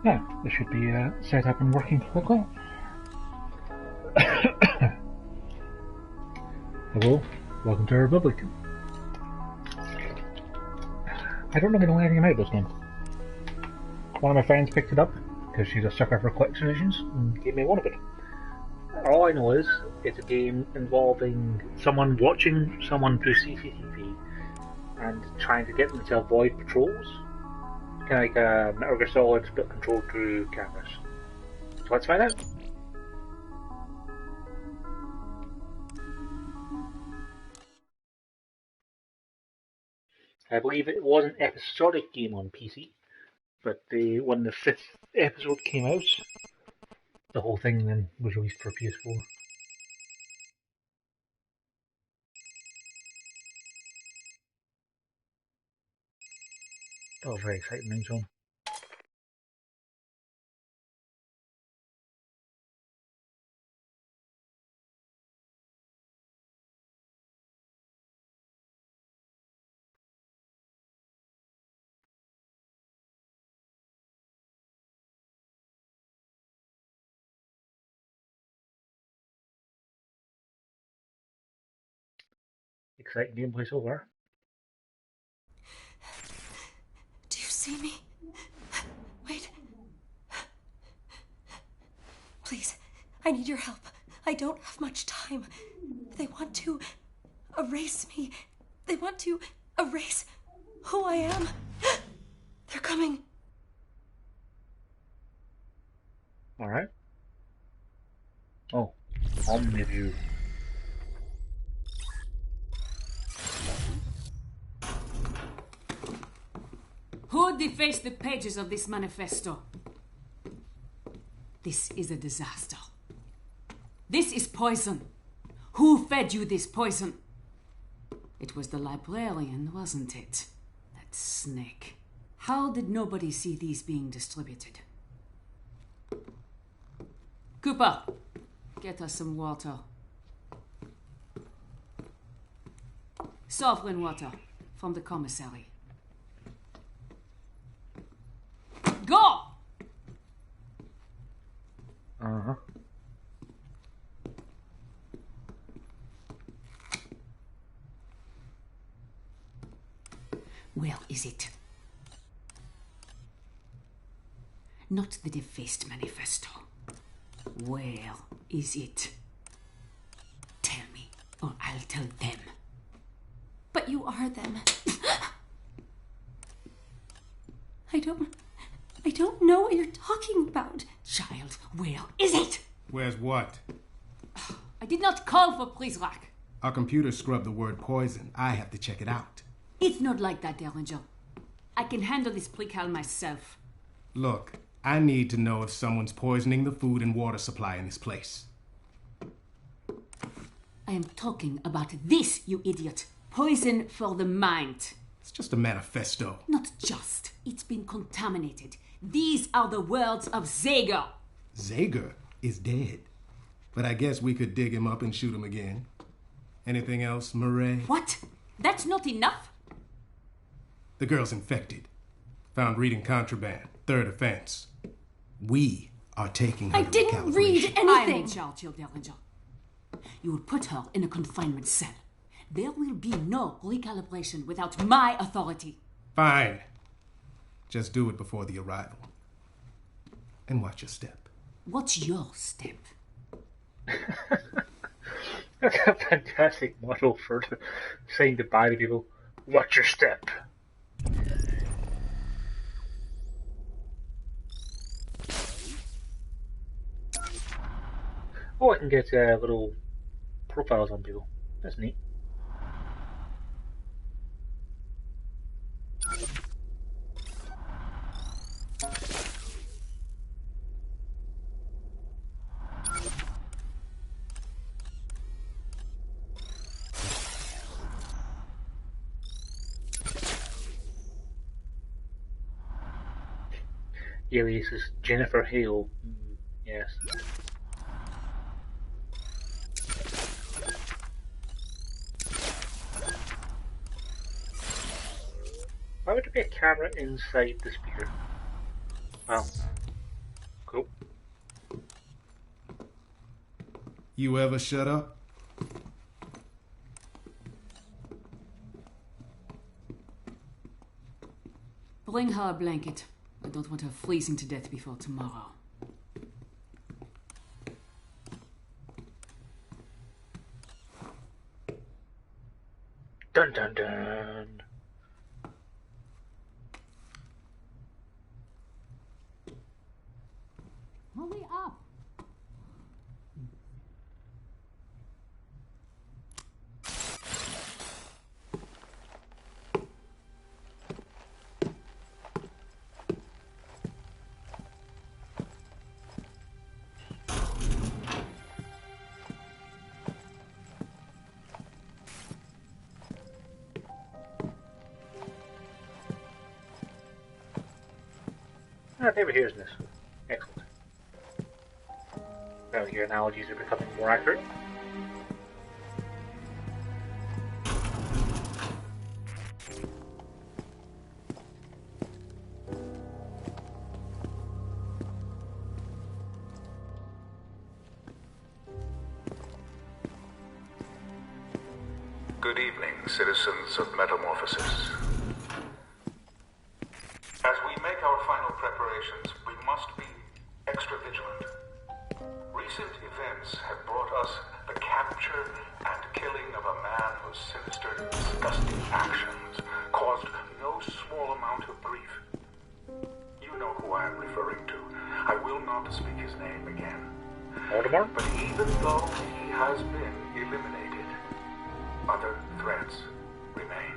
Yeah, this should be set up and working quickly. Hello, welcome to Republic. I don't really know anything about this game. One of my friends picked it up because she's a sucker for quick solutions and gave me one of it. All I know is it's a game involving someone watching someone through CCTV and trying to get them to avoid patrols. Kind of like a Metal Gear Solid but controlled through cameras. So let's find out. I believe it was an episodic game on PC, but when the 5th episode came out, the whole thing then was released for PS4. Oh, very exciting ringtone. Exciting gameplay so far. Do you see me? Wait. Please, I need your help. I don't have much time. They want to erase me. They want to erase who I am. They're coming. Alright. Oh, Omniview. Who defaced the pages of this manifesto? This is a disaster. This is poison. Who fed you this poison? It was the librarian, wasn't it? That snake. How did nobody see these being distributed? Cooper, get us some water. Sovereign water from the commissary. Go! Uh-huh. Where is it? Not the defaced manifesto. Where is it? Tell me, or I'll tell them. But you are them. I don't know what you're talking about. Child, where is it? Where's what? I did not call for Prizrak. Our computer scrubbed the word poison. I have to check it out. It's not like that, Derringer. I can handle this precal myself. Look, I need to know if someone's poisoning the food and water supply in this place. I am talking about this, you idiot. Poison for the mind. It's just a manifesto. Not just. It's been contaminated. These are the words of Zager. Zager is dead. But I guess we could dig him up and shoot him again. Anything else, Murray? What? That's not enough? The girl's infected. Found reading contraband. 3rd offense. We are taking her I to didn't read anything. I'm in charge, Derringer. You will put her in a confinement cell. There will be no recalibration without my authority. Fine. Just do it before the arrival. And watch your step. What's your step? That's a fantastic motto for saying goodbye to people. Watch your step. Oh, I can get little profiles on people. That's neat. Alias is Jennifer Hale. Yes. Why would there be a camera inside the speaker? Well, You ever shut up? Bring her a blanket. I don't want her freezing to death before tomorrow. Dun dun dun. Hurry up! Ah, David hears this. Excellent. Well, your analogies are becoming more accurate. Good evening, citizens of Metamorphosis. As we make our final preparations, we must be extra vigilant. Recent events have brought us the capture and killing of a man whose sinister, disgusting actions caused no small amount of grief. You know who I am referring to. I will not speak his name again. Voldemort? But even though he has been eliminated, other threats remain.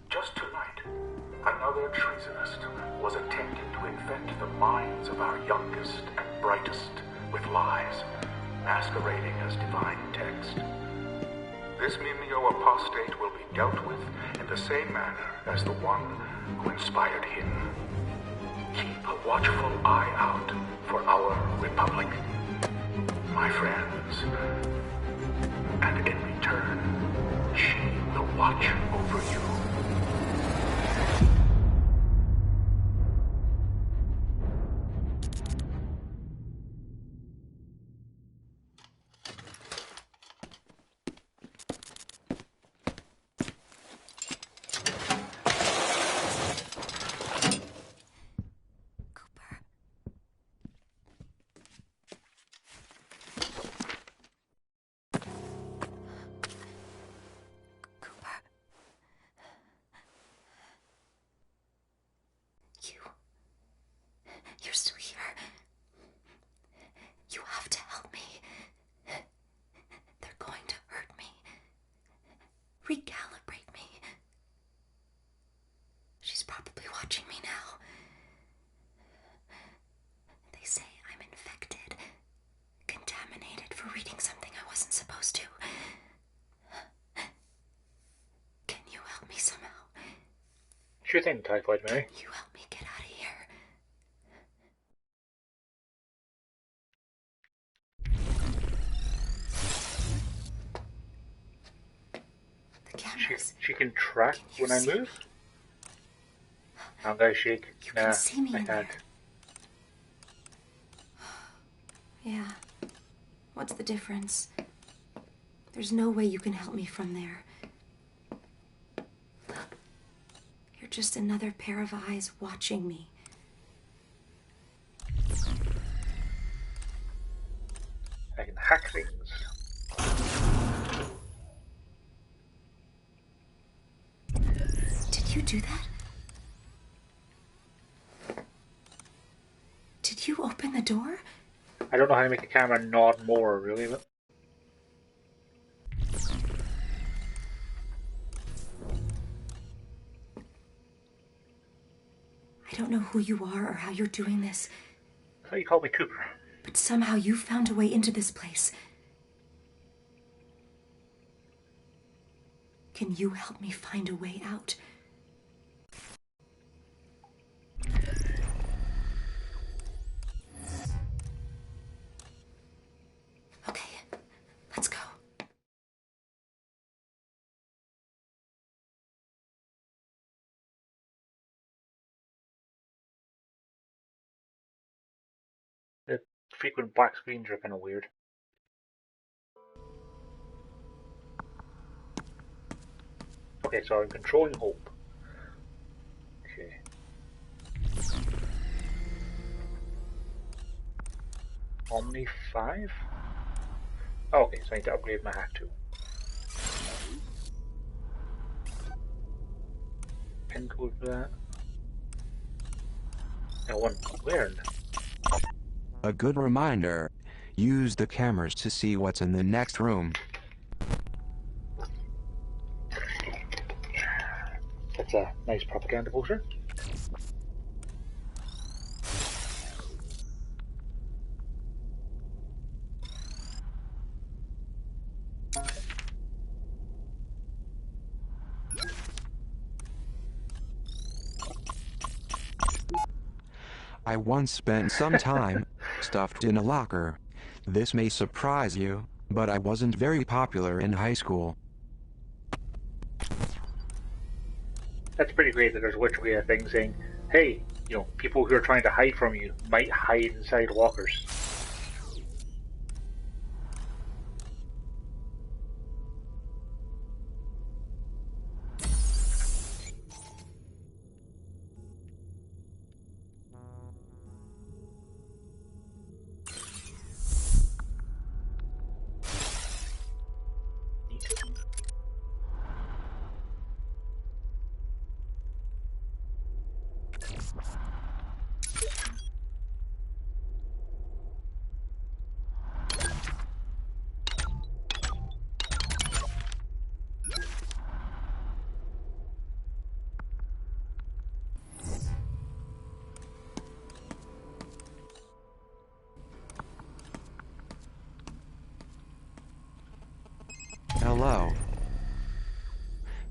Just tonight, another treasonist was attempting to infect the minds of our youngest and brightest with lies, masquerading as divine text. This Mimeo apostate will be dealt with in the same manner as the one who inspired him. Keep a watchful eye out for our Republic, my friends. And in return, she will watch over you. You're still here. You have to help me. They're going to hurt me. Recalibrate me. She's probably watching me now. They say I'm infected, contaminated for reading something I wasn't supposed to. Can you help me somehow? Sure thing, Typhoid Mary. Can you help me get out of here? The cameras. She can track when I move? How guys shake? You Nah, can see me I in can't. there. Yeah. What's the difference? There's no way you can help me from there. You're just another pair of eyes watching me. I can hack things. Did you do that? Did you open the door? I don't know how to make the camera nod more, really, but... I don't know who you are or how you're doing this, I thought you called me Cooper. but somehow you found a way into this place. Can you help me find a way out? Okay, let's go. The frequent black screens are kind of weird. Okay, so I'm controlling Hope. Okay. Omni 5? Oh, okay, so I need to upgrade my hack too. Pin code for that. I want learned. A good reminder. Use the cameras to see what's in the next room. That's a nice propaganda poster. I once spent some time stuffed in a locker. This may surprise you, but I wasn't very popular in high school. That's pretty great that there's literally a thing saying, hey, you know, people who are trying to hide from you might hide inside lockers. Hello.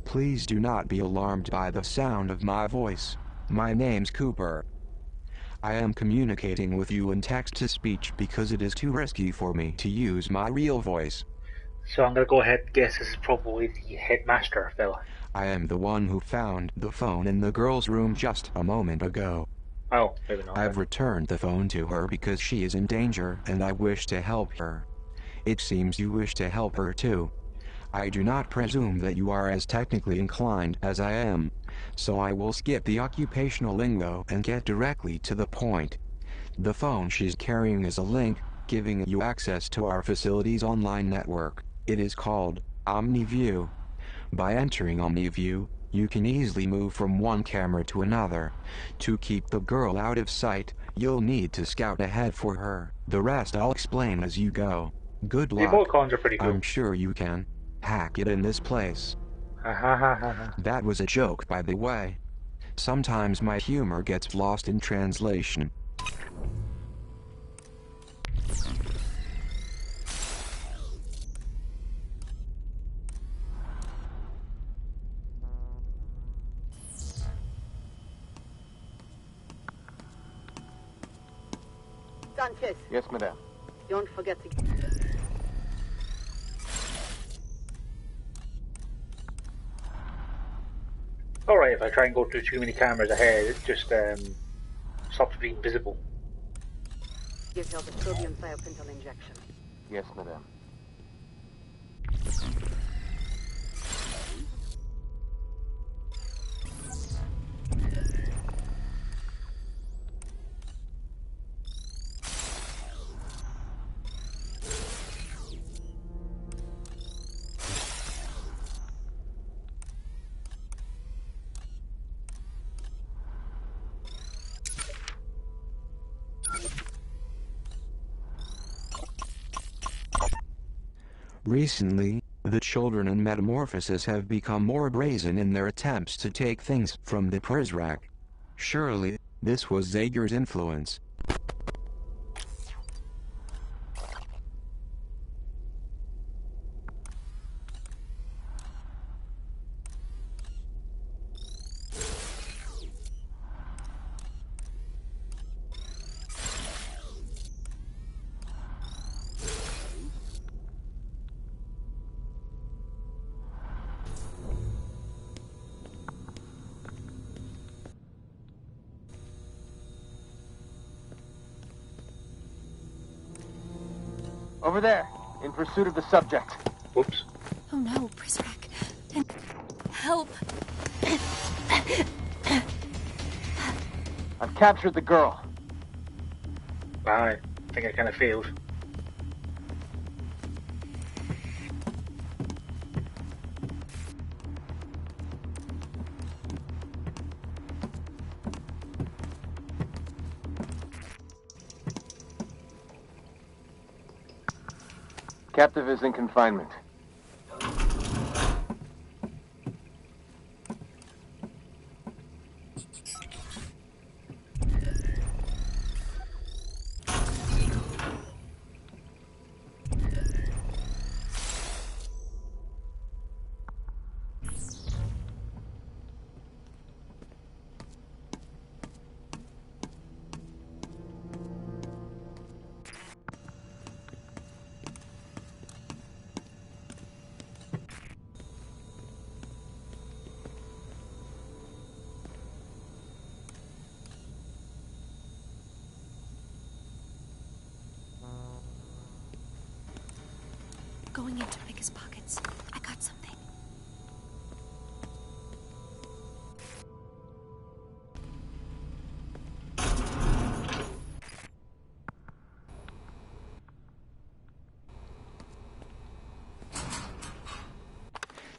Please do not be alarmed by the sound of my voice. My name's Cooper. I am communicating with you in text-to-speech because it is too risky for me to use my real voice. So I'm gonna go ahead and guess this is probably the headmaster fella. I am the one who found the phone in the girl's room just a moment ago. Oh, maybe not. I've returned the phone to her because she is in danger and I wish to help her. It seems you wish to help her too. I do not presume that you are as technically inclined as I am, so I will skip the occupational lingo and get directly to the point. The phone she's carrying is a link, giving you access to our facility's online network. It is called OmniView. By entering OmniView, you can easily move from one camera to another. To keep the girl out of sight, you'll need to scout ahead for her. The rest I'll explain as you go. Good luck. The emoticons are pretty cool. I'm sure you can hack it in this place. That was a joke, by the way. Sometimes my humor gets lost in translation. Sanchez, Yes, madame. don't forget to... Alright, if I try and go through too many cameras ahead, it just stops being visible. Give her the sodium thiopental injection. Yes, madame. Recently, the children in Metamorphosis have become more brazen in their attempts to take things from the Prizrak. Surely, this was Zager's influence. Over there, in pursuit of the subject. Whoops. Oh no, Prizrak. And Help. I've captured the girl. I think I kind of failed. Captive is in confinement. Going in to pick his pockets. I got something.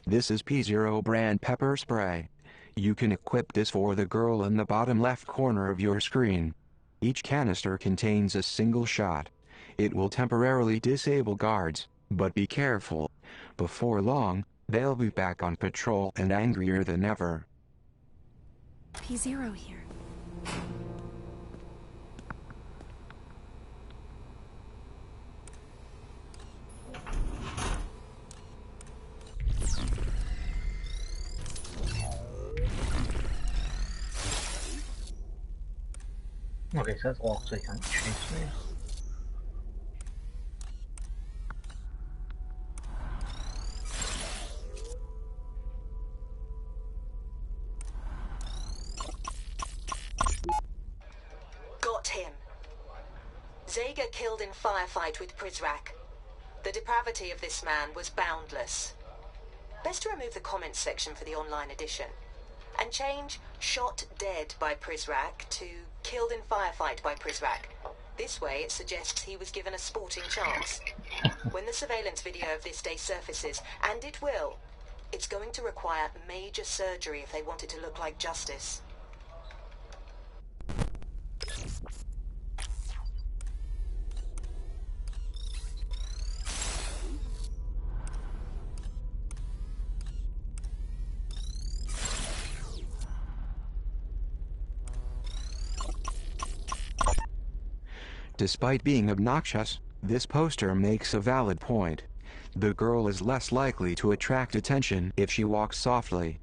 This is P0 brand pepper spray. You can equip this for the girl in the bottom left corner of your screen. Each canister contains a single shot. It will temporarily disable guards, but be careful. Before long, they'll be back on patrol and angrier than ever. P0 here. Okay, so that's locked, so you can't chase me. Got him. Zager killed in firefight with Prizrak. The depravity of this man was boundless. Best to remove the comments section for the online edition. And change "shot dead by Prizrak" to "killed in firefight by Prizrak." This way it suggests he was given a sporting chance. When the surveillance video of this day surfaces, and it will, it's going to require major surgery if they want it to look like justice. Despite being obnoxious, this poster makes a valid point. The girl is less likely to attract attention if she walks softly.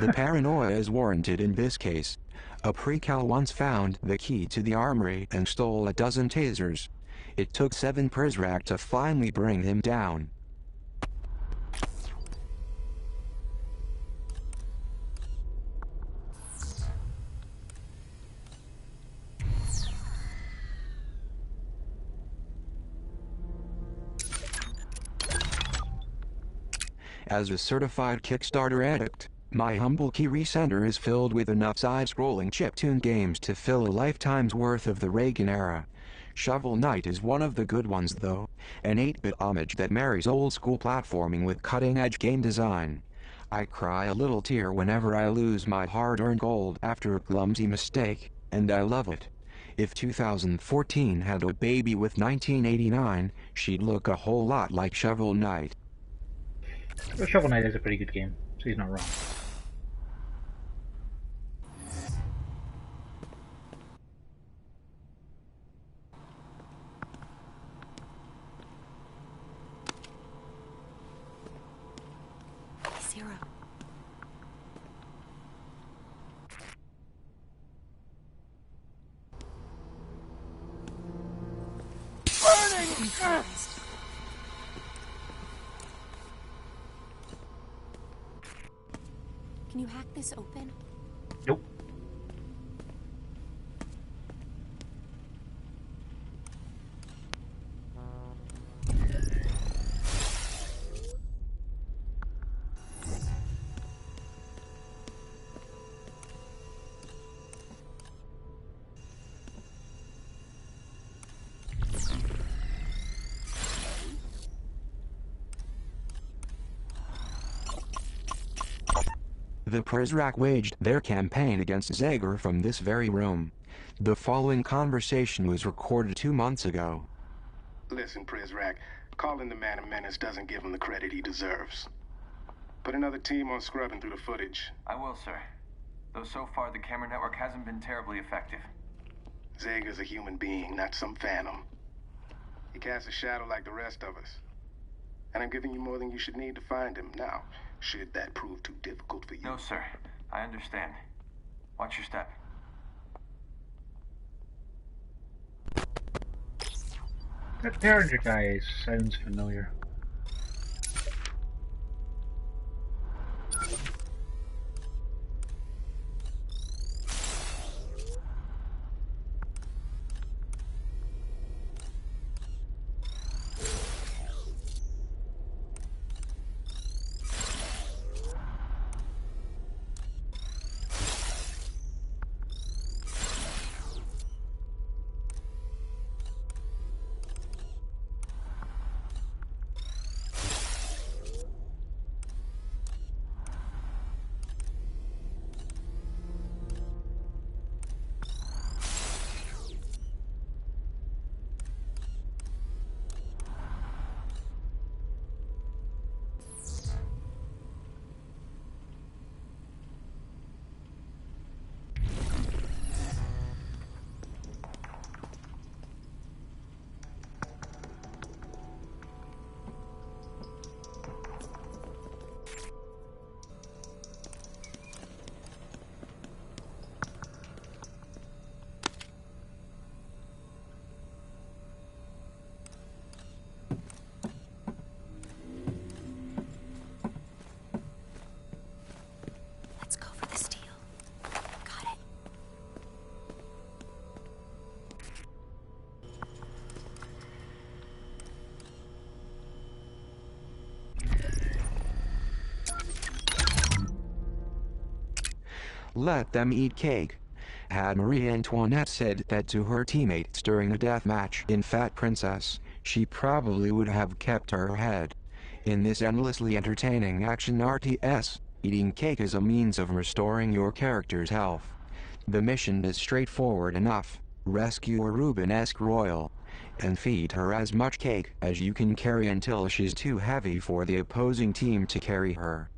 The paranoia is warranted in this case. A precal once found the key to the armory and stole a dozen tasers. It took 7 Prizrak to finally bring him down. As a certified Kickstarter addict, my humble key resender is filled with enough side-scrolling chiptune games to fill a lifetime's worth of the Reagan era. Shovel Knight is one of the good ones though, an 8-bit homage that marries old-school platforming with cutting-edge game design. I cry a little tear whenever I lose my hard-earned gold after a clumsy mistake, and I love it. If 2014 had a baby with 1989, she'd look a whole lot like Shovel Knight. Well, Shovel Knight is a pretty good game, so he's not wrong. Zero. Burning! Can you hack this open? Nope. The Prizrak waged their campaign against Zager from this very room. The following conversation was recorded 2 months ago. Listen, Prizrak, calling the man a menace doesn't give him the credit he deserves. Put another team on scrubbing through the footage. I will, sir. Though so far the camera network hasn't been terribly effective. Zager's a human being, not some phantom. He casts a shadow like the rest of us. And I'm giving you more than you should need to find him. Now, should that prove too difficult for you? No, sir. I understand. Watch your step. That Derringer guy sounds familiar. Let's go for this deal. Got it. Let them eat cake. Had Marie Antoinette said that to her teammates during a death match in Fat Princess, she probably would have kept her head. In this endlessly entertaining action RTS, eating cake is a means of restoring your character's health. The mission is straightforward enough. Rescue a Rubenesque royal, and feed her as much cake as you can carry until she's too heavy for the opposing team to carry her.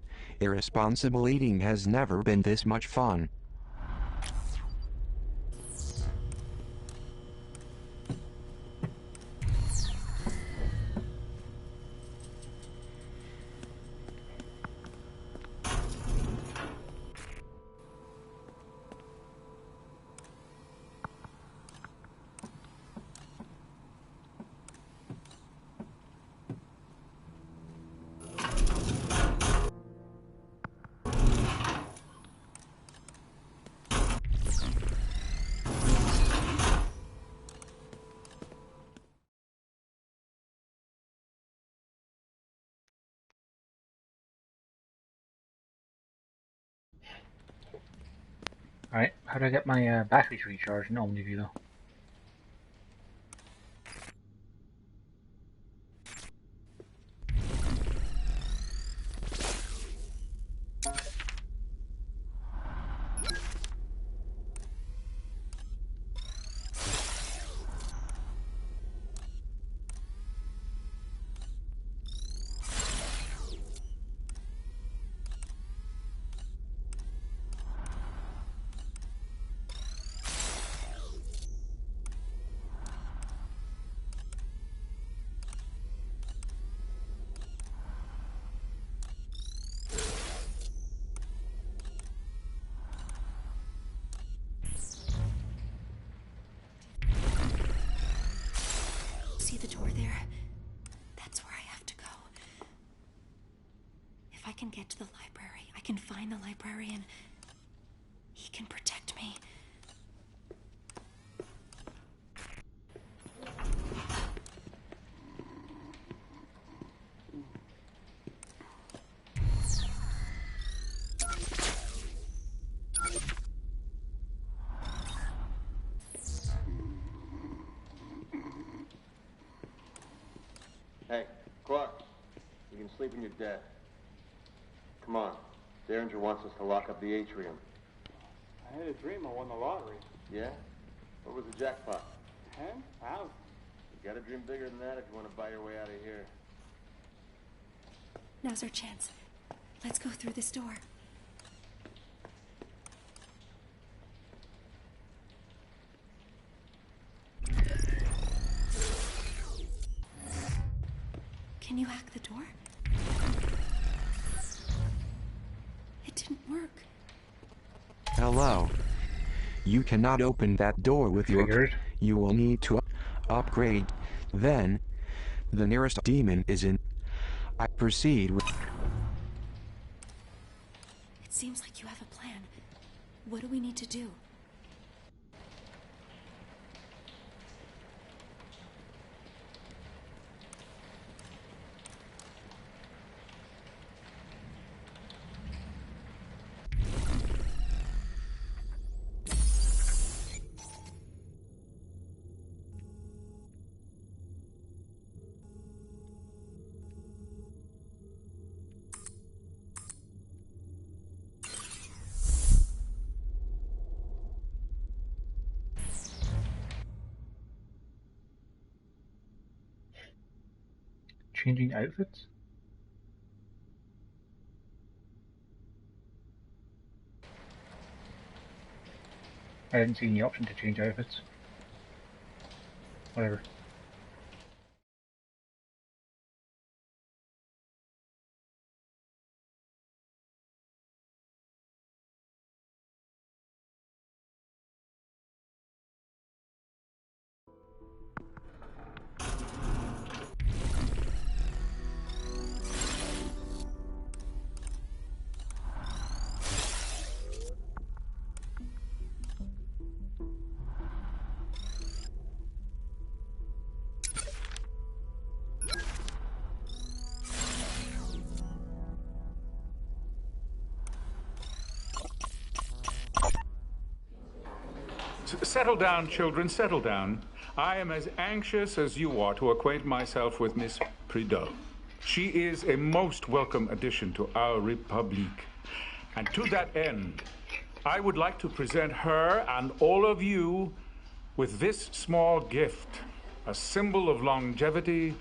Irresponsible eating has never been this much fun. Alright, how do I get my batteries recharged in Omniview though? See the door there? That's where I have to go. If I can get to the library, I can find the librarian. He can protect me. Hey, Clark. You can sleep when you're dead. Come on. Derringer wants us to lock up the atrium. I had a dream I won the lottery. Yeah? What was the jackpot? 10? Wow. You gotta dream bigger than that if you want to buy your way out of here. Now's our chance. Let's go through this door. Can you hack the door? It didn't work. Hello. You cannot open that door with your... Figured. You will need to upgrade. Then, the nearest demon is in... I proceed with... It seems like you have a plan. What do we need to do? Changing outfits? I didn't see any option to change outfits. Whatever. Settle down, children, settle down. I am as anxious as you are to acquaint myself with Miss Prideaux. She is a most welcome addition to our République. And to that end, I would like to present her and all of you with this small gift, a symbol of longevity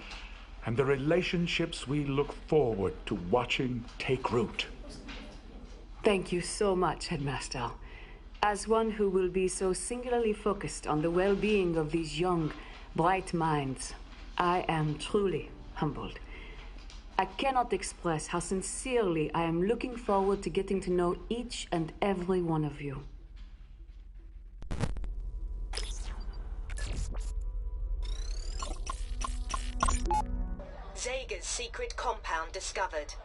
and the relationships we look forward to watching take root. Thank you so much, Headmaster. As one who will be so singularly focused on the well-being of these young, bright minds, I am truly humbled. I cannot express how sincerely I am looking forward to getting to know each and every one of you. Zega's secret compound discovered.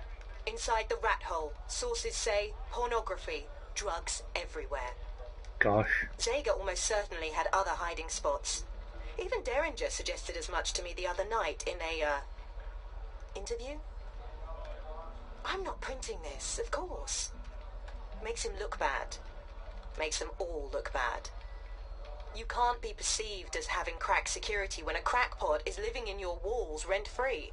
Inside the rat hole, sources say pornography, drugs everywhere. Gosh. Zega almost certainly had other hiding spots. Even Derringer suggested as much to me the other night in a, interview. I'm not printing this, of course. Makes him look bad. Makes them all look bad. You can't be perceived as having crack security when a crackpot is living in your walls rent-free.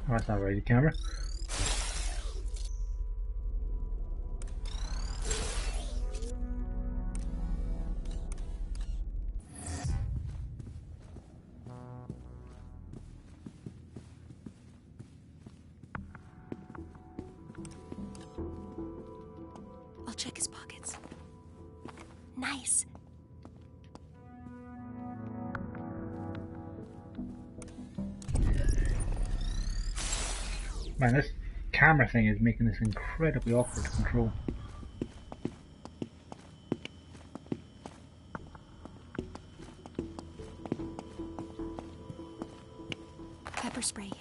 Oh, that's not right, the camera. nice. Man, this camera thing is making this incredibly awkward to control. Pepper spray here.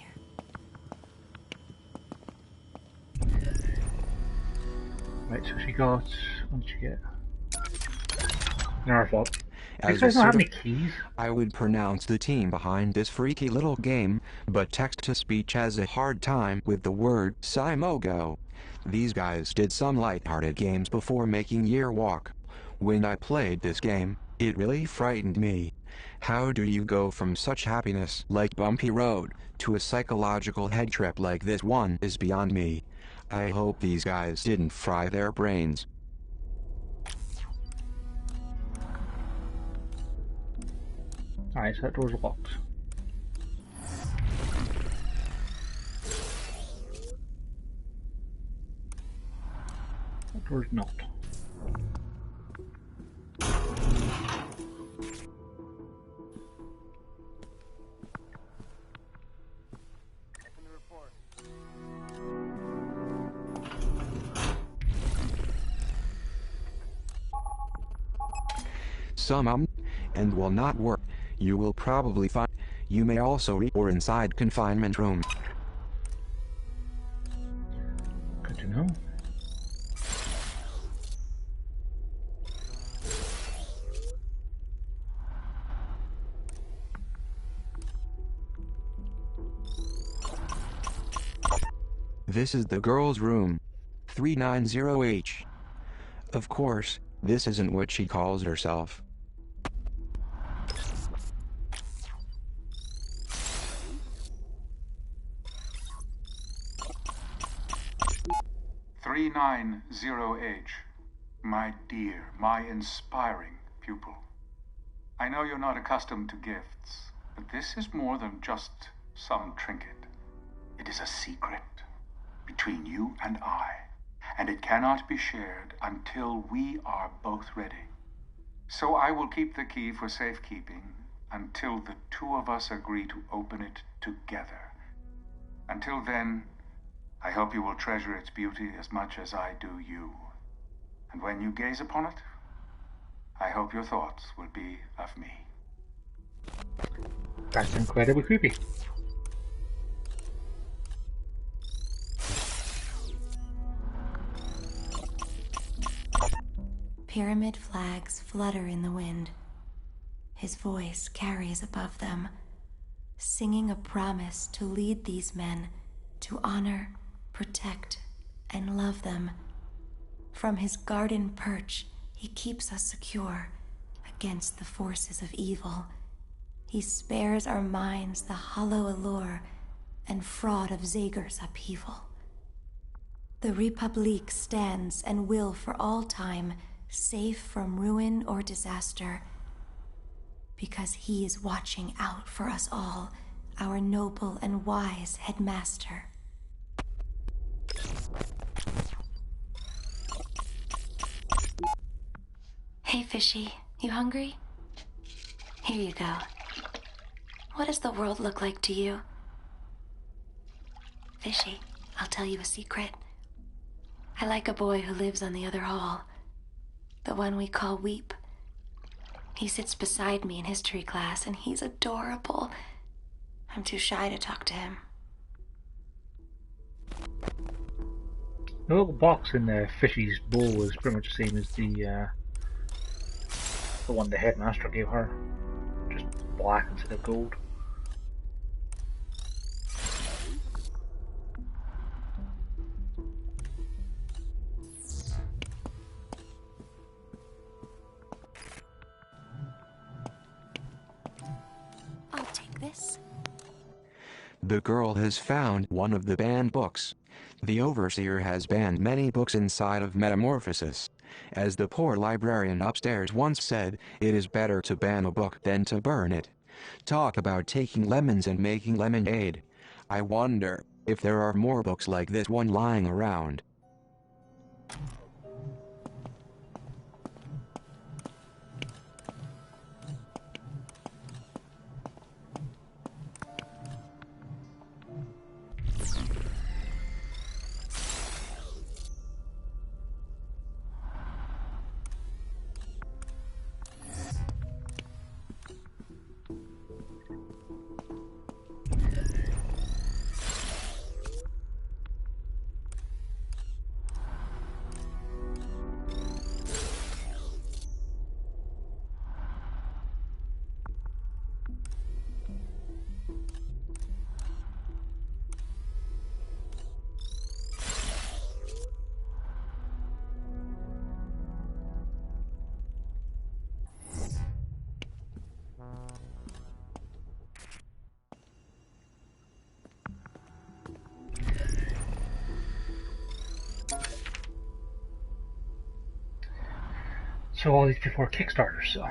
Right, so she got... What did she get? Never thought. As These guys don't have a any keys. I would pronounce the team behind this freaky little game, but text-to-speech has a hard time with the word Simogo. These guys did some light-hearted games before making Year Walk. When I played this game, it really frightened me. How do you go from such happiness like Bumpy Road to a psychological head trip like this one is beyond me. I hope these guys didn't fry their brains. Alright, so that door's locked. That door's not. Some and will not work. You will probably find you may also read or inside confinement room. Good to know. This is the girl's room. 390H. Of course, this isn't what she calls herself. H. My dear, my inspiring pupil. I know you're not accustomed to gifts, but this is more than just some trinket. It is a secret between you and I, and it cannot be shared until we are both ready. So I will keep the key for safekeeping until the two of us agree to open it together. Until then, I hope you will treasure its beauty as much as I do you. And when you gaze upon it, I hope your thoughts will be of me. That's incredibly creepy. Pyramid flags flutter in the wind. His voice carries above them, singing a promise to lead these men to honor, protect, and love them. From his garden perch, he keeps us secure against the forces of evil. He spares our minds the hollow allure and fraud of Zager's upheaval. The République stands and will for all time, safe from ruin or disaster, because he is watching out for us all, our noble and wise headmaster. Hey, Fishy, you hungry? Here you go. What does the world look like to you? Fishy, I'll tell you a secret. I like a boy who lives on the other hall. The one we call Weep. He sits beside me in history class, and he's adorable. I'm too shy to talk to him. The little box in the Fishy's bowl is pretty much the same as the one the headmaster gave her. Just black instead of gold. I'll take this. The girl has found one of the banned books. The overseer has banned many books inside of Metamorphosis. As the poor librarian upstairs once said, it is better to ban a book than to burn it. Talk about taking lemons and making lemonade. I wonder if there are more books like this one lying around. So all these people are Kickstarters, so...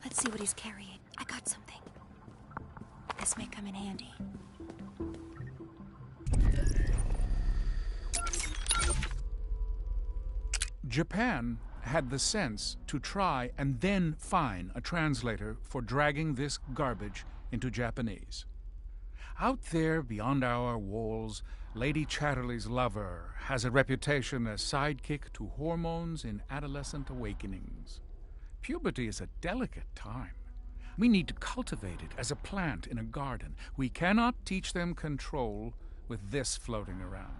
Let's see what he's carrying. I got something. This may come in handy. Japan had the sense to try and then find a translator for dragging this garbage into Japanese. Out there beyond our walls, Lady Chatterley's lover has a reputation as sidekick to hormones in adolescent awakenings. Puberty is a delicate time. We need to cultivate it as a plant in a garden. We cannot teach them control with this floating around.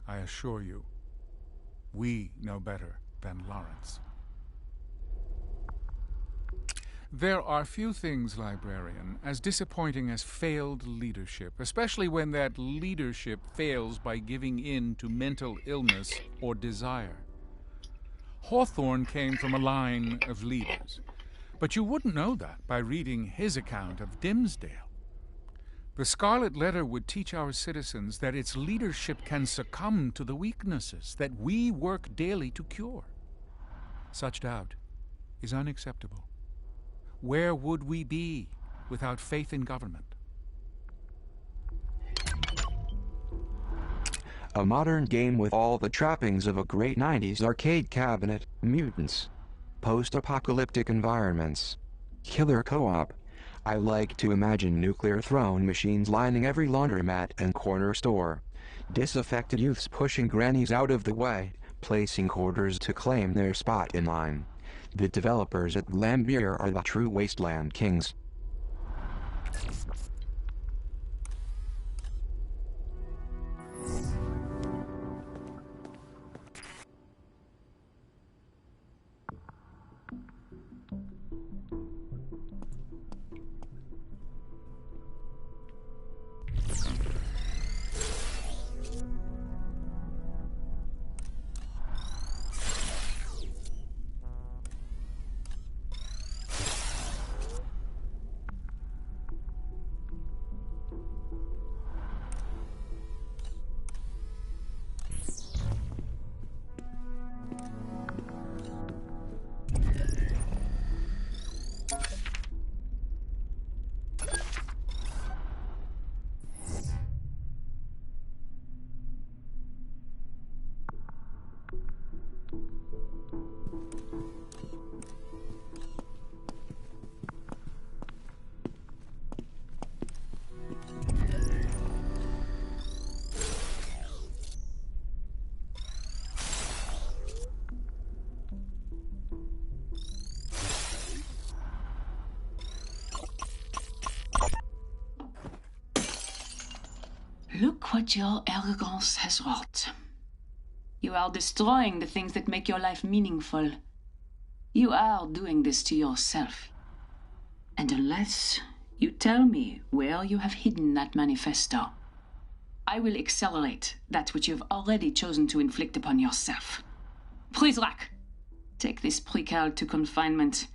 I assure you, we know better than Lawrence. There are few things, librarian, as disappointing as failed leadership, especially when that leadership fails by giving in to mental illness or desire. Hawthorne came from a line of leaders, but you wouldn't know that by reading his account of Dimsdale. The Scarlet Letter would teach our citizens that its leadership can succumb to the weaknesses that we work daily to cure. Such doubt is unacceptable. Where would we be without faith in government? A modern game with all the trappings of a great 90s arcade cabinet, mutants, post-apocalyptic environments, killer co-op. I like to imagine nuclear throne machines lining every laundromat and corner store, disaffected youths pushing grannies out of the way, placing quarters to claim their spot in line. The developers at Lambier are the true wasteland kings. Look what your arrogance has wrought. You are destroying the things that make your life meaningful. You are doing this to yourself. And unless you tell me where you have hidden that manifesto, I will accelerate that which you have already chosen to inflict upon yourself. Prizrak, take this precal to confinement.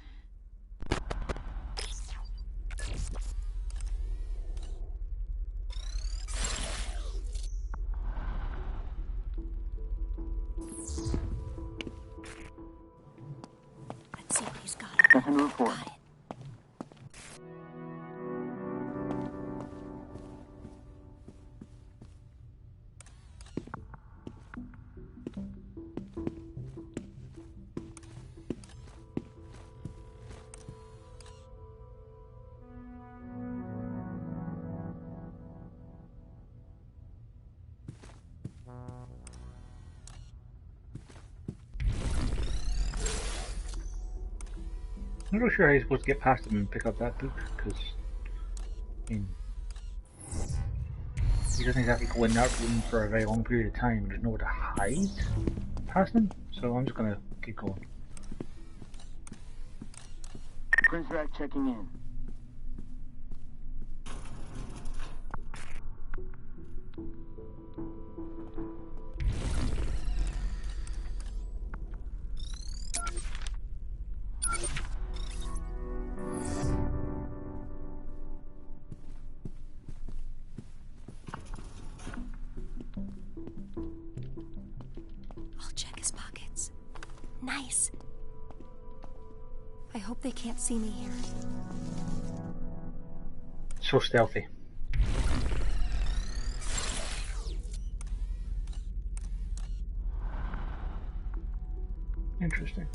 Let's see what he's got. Second report. Got it. I'm not sure how you're supposed to get past him and pick up that book, because, I mean, he doesn't exactly go in that room for a very long period of time. There's nowhere to hide past him, so I'm just gonna keep going. Prizrak checking in. nice. I hope they can't see me here. So stealthy. Interesting.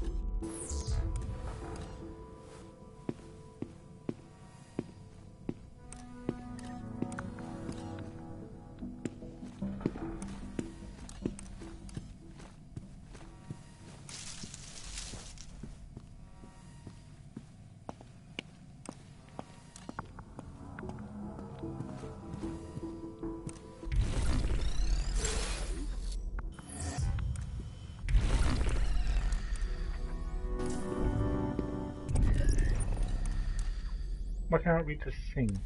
Why can't I read this thing?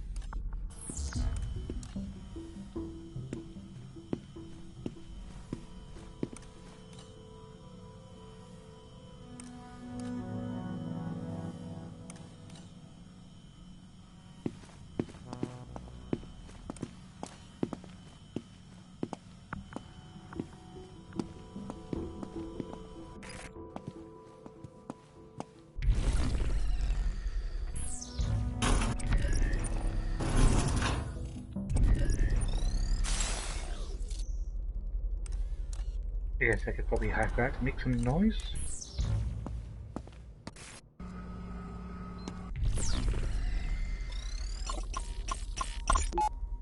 I guess I could probably hack that to make some noise.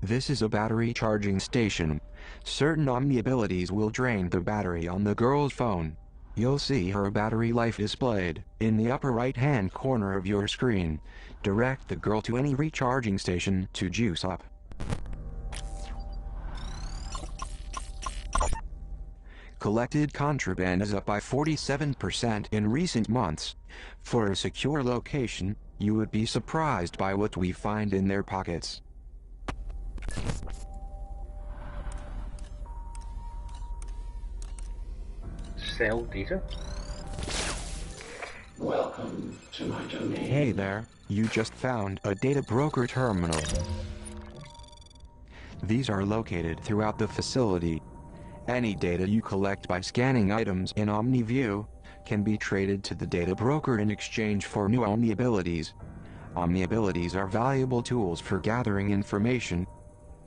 This is a battery charging station. Certain Omni abilities will drain the battery on the girl's phone. You'll see her battery life displayed in the upper right-hand corner of your screen. Direct the girl to any recharging station to juice up. Collected contraband is up by 47% in recent months. For a secure location, you would be surprised by what we find in their pockets. Sell data? Welcome to my domain. Hey there, you just found a data broker terminal. These are located throughout the facility. Any data you collect by scanning items in OmniView can be traded to the data broker in exchange for new Omni abilities. Omni abilities are valuable tools for gathering information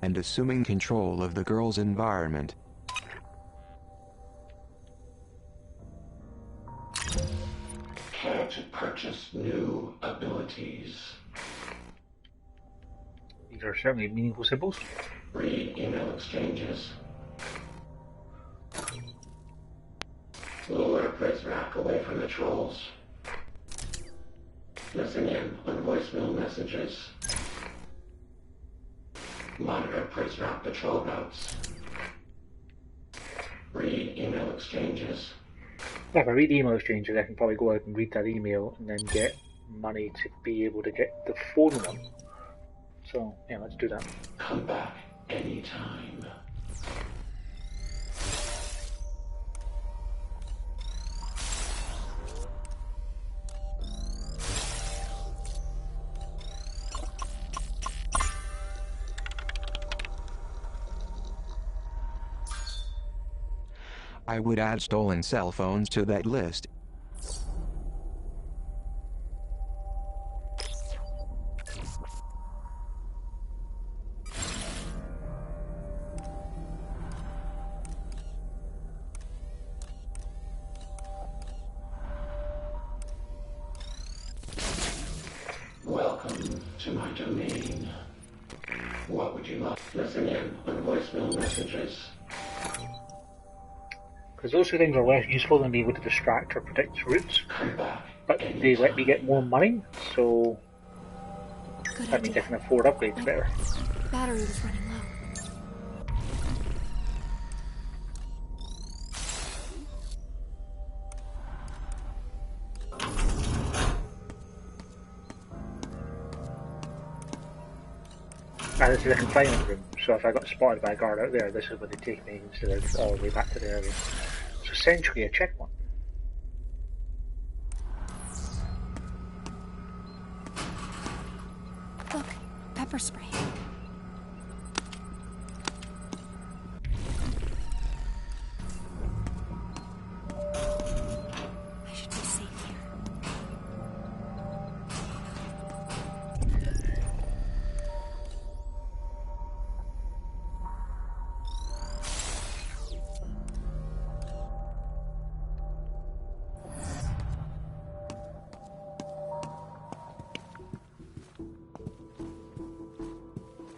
and assuming control of the girl's environment. Care to purchase new abilities? These are certainly meaningful symbols. Read email exchanges. Lure Pritzrak away from the trolls. Listen in on voicemail messages. Monitor Pritzrak patrol routes. Read email exchanges. If I read email exchanges, I can probably go out and read that email and then get money to be able to get the phone one. So, yeah, let's do that. Come back anytime. I would add stolen cell phones to that list. Welcome to my domain. What would you like? Listen in on voicemail messages. Because those two things are less useful than being able to distract or predict routes. But they let me get more money, so that means I can afford upgrades better. Battery was running low. And this is a confinement room, so if I got spotted by a guard out there, this is where they take me instead of all the way back to the area. It's essentially a checkpoint. Look, pepper spray. I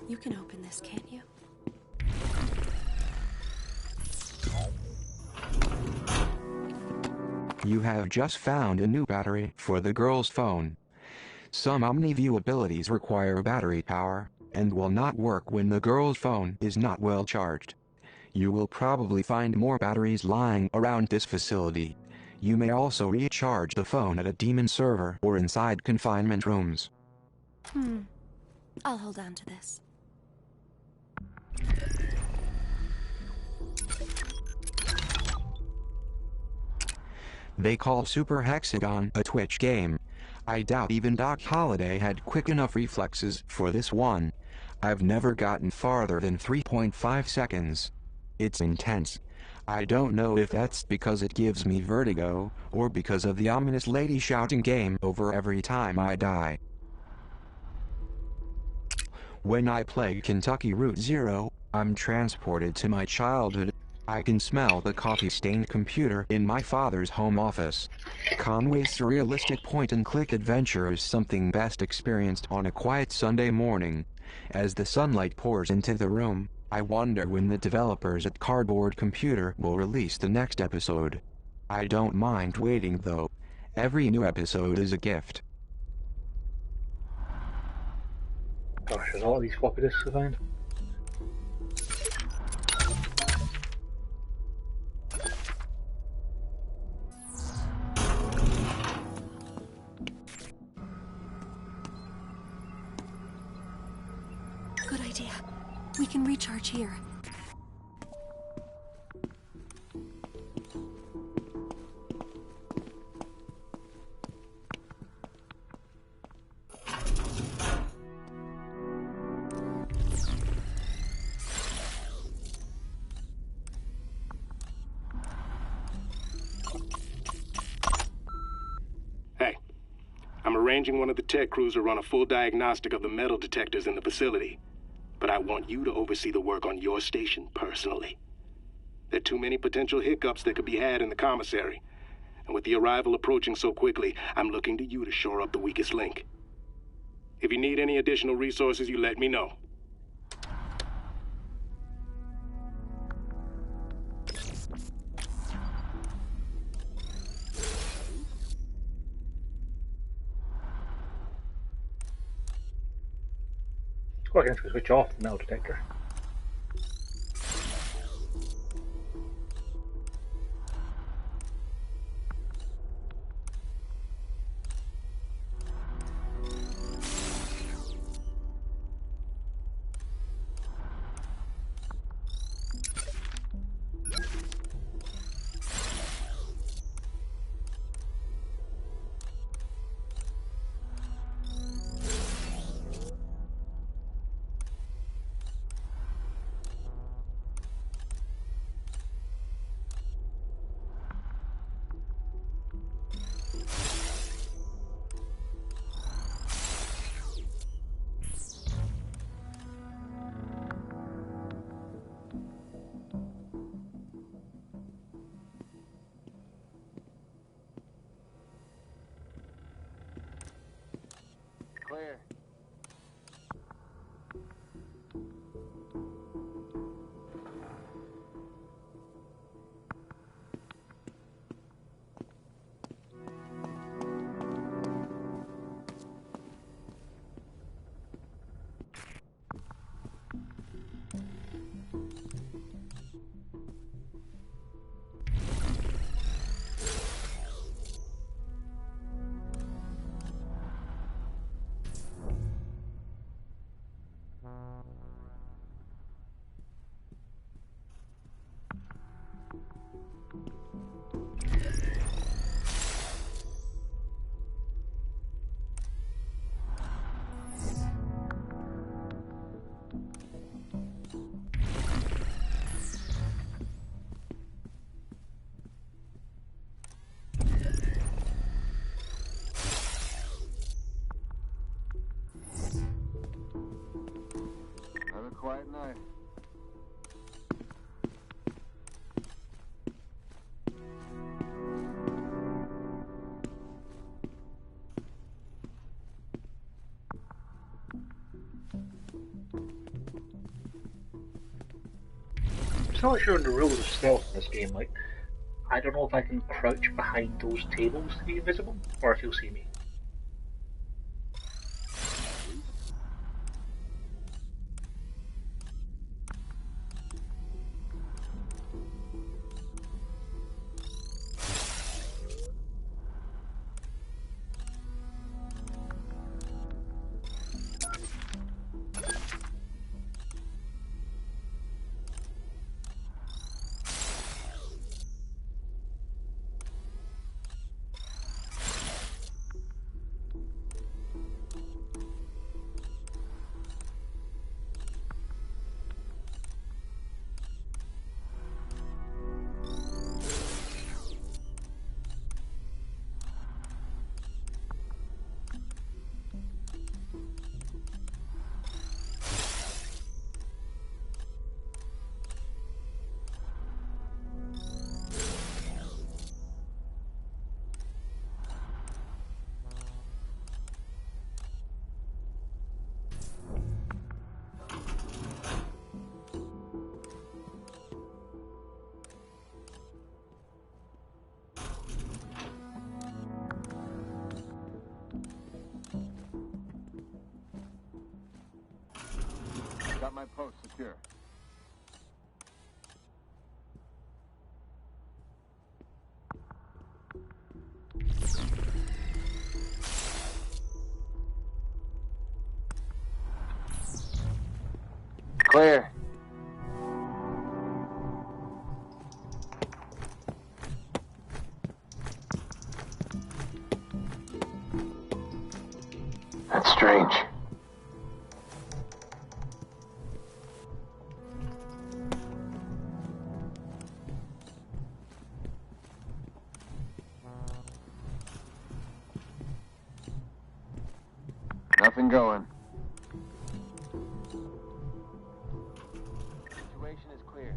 You can open this, can't you? You have just found a new battery for the girl's phone. Some OmniView abilities require battery power, and will not work when the girl's phone is not well charged. You will probably find more batteries lying around this facility. You may also recharge the phone at a demon server or inside confinement rooms. I'll hold on to this. They call Super Hexagon a Twitch game. I doubt even Doc Holliday had quick enough reflexes for this one. I've never gotten farther than 3.5 seconds. It's intense. I don't know if that's because it gives me vertigo, or because of the ominous lady shouting game over every time I die. When I play Kentucky Route Zero, I'm transported to my childhood. I can smell the coffee-stained computer in my father's home office. Conway's surrealistic point-and-click adventure is something best experienced on a quiet Sunday morning. As the sunlight pours into the room, I wonder when the developers at Cardboard Computer will release the next episode. I don't mind waiting though. Every new episode is a gift. Gosh, there's a lot of these floppy disks I find. Good idea. We can recharge here. Hey, I'm arranging one of the tech crews to run a full diagnostic of the metal detectors in the facility. But I want you to oversee the work on your station personally. There are too many potential hiccups that could be had in the commissary. And with the arrival approaching so quickly, I'm looking to you to shore up the weakest link. If you need any additional resources, you let me know. Oh, I can actually switch off the metal detector. Clear. Have a quiet night. still not sure on the rules of stealth in this game. Like, I don't know if I can crouch behind those tables to be invisible, or if you'll see me. Got my post secure. Clear. That's strange. Nothing going. Situation is clear.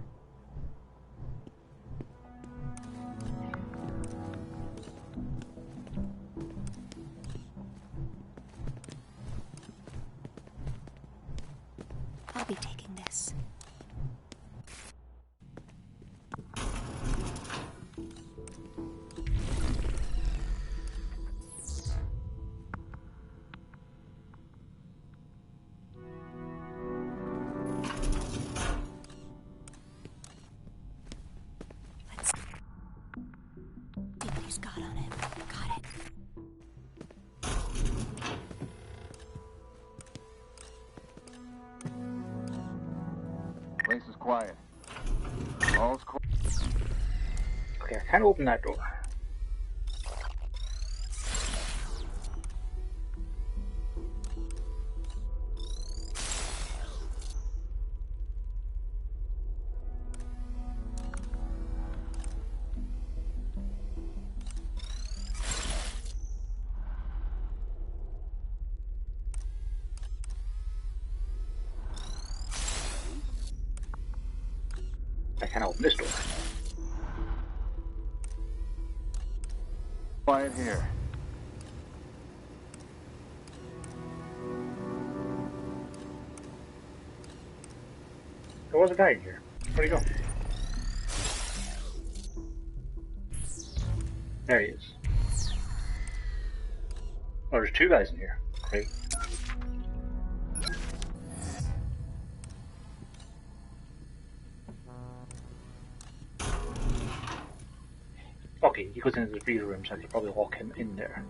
I'll be taking this. Got on it. Got it. Place is quiet. All's quiet. Okay, I can't open that door. I can't open this door. Quiet here. There was a guy in here. Where'd he go? There he is. Oh, there's two guys in here. Great. Okay, he goes into the freezer room, so I could probably lock him in there.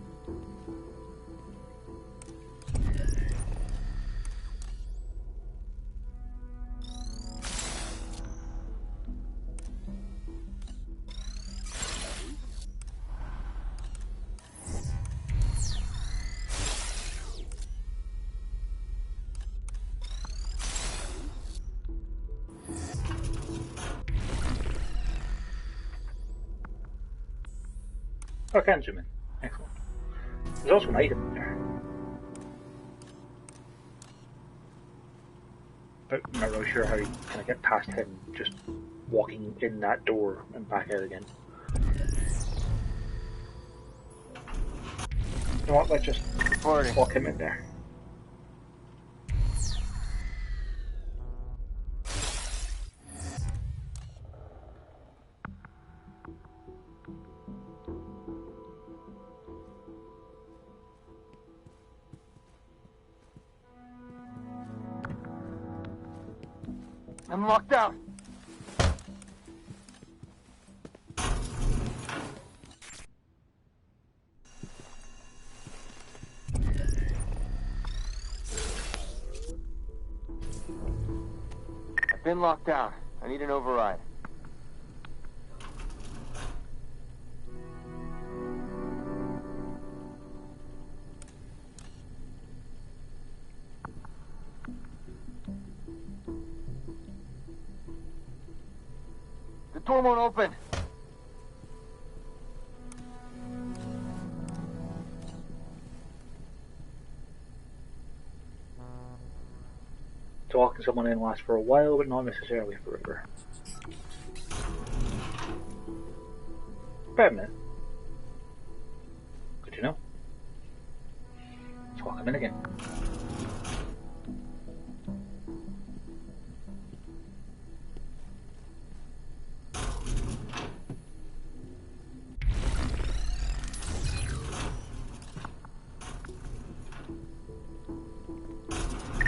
Oh, I can zoom in. Excellent. There's also an item in there. But I'm not really sure how you kind of get past him just walking in that door and back out again. You know what, let's just walk him in there. I'm locked out. I've been locked out. I need an override. The door won't open. Talking someone in lasts for a while, but not necessarily forever. Wait a minute. Good to know. Let's walk him in again.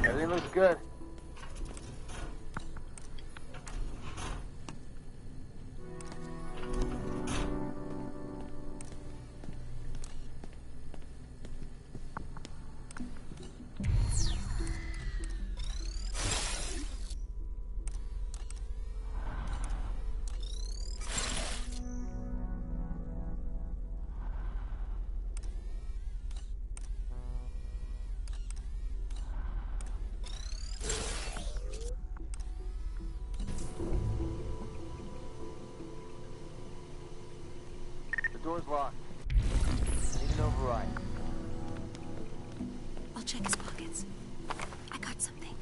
Everything looks good. Door's locked. Need an override. I'll check his pockets. I got something.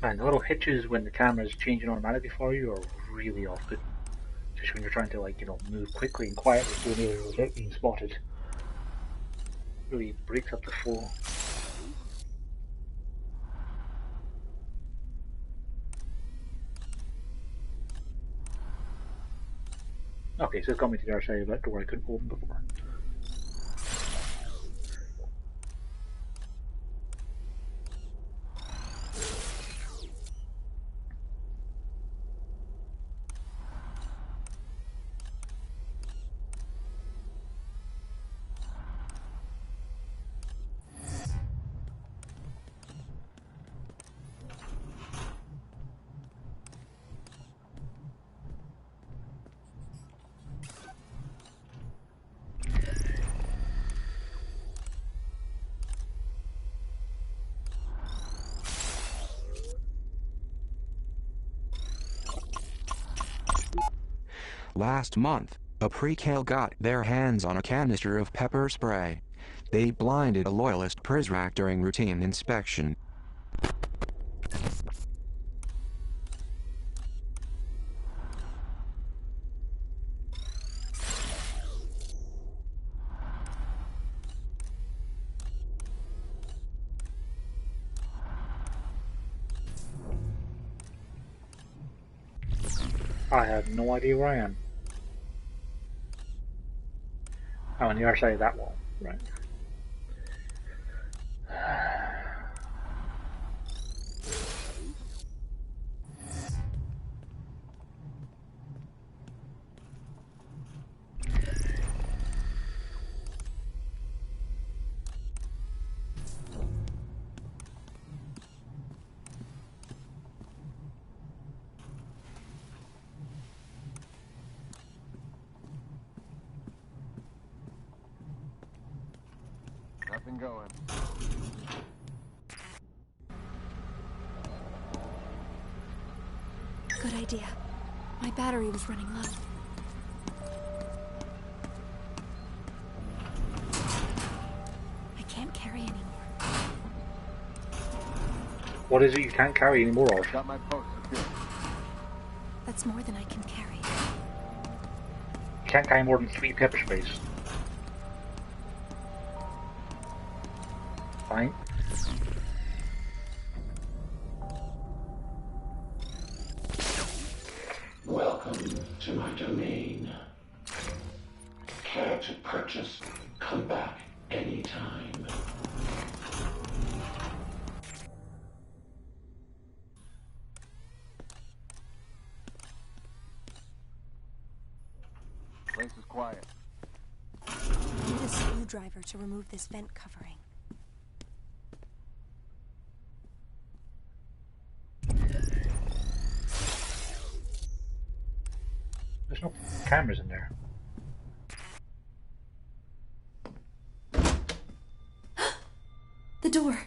Man, the little hitches when the camera's changing automatically for you are really awkward. Just when you're trying to, like, you know, move quickly and quietly through an area without being spotted. Really breaks up the flow. Okay, so it's got me to the other side of that door I couldn't open before. Last month, a precal got their hands on a canister of pepper spray. They blinded a loyalist Prizrak during routine inspection. I have no idea where I am. Oh, on the other side of that wall, right. Nothing going. Good idea. My battery was running low. I can't carry anymore. What is it you can't carry anymore of? Got my post secured. That's more than I can carry. You can't carry more than 3 pepper sprays. fine. Welcome to my domain. Care to purchase? Come back anytime. Place is quiet. Need a screwdriver to remove this vent covering. There's no cameras in there. The door.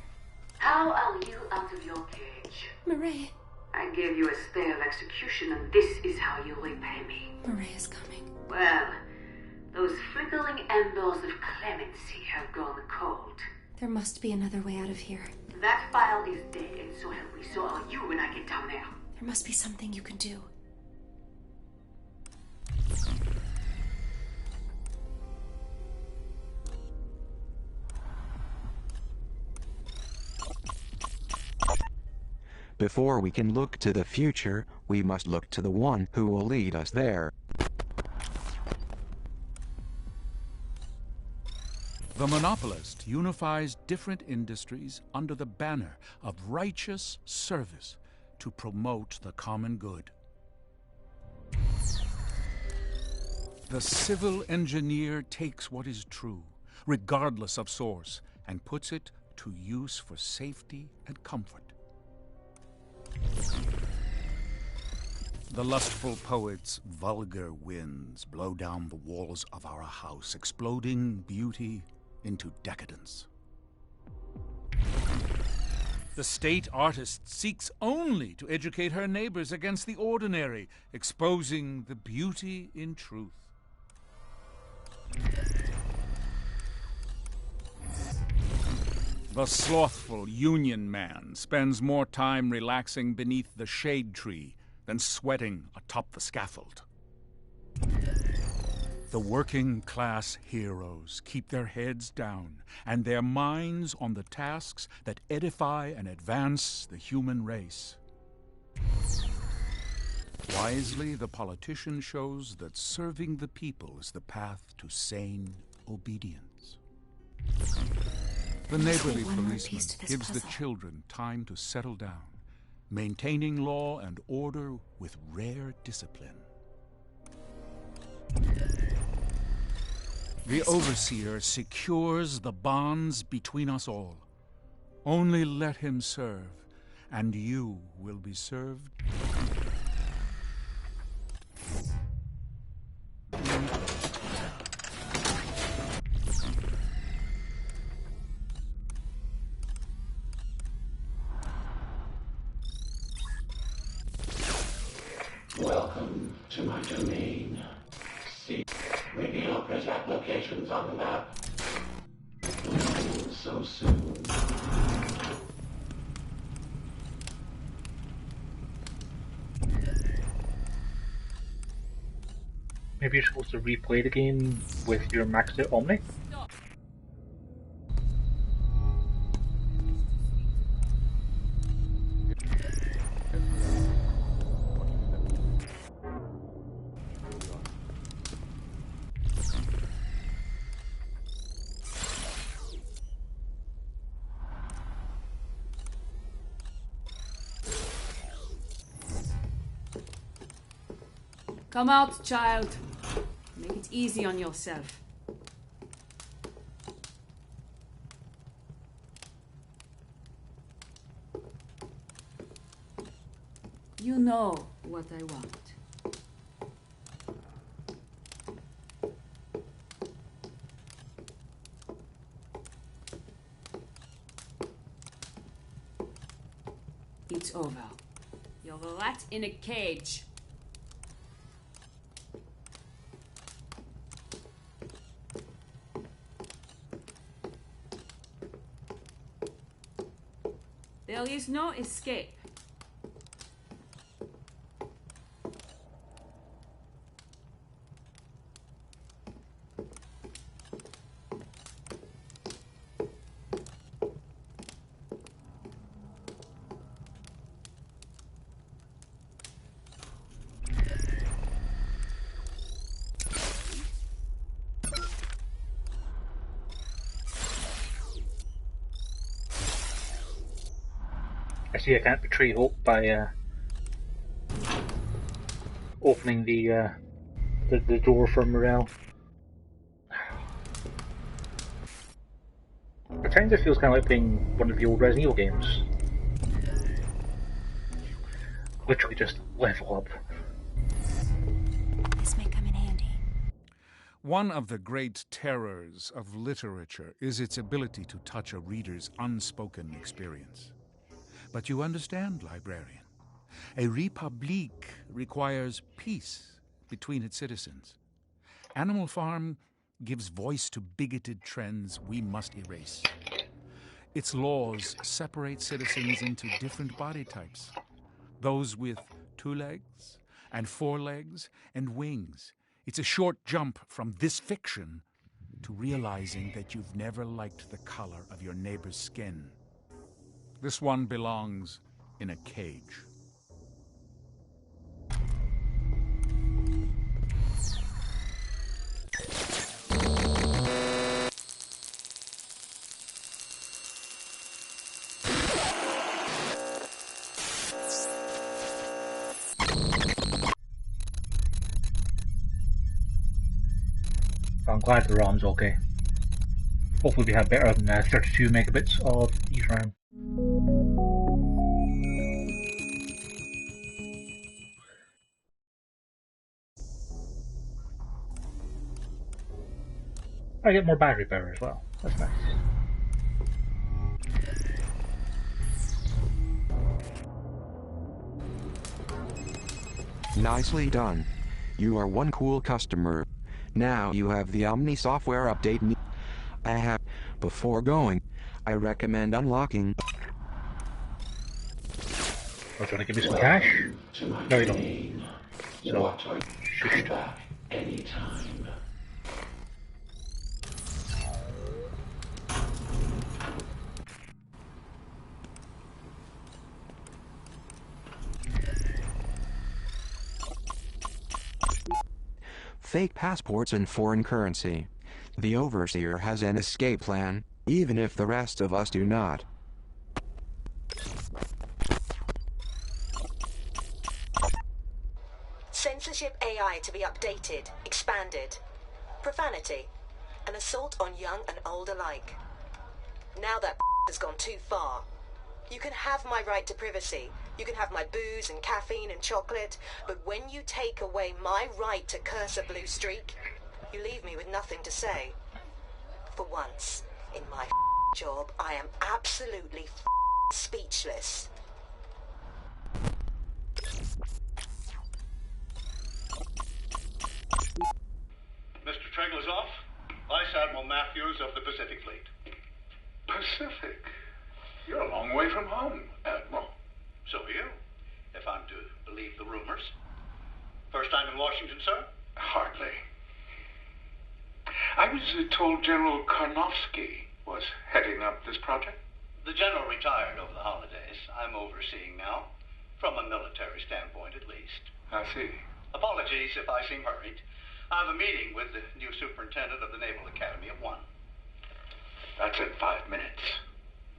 How are you out of your cage? Murray. I gave you a stay of execution, and this is how you repay me. Murray is coming. Well, those flickering embers of clemency have gone cold. There must be another way out of here. That file is dead, and so help me, so are you when I get down there. There must be something you can do. Before we can look to the future, we must look to the one who will lead us there. The monopolist unifies different industries under the banner of righteous service to promote the common good. The civil engineer takes what is true, regardless of source, and puts it to use for safety and comfort. The lustful poet's vulgar winds blow down the walls of our house, exploding beauty into decadence. The state artist seeks only to educate her neighbors against the ordinary, exposing the beauty in truth. The slothful union man spends more time relaxing beneath the shade tree than sweating atop the scaffold. The working class heroes keep their heads down and their minds on the tasks that edify and advance the human race. Wisely, the politician shows that serving the people is the path to sane obedience. The neighborly policeman gives the children time to settle down, maintaining law and order with rare discipline. The overseer secures the bonds between us all. Only let him serve, and you will be served. Welcome to my domain. See, reveal present locations on the map. So soon. Maybe you're supposed to replay the game with your maxed out Omni? Come out, child. Make it easy on yourself. You know what I want. It's over. You're a rat in a cage. There is no escape. I see I can't betray hope by opening the door for Morel. At times it feels kind of like playing one of the old Resident Evil games. Literally just level up. This may come in handy. One of the great terrors of literature is its ability to touch a reader's unspoken experience. But you understand, librarian. A République requires peace between its citizens. Animal Farm gives voice to bigoted trends we must erase. Its laws separate citizens into different body types. Those with 2 legs and 4 legs and wings. It's a short jump from this fiction to realizing that you've never liked the color of your neighbor's skin. This one belongs in a cage. I'm glad the ROM's okay. Hopefully we have better than 32 megabits of ERAM. I get more battery power as well. That's nice. Nicely done. You are one cool customer. Now you have the Omni software update. Before going, I recommend unlocking. Oh, do you want to give me some cash? No, you don't. So, shush. Anytime. Fake passports and foreign currency. The Overseer has an escape plan, even if the rest of us do not. Censorship AI to be updated, expanded. Profanity. An assault on young and old alike. Now that has gone too far. You can have my right to privacy. You can have my booze and caffeine and chocolate. But when you take away my right to curse a blue streak, you leave me with nothing to say. For once, in my job, I am absolutely speechless. Mr. Treglazov, Vice Admiral Matthews of the Pacific Fleet. Pacific? You're a long way from home, Admiral. So are you, if I'm to believe the rumors. First time in Washington, sir? Hardly. I was told General Karnofsky was heading up this project. The general retired over the holidays. I'm overseeing now, from a military standpoint at least. I see. Apologies if I seem hurried. I have a meeting with the new superintendent of the Naval Academy at 1. That's in 5 minutes.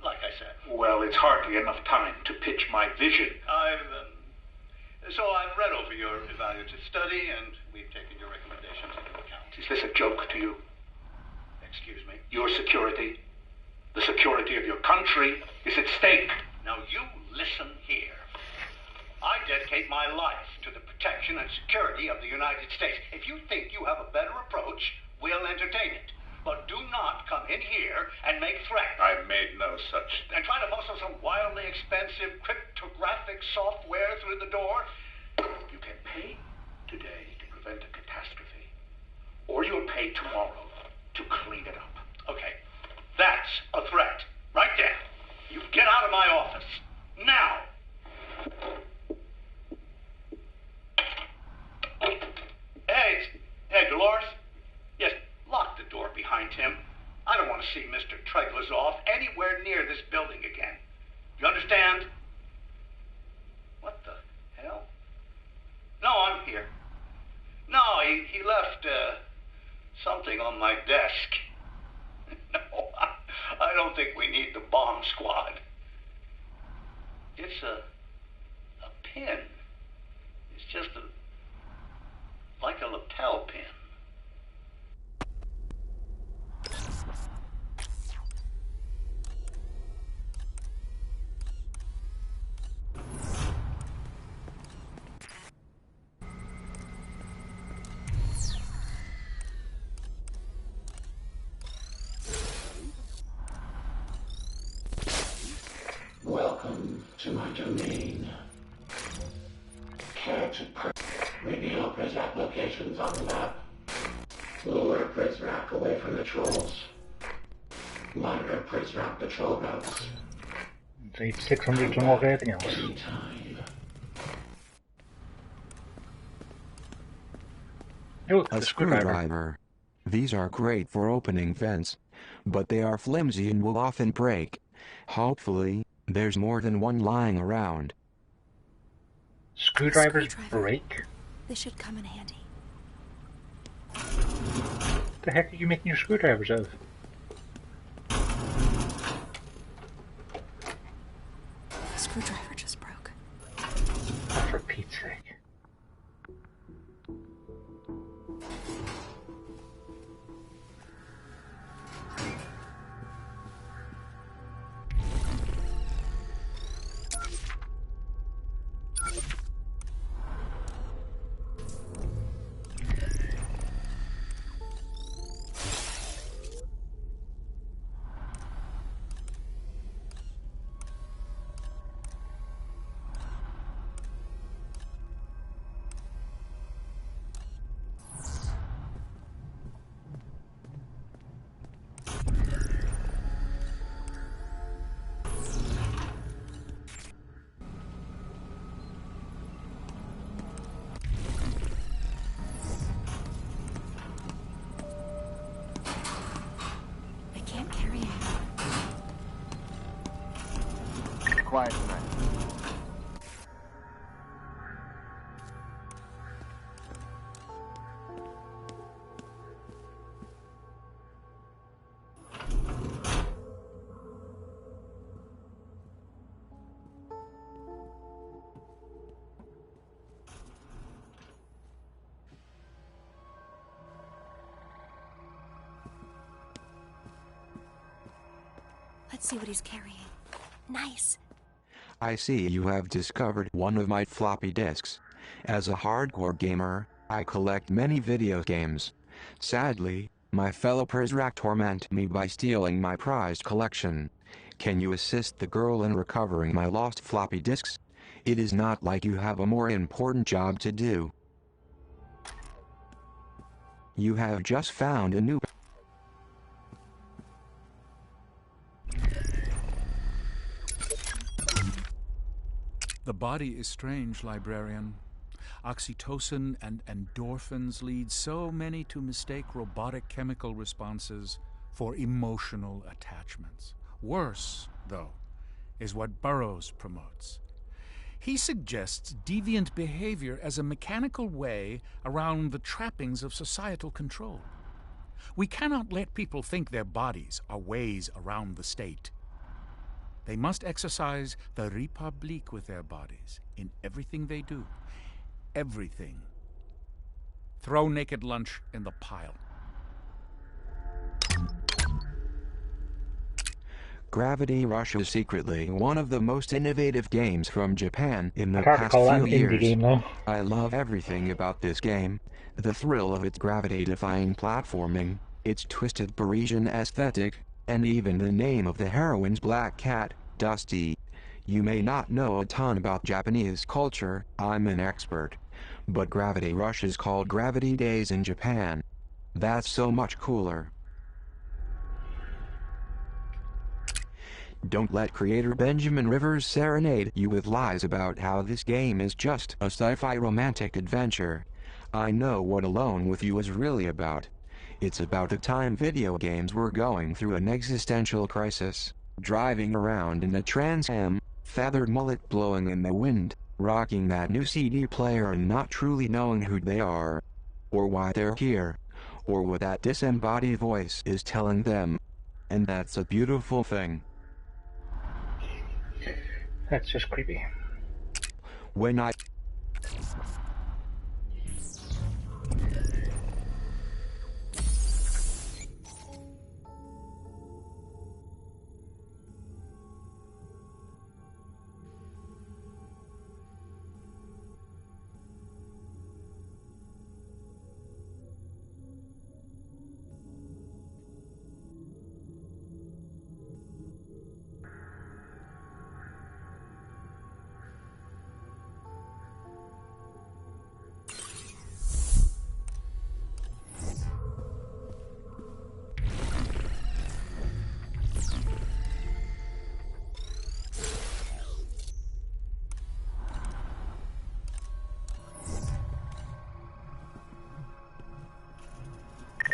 Like I said. Well, it's hardly enough time to pitch my vision. So I've read over your evaluative study, and we've taken your recommendations into account. Is this a joke to you? Excuse me? Your security, the security of your country, is at stake. Now you listen here. I dedicate my life to the protection and security of the United States. If you think you have a better approach, we'll entertain it. But do not come in here and make threats. I made no such thing. And try to muscle some wildly expensive cryptographic software through the door. You can pay today to prevent a catastrophe. Or you'll pay tomorrow to clean it up. Okay. That's a threat. Right there. You get out of my office. Now. Hey, Dolores. Yes, lock the door behind him. I don't want to see Mr. Treglazov anywhere near this building again. You understand? What the hell? No, I'm here. No, he left something on my desk. No, I don't think we need the bomb squad. It's a pin. It's just like a lapel pin. Welcome to my domain. Care to reveal Prizrak locations on the map. Lure Prizrak away from the trolls. Monitor Prizrak patrol routes. It's 600 to unlock anything else. Oh, a screwdriver. These are great for opening vents, but they are flimsy and will often break. Hopefully, there's more than one lying around. Screwdrivers break? They should come in handy. What the heck are you making your screwdrivers out of? The screwdriver just broke. For Pete's sake. Quiet tonight. Let's see what he's carrying. Nice. I see you have discovered one of my floppy disks. As a hardcore gamer, I collect many video games. Sadly, my fellow Prizrak torment me by stealing my prized collection. Can you assist the girl in recovering my lost floppy disks? It is not like you have a more important job to do. You have just found a new... The body is strange, librarian. Oxytocin and endorphins lead so many to mistake robotic chemical responses for emotional attachments. Worse, though, is what Burroughs promotes. He suggests deviant behavior as a mechanical way around the trappings of societal control. We cannot let people think their bodies are ways around the state. They must exercise the République with their bodies in everything they do. Everything. Throw naked lunch in the pile. Gravity Rush is secretly one of the most innovative games from Japan in the past few years. Game, though. I love everything about this game. The thrill of its gravity-defying platforming, its twisted Parisian aesthetic, and even the name of the heroine's black cat, Dusty. You may not know a ton about Japanese culture, I'm an expert. But Gravity Rush is called Gravity Days in Japan. That's so much cooler. Don't let creator Benjamin Rivers serenade you with lies about how this game is just a sci-fi romantic adventure. I know what Alone with You is really about. It's about the time video games were going through an existential crisis, driving around in a Trans Am, feathered mullet blowing in the wind, rocking that new CD player and not truly knowing who they are, or why they're here, or what that disembodied voice is telling them. And that's a beautiful thing. That's just creepy. When I...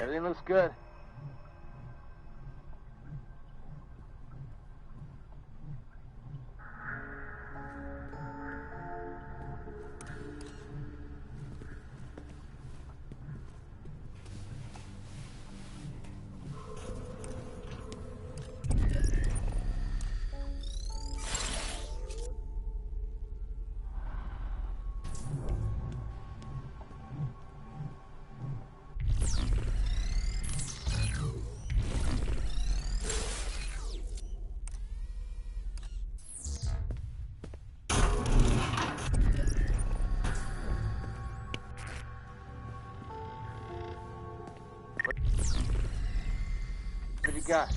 Everything looks good. What have you got?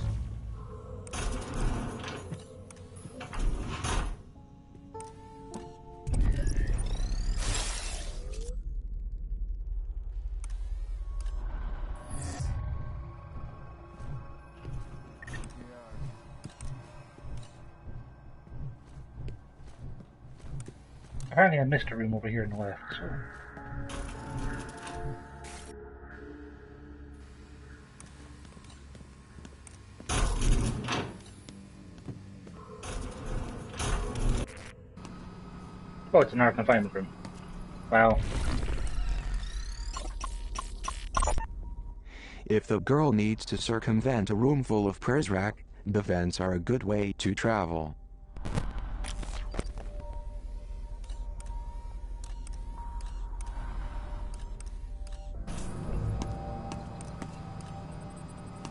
Apparently I missed a room over here on the left, so... Oh, it's another confinement room. Wow. If the girl needs to circumvent a room full of Prizrak, the vents are a good way to travel.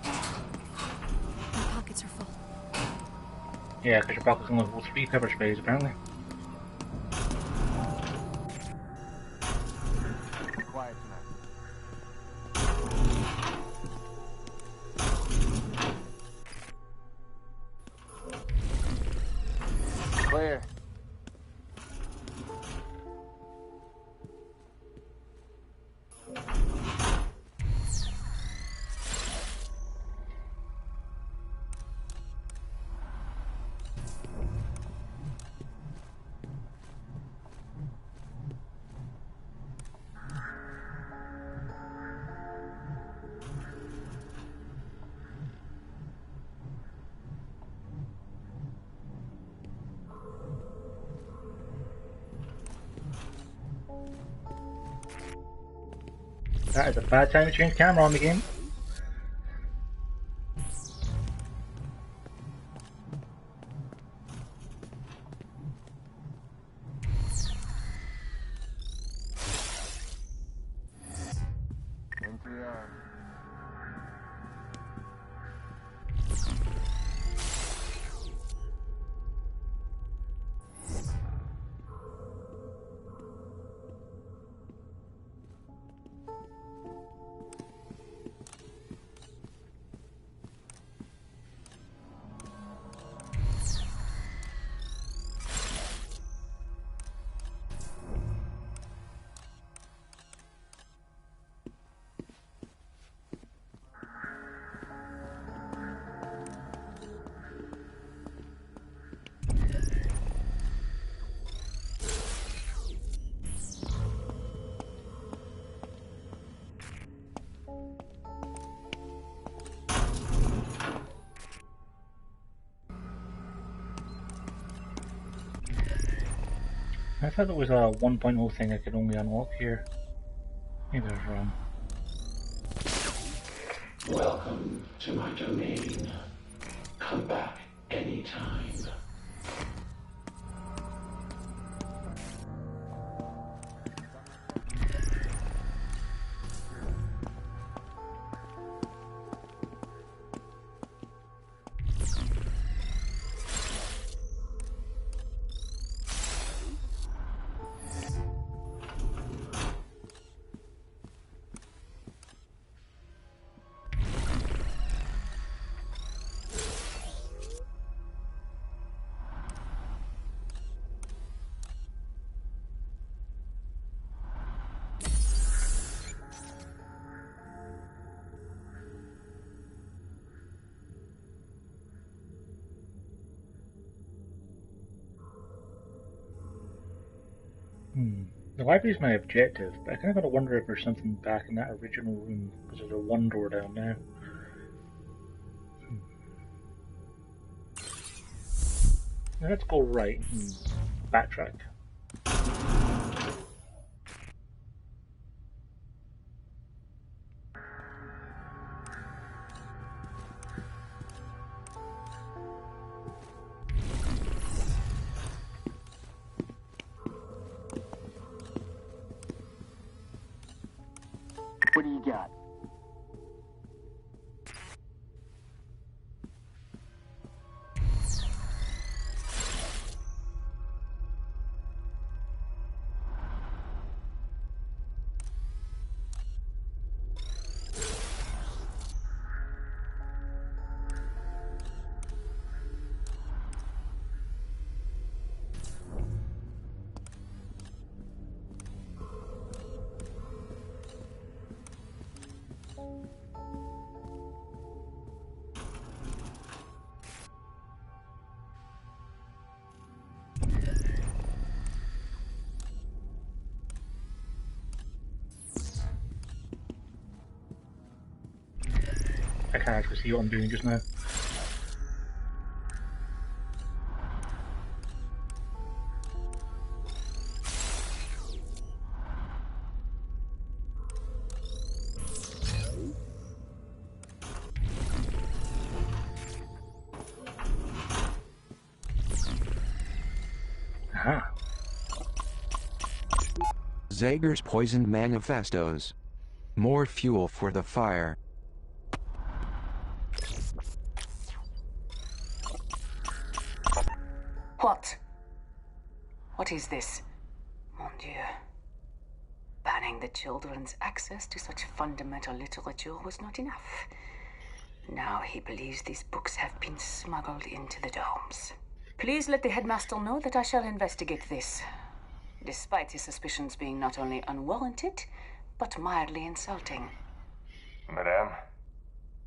My pockets are full. Yeah, because your pocket's only level 3 pepper sprays, apparently. Quiet tonight. Clear. That is a bad time to change camera on the game. Into the arm. I thought it was a 1.0 thing I could only unlock here. Maybe I was wrong. Welcome to my domain. Come back anytime. The library's my objective, but I kind of got to wonder if there's something back in that original room, because there's a one door down now. Now let's go right and backtrack. What do you got? I can't actually see what I'm doing just now. Aha. Zager's poisoned manifestos. More fuel for the fire. What? What is this? Mon Dieu. Banning the children's access to such fundamental literature was not enough. Now he believes these books have been smuggled into the domes. Please let the headmaster know that I shall investigate this, despite his suspicions being not only unwarranted, but mildly insulting. Madame,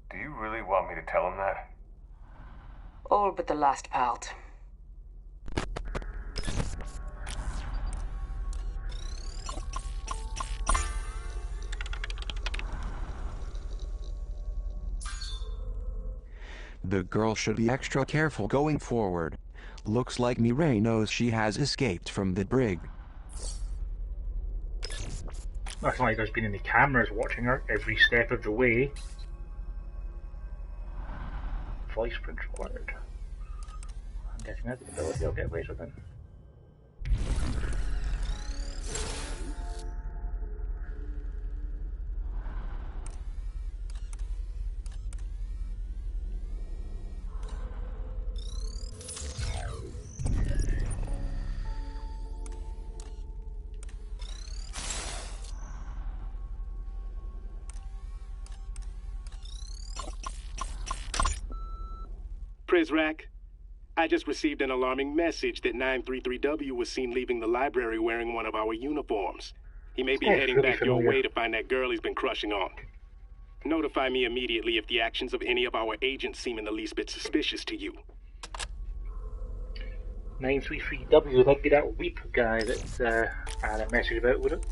do you really want me to tell him that? All but the last part. The girl should be extra careful going forward. Looks like Mireille knows she has escaped from the brig. It's not like there's been any cameras watching her every step of the way. Voice print required. I'm guessing that's the ability I'll get later then. Prizrak, I just received an alarming message that 933W was seen leaving the library wearing one of our uniforms. He may be heading back your way to find that girl he's been crushing on. Notify me immediately if the actions of any of our agents seem in the least bit suspicious to you. 933W, that'd be that Weep guy that I had a message about, would it?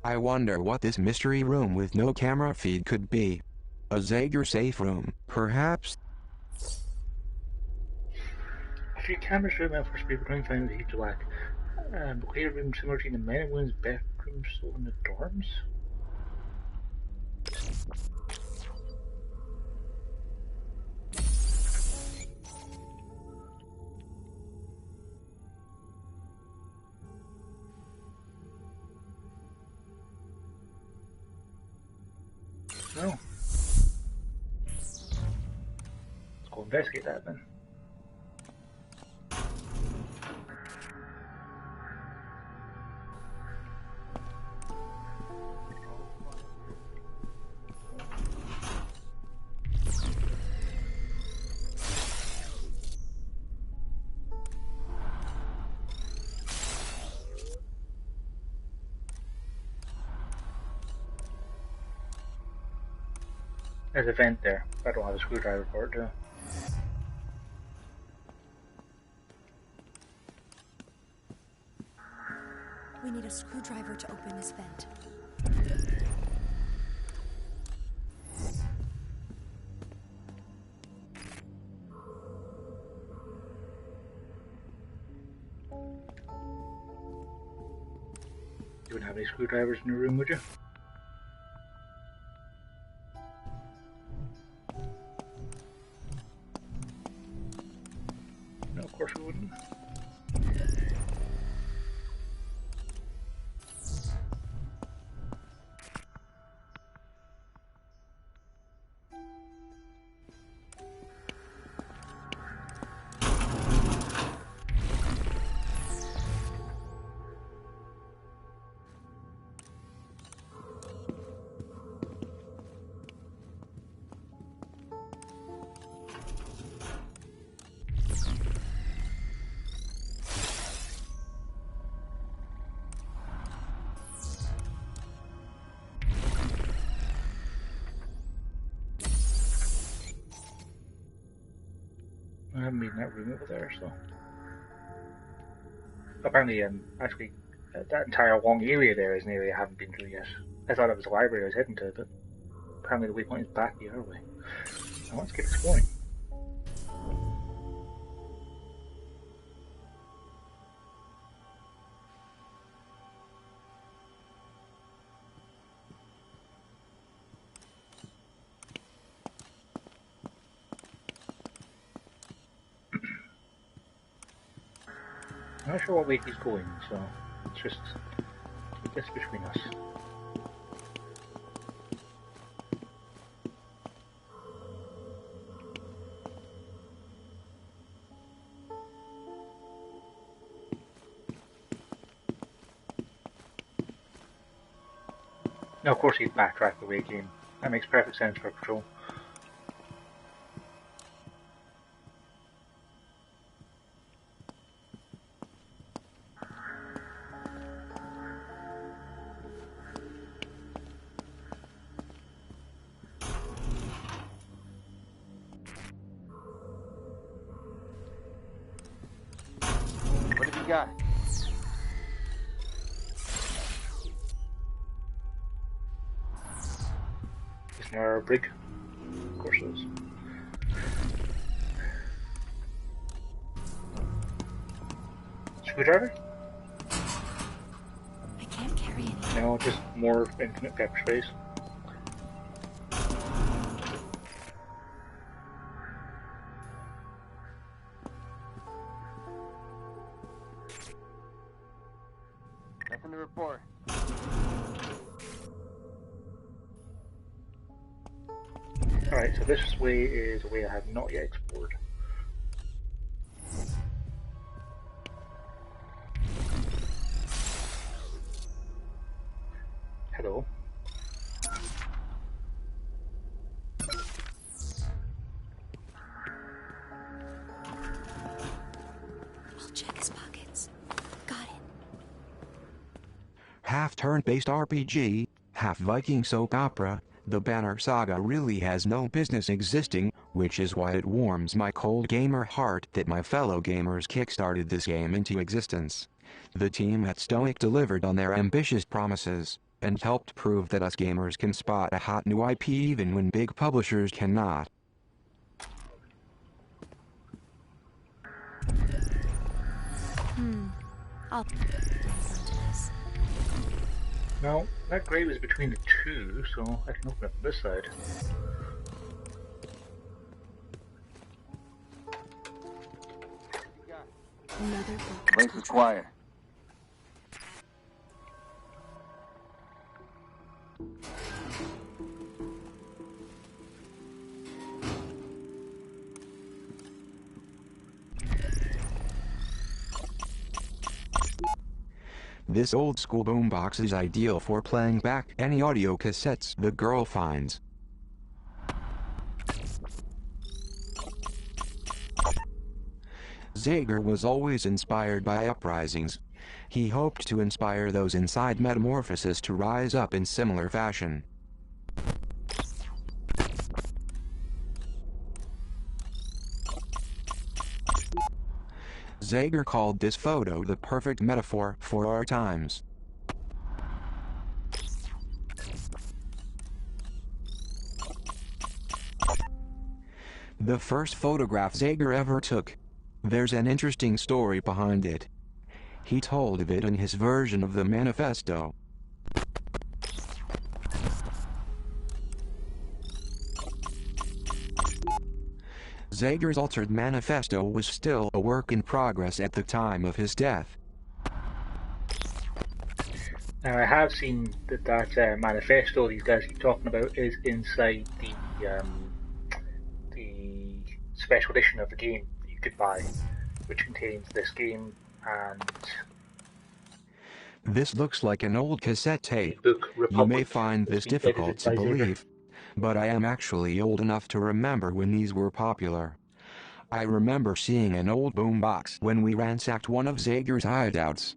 I wonder what this mystery room with no camera feed could be. A Zager safe room, perhaps? A few cameras throughout my first paper couldn't find the heat black. Clear room similar to the men and women's bedrooms still in the dorms? No. Let's go investigate that then. There's a vent there. I don't have a screwdriver for it, do I? We need a screwdriver to open this vent. You wouldn't have any screwdrivers in your room, would you? No, of course we wouldn't. I haven't been in that room over there, so... Apparently, actually, that entire long area there is an area I haven't been through yet. I thought it was the library I was heading to, but apparently the waypoint is back the other way. Now let's keep exploring. I'm not sure what way he's going, so let's just keep this between us. Now, of course, he'd backtrack the way he came. That makes perfect sense for a patrol. What have you got? Isn't there a brig? Of course it is. Screwdriver? I can't carry any. No, just more infinite pepper sprays. Nothing to report. Alright, so this way is a way I have not yet explored. Hello. I'll check his pockets. Got it. Half turn-based RPG, half Viking soap opera, the Banner Saga really has no business existing, which is why it warms my cold gamer heart that my fellow gamers kickstarted this game into existence. The team at Stoic delivered on their ambitious promises, and helped prove that us gamers can spot a hot new IP even when big publishers cannot. I'll to this. No, that grate was between the two, so I can open up this side. Another book. Place is quiet. This old school boombox is ideal for playing back any audio cassettes the girl finds. Zager was always inspired by uprisings. He hoped to inspire those inside Metamorphosis to rise up in similar fashion. Zager called this photo the perfect metaphor for our times. The first photograph Zager ever took. There's an interesting story behind it. He told of it in his version of the manifesto. Zager's altered manifesto was still a work in progress at the time of his death. Now, I have seen that manifesto these guys keep talking about is inside the special edition of the game that you could buy, which contains this game and... This looks like an old cassette tape. book Republic. You may find this difficult to believe, but I am actually old enough to remember when these were popular. I remember seeing an old boombox when we ransacked one of Zager's hideouts.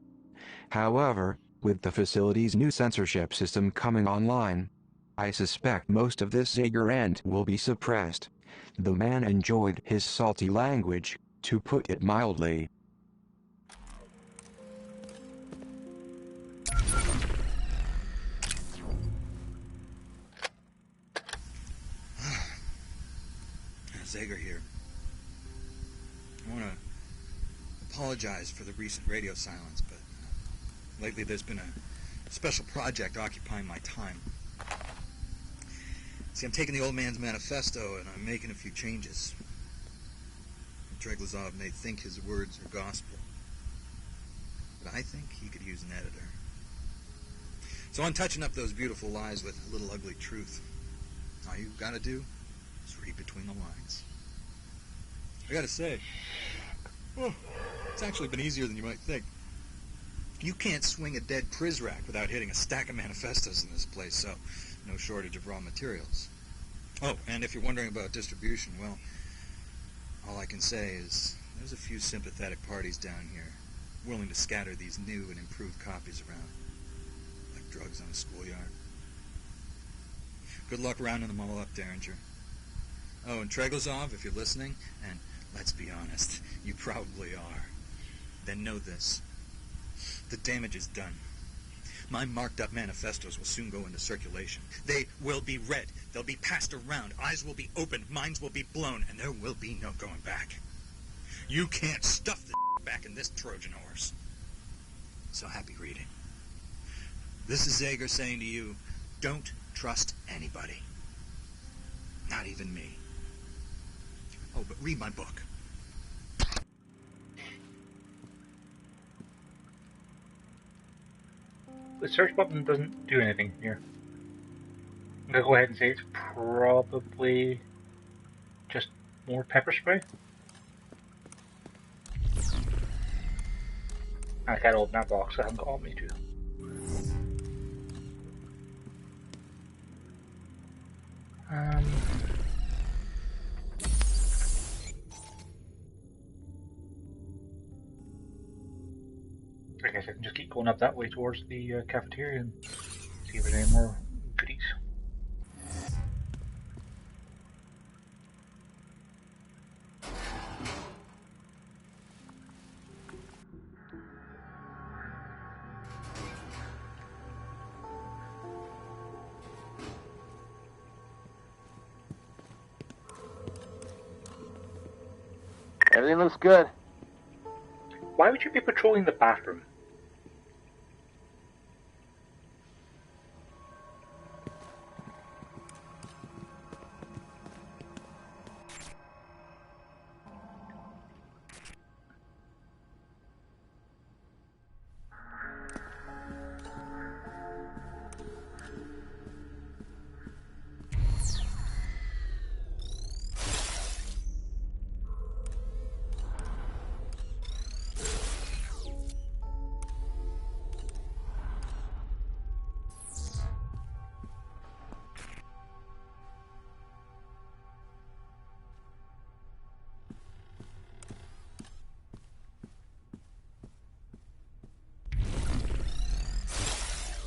However, with the facility's new censorship system coming online, I suspect most of this Zager end will be suppressed. The man enjoyed his salty language, to put it mildly. Zager here. I want to apologize for the recent radio silence, but lately there's been a special project occupying my time. See, I'm taking the old man's manifesto and I'm making a few changes. Treglazov may think his words are gospel, but I think he could use an editor. So I'm touching up those beautiful lies with a little ugly truth. All you've got to do is read between the lines. I gotta say, it's actually been easier than you might think. You can't swing a dead Prizrak without hitting a stack of manifestos in this place, so no shortage of raw materials. Oh, and if you're wondering about distribution, well, all I can say is there's a few sympathetic parties down here willing to scatter these new and improved copies around, like drugs on a schoolyard. Good luck rounding them all up, Derringer. Oh, and Treglazov, if you're listening, and let's be honest, you probably are, then know this. The damage is done. My marked up manifestos will soon go into circulation. They will be read. They'll be passed around. Eyes will be opened. Minds will be blown. And there will be no going back. You can't stuff the back in this Trojan horse. So happy reading. This is Zager saying to you, don't trust anybody. Not even me. Oh, but read my book. The search button doesn't do anything here. I'm gonna go ahead and say it's probably just more pepper spray. I can't open that box, I haven't got on me to. I guess I can just keep going up that way towards the cafeteria and see if there's any more goodies. Everything looks good. Why would you be patrolling the bathroom?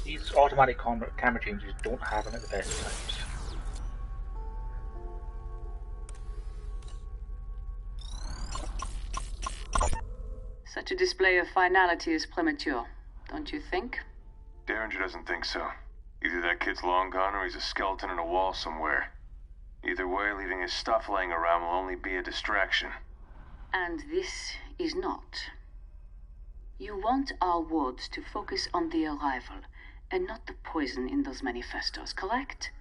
These automatic camera changes don't happen at the best of times. Such a display of finality is premature, don't you think? Derringer doesn't think so. Either that kid's long gone or he's a skeleton in a wall somewhere. Either way, leaving his stuff laying around will only be a distraction. And this is not. You want our wards to focus on the arrival, and not the poison in those manifestos, correct?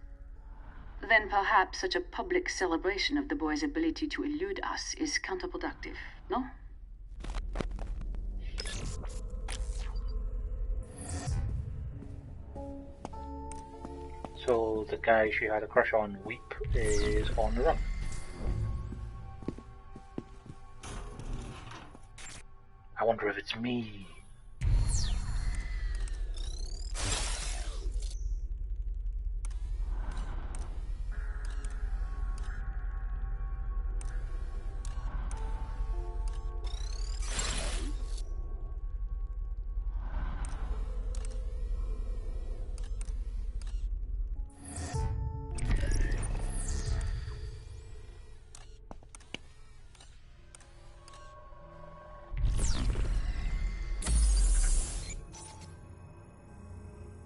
Then perhaps such a public celebration of the boy's ability to elude us is counterproductive, no? So the guy she had a crush on, Weep, is on the run. I wonder if it's me.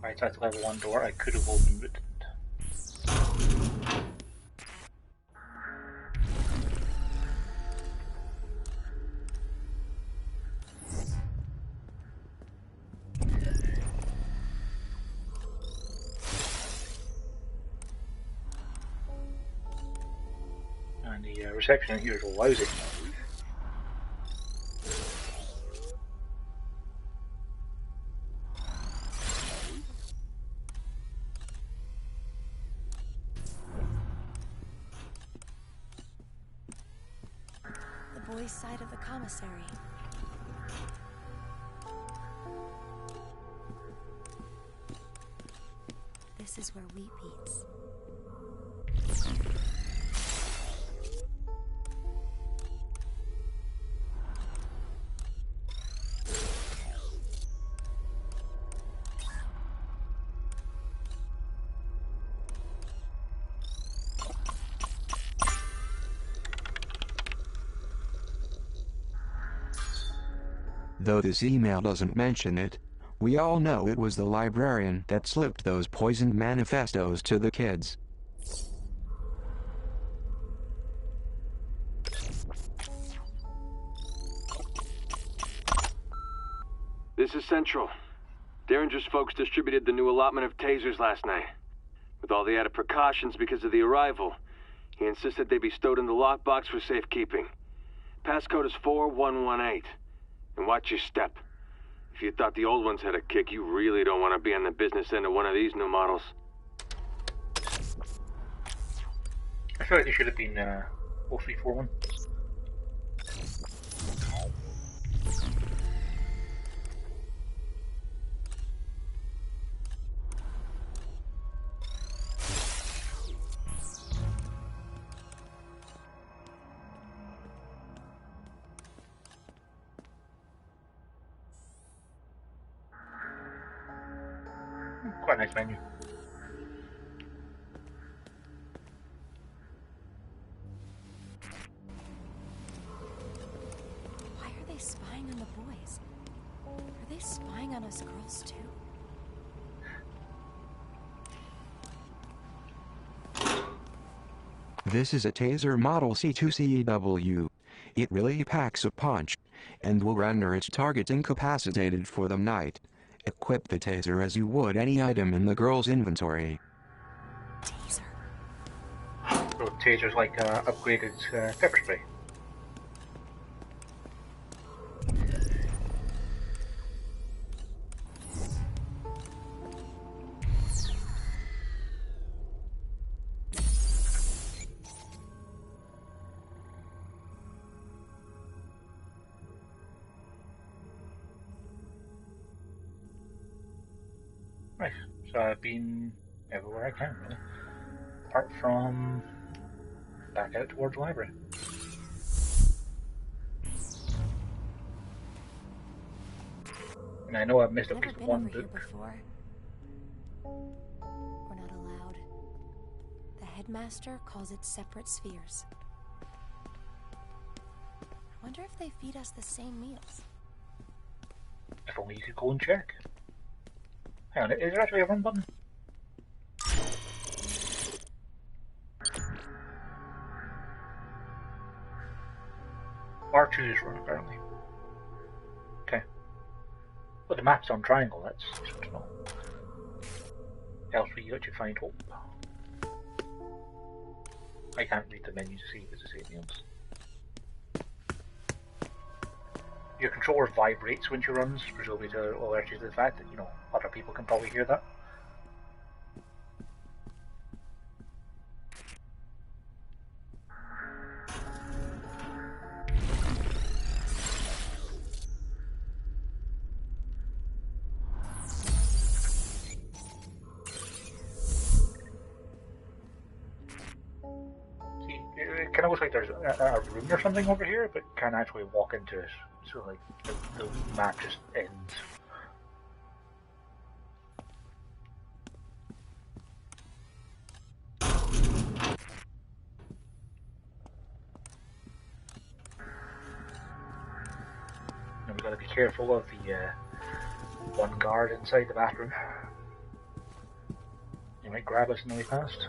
Right, that's level 1 door. I could have opened it. And the reception here is lousy. Boys' side of the commissary. This is where Wheat eats. Though this email doesn't mention it, we all know it was the librarian that slipped those poisoned manifestos to the kids. This is Central. Derringer's folks distributed the new allotment of tasers last night. With all the added precautions because of the arrival, he insisted they be stowed in the lockbox for safekeeping. Passcode is 4118. And watch your step. If you thought the old ones had a kick, you really don't want to be on the business end of one of these new models. I feel like they should have been 0341. Quite a nice menu. Why are they spying on the boys? Are they spying on us girls too? This is a taser model C2CEW. It really packs a punch, and will render its target incapacitated for the night. Equip the taser as you would any item in the girl's inventory. Taser. So taser's like upgraded pepper spray. Right, so I've been everywhere I can, really. Apart from back out towards the library. And I know I've missed at least one book. Before. We're not allowed. The headmaster calls it separate spheres. I wonder if they feed us the same meals. If only you could go and check. Hang on, is there actually a run button? news run, apparently. Okay. Well, the map's on triangle, that's good to know. Elsewhere you got to find hope. I can't read the menu to see if it's the same names. Your controller vibrates when she runs, presumably to alert you to the fact that, you know, other people can probably hear that. It kind of looks like there's a room or something over here, but can't actually walk into it. So, like, the map just ends. And we gotta be careful of the one guard inside the bathroom. He might grab us in the way past.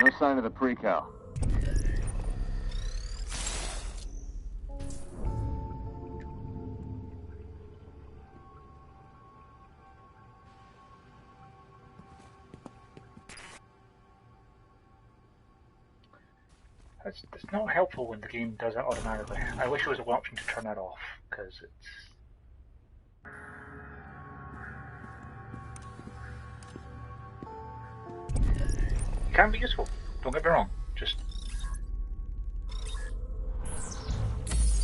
No sign of the pre-cal. It's not helpful when the game does it automatically. I wish there was an option to turn that off, because it can be useful, don't get me wrong, just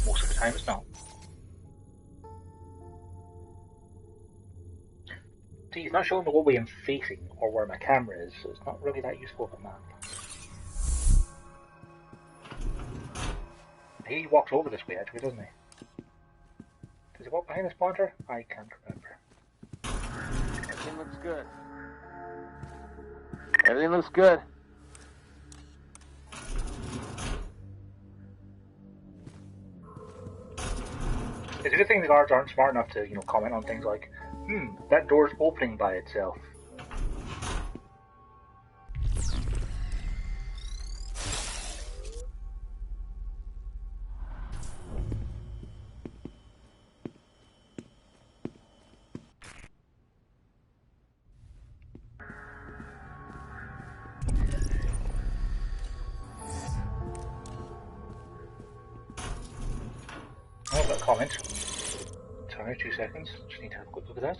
most of the time it's not. See, it's not showing me what way I'm facing or where my camera is, so it's not really that useful of a map. He walks over this way actually, doesn't he? Does he walk behind this pointer? I can't remember. Everything looks good. Everything looks good. It's a good thing the guards aren't smart enough to, you know, comment on things like, that door's opening by itself. Oh, I've got a comment. Sorry, 2 seconds. Just need to have a quick look at that.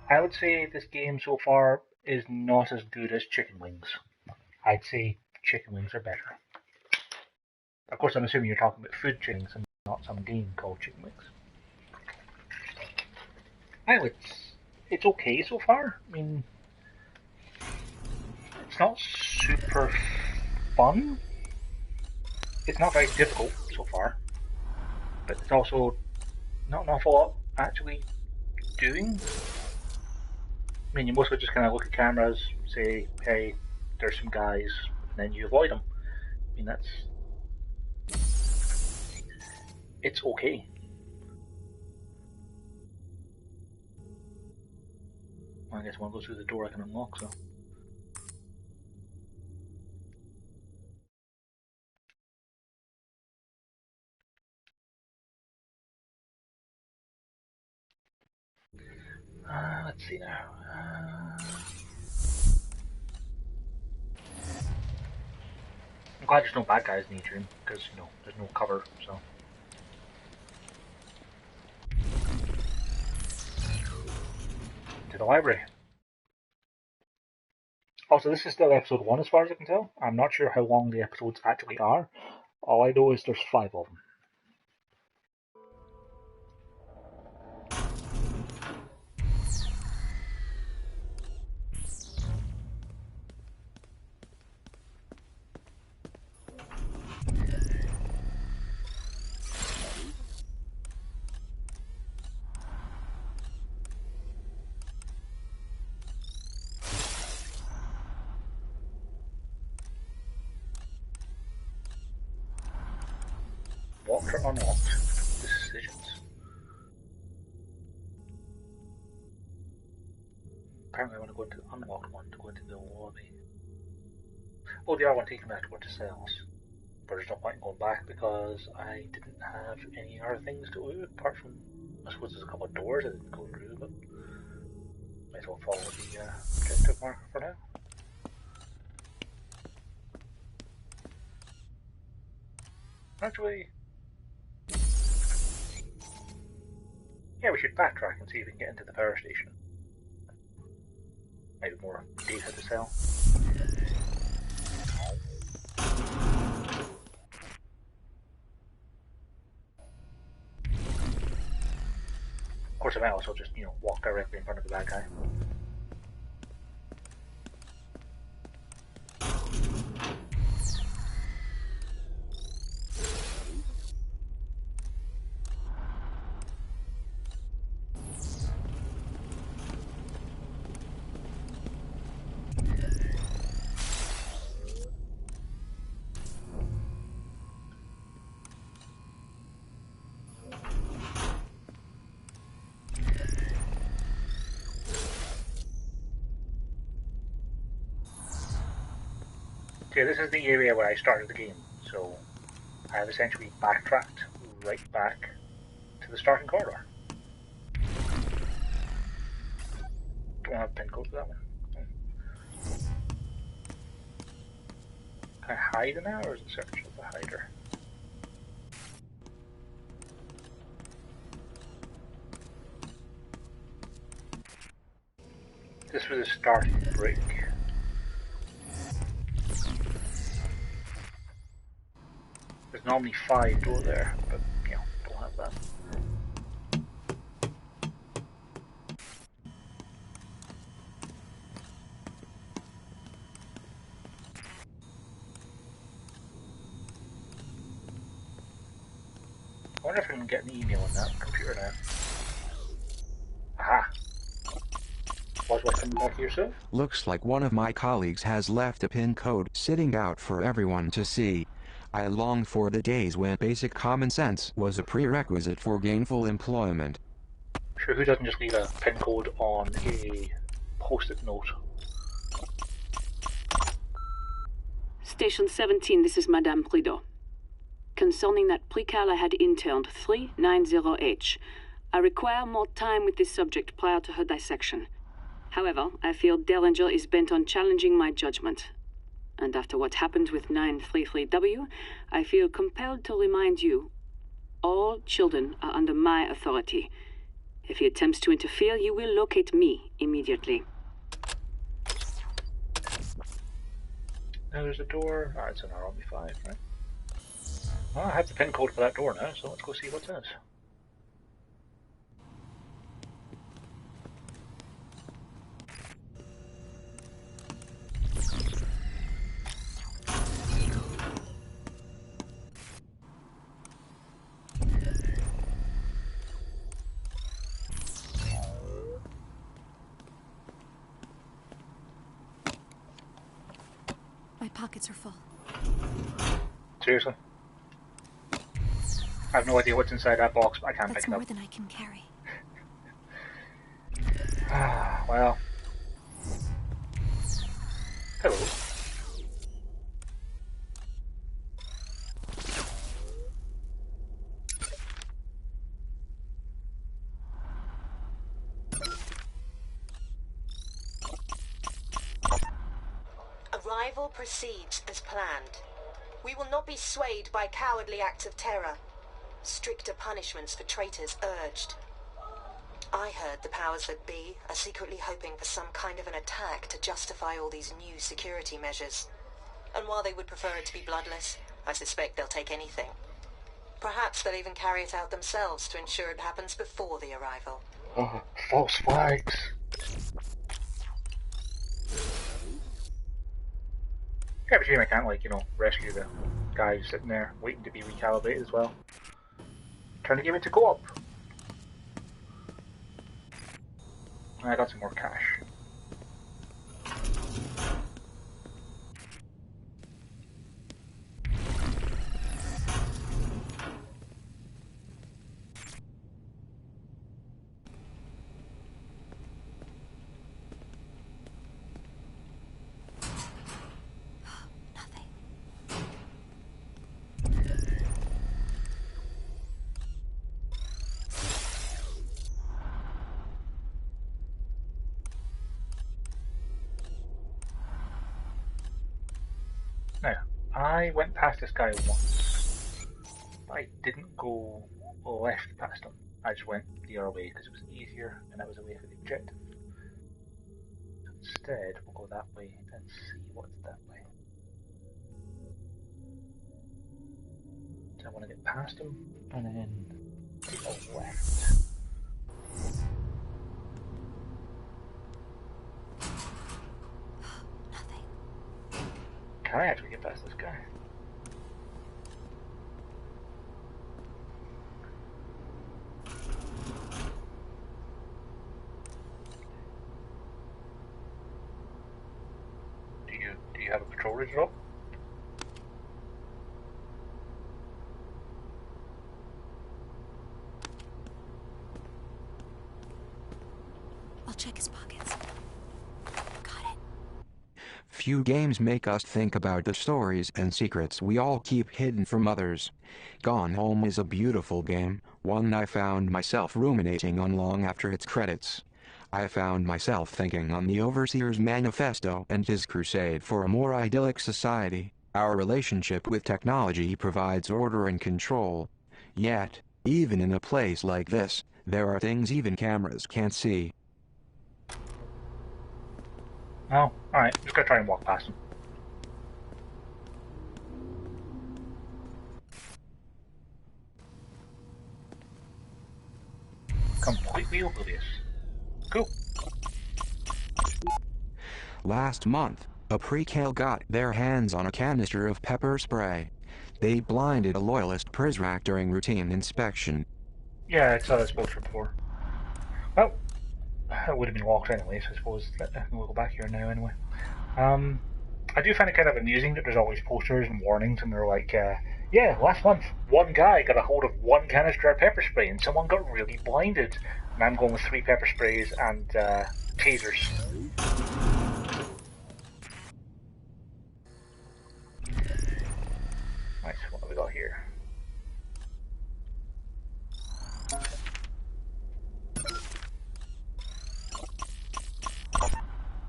I would say this game so far is not as good as chicken wings. I'd say chicken wings are better. Of course, I'm assuming you're talking about food chicken wings and not some game called chicken wings. It's okay so far. I mean, it's not super fun. It's not very difficult so far, but it's also not an awful lot actually doing. I mean, you mostly just kind of look at cameras, say, hey, there's some guys, and then you avoid them. I mean, it's okay. Well, I guess one goes through the door I can unlock, so. Let's see now. I'm glad there's no bad guys in each room, because, you know, there's no cover, so. To the library. Also, this is still episode 1 as far as I can tell. I'm not sure how long the episodes actually are. All I know is there's 5 of them. locked or unlocked decisions. Apparently I want to go into the unlocked one to go into the lobby. Oh, the other one taking me to go into cells. But there's no point in going back because I didn't have any other things to do apart from, I suppose there's a couple of doors I didn't go through, but might as well follow the objective marker for now. Actually, yeah, we should backtrack and see if we can get into the power station. Maybe more data to sell. Of course, I might also just, walk directly in front of the bad guy. Okay, this is the area where I started the game, so I have essentially backtracked right back to the starting corridor. Don't have a pin code for that one. Can I hide in there, or is it search of the hider? This was a starting break. There's normally 5 door there, but don't have that. I wonder if I can get an email on that computer now. Aha! What's coming back here soon? Looks like one of my colleagues has left a pin code sitting out for everyone to see. I long for the days when basic common sense was a prerequisite for gainful employment. Sure, who doesn't just leave a pin code on a post-it note? Station 17, this is Madame Prideaux. Concerning that precal I had interned 390H, I require more time with this subject prior to her dissection. However, I feel Derringer is bent on challenging my judgment. And after what happened with 933W, I feel compelled to remind you, all children are under my authority. If he attempts to interfere, you will locate me immediately. Now there's a door. Alright, it's an RB5, right? Well, I have the pin code for that door now, so let's go see what's in it. My pockets are full. Seriously? I have no idea what's inside that box, but I can't That's pick it up. more than I can carry. Well. Hello. Arrival proceeds as planned. We will not be swayed by cowardly acts of terror. Stricter punishments for traitors urged. I heard the powers that be are secretly hoping for some kind of an attack to justify all these new security measures. And while they would prefer it to be bloodless, I suspect they'll take anything. Perhaps they'll even carry it out themselves to ensure it happens before the arrival. Oh, false flags. Yeah, but shame I can't, rescue the guy who's sitting there waiting to be recalibrated as well. Trying to get me to co-op. I got some more cash. I went past this guy once. I didn't go left past him. I just went the other way because it was easier and that was away from the objective. Instead, we'll go that way and see what's that way. So I want to get past him and then take a left. Can I actually get past this guy? Do you have a patrol raider up? I'll check his pockets. Few games make us think about the stories and secrets we all keep hidden from others. Gone Home is a beautiful game, one I found myself ruminating on long after its credits. I found myself thinking on the Overseer's manifesto and his crusade for a more idyllic society. Our relationship with technology provides order and control. Yet, even in a place like this, there are things even cameras can't see. Oh, alright, just gonna try and walk past him. Completely oblivious. Cool. Last month, a pre-cal got their hands on a canister of pepper spray. They blinded a loyalist Prizrak during routine inspection. Yeah, I saw this poster before. Well, it would have been locked anyway, so I suppose we'll go back here now anyway. I do find it kind of amusing that there's always posters and warnings, and they're like, yeah, last month, one guy got a hold of one canister of pepper spray, and someone got really blinded. And I'm going with 3 pepper sprays and tasers. Right, so what have we got here?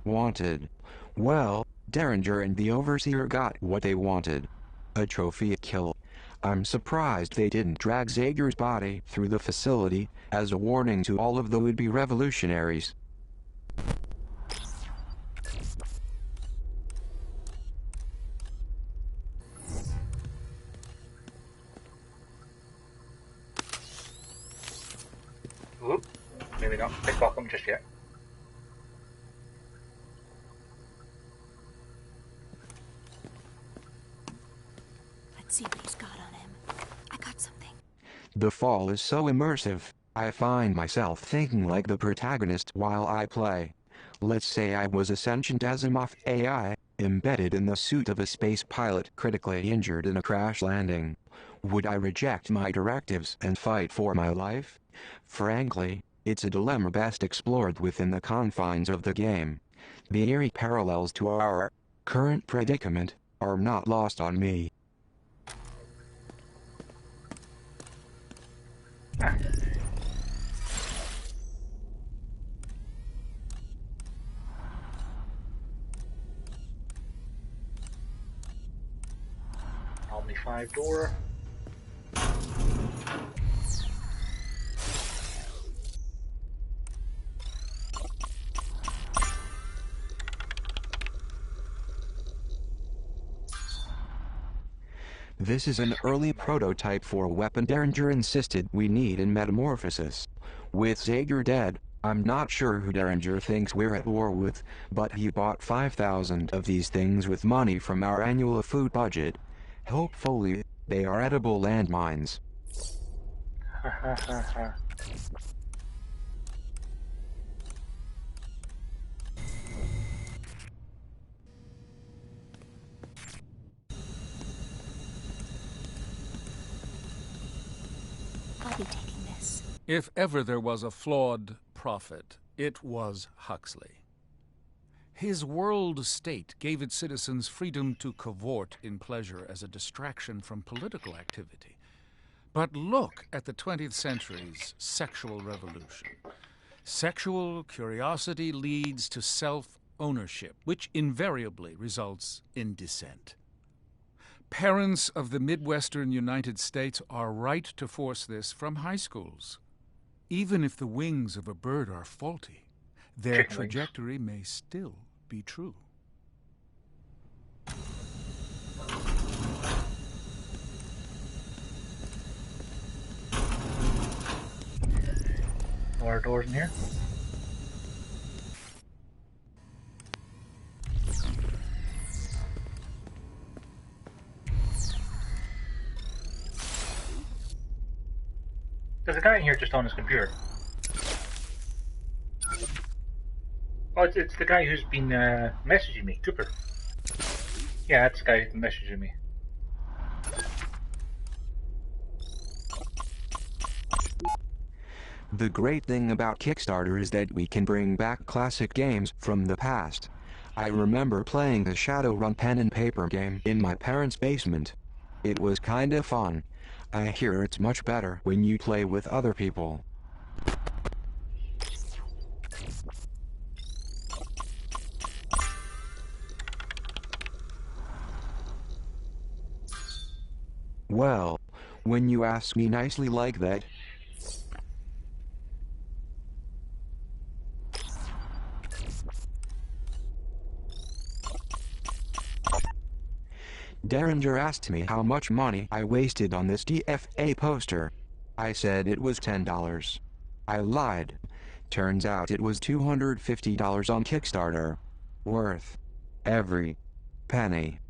Wanted. Well, Derringer and the Overseer got what they wanted. A trophy kill. I'm surprised they didn't drag Zager's body through the facility as a warning to all of the would-be revolutionaries. Oop, maybe not pickpocket him just yet. Let's see what he's got on him. I got something. The fall is so immersive, I find myself thinking like the protagonist while I play. Let's say I was a sentient Asimov AI, embedded in the suit of a space pilot critically injured in a crash landing. Would I reject my directives and fight for my life? Frankly, it's a dilemma best explored within the confines of the game. The eerie parallels to our current predicament are not lost on me. Omni 5 door. This is an early prototype for a weapon Derringer insisted we need in Metamorphosis. With Zager dead, I'm not sure who Derringer thinks we're at war with, but he bought 5,000 of these things with money from our annual food budget. Hopefully, they are edible landmines. I'll be taking this. If ever there was a flawed prophet, it was Huxley. His world state gave its citizens freedom to cavort in pleasure as a distraction from political activity. But look at the 20th century's sexual revolution. Sexual curiosity leads to self-ownership, which invariably results in dissent. Parents of the Midwestern United States are right to force this from high schools. Even if the wings of a bird are faulty, their trajectory may still be true. More doors in here. There's a guy in here just on his computer. Oh, it's the guy who's been messaging me, Cooper. Yeah, that's the guy who's been messaging me. The great thing about Kickstarter is that we can bring back classic games from the past. I remember playing the Shadowrun pen and paper game in my parents' basement. It was kinda fun. I hear it's much better when you play with other people. Well, when you ask me nicely like that, Derringer asked me how much money I wasted on this DFA poster. I said it was $10. I lied. Turns out it was $250 on Kickstarter. Worth every penny.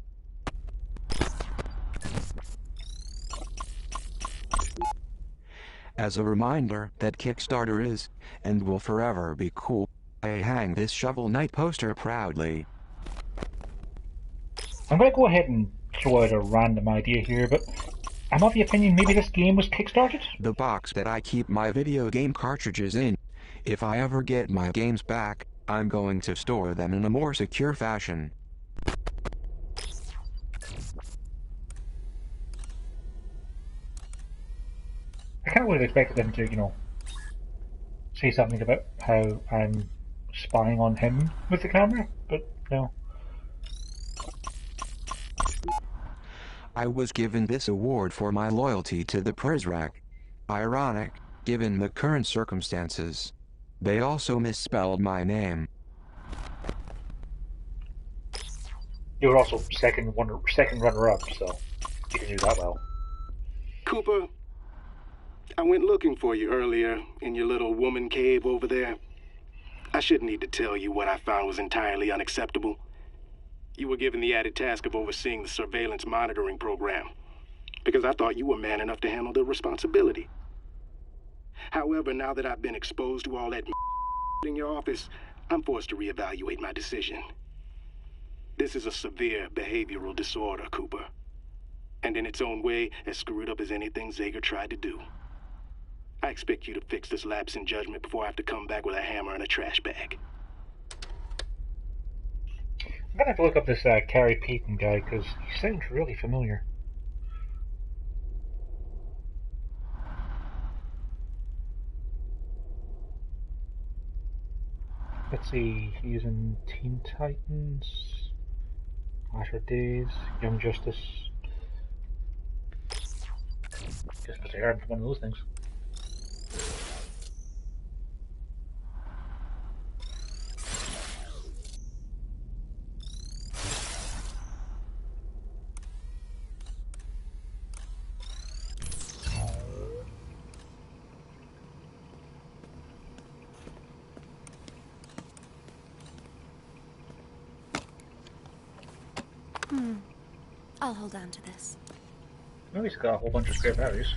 As a reminder that Kickstarter is, and will forever be cool, I hang this Shovel Knight poster proudly. I'm going to go ahead and throw out a random idea here, but I'm of the opinion maybe this game was kickstarted? The box that I keep my video game cartridges in. If I ever get my games back, I'm going to store them in a more secure fashion. I kind of would have expected them to, you know, say something about how I'm spying on him with the camera, but no. I was given this award for my loyalty to the Prizrak. Ironic, given the current circumstances. They also misspelled my name. You were also second runner-up, so you can do that well. Cooper, I went looking for you earlier in your little woman cave over there. I shouldn't need to tell you what I found was entirely unacceptable. You were given the added task of overseeing the surveillance monitoring program, because I thought you were man enough to handle the responsibility. However, now that I've been exposed to all that in your office, I'm forced to reevaluate my decision. This is a severe behavioral disorder, Cooper. And in its own way, as screwed up as anything Zager tried to do. I expect you to fix this lapse in judgment before I have to come back with a hammer and a trash bag. I'm gonna have to look up this Carrie Payton guy, because he sounds really familiar. Let's see, he's in Teen Titans, Latter Days, Young Justice. Guess because I heard him from one of those things. I'll hold on to this. Oh, he's got a whole bunch of spare batteries.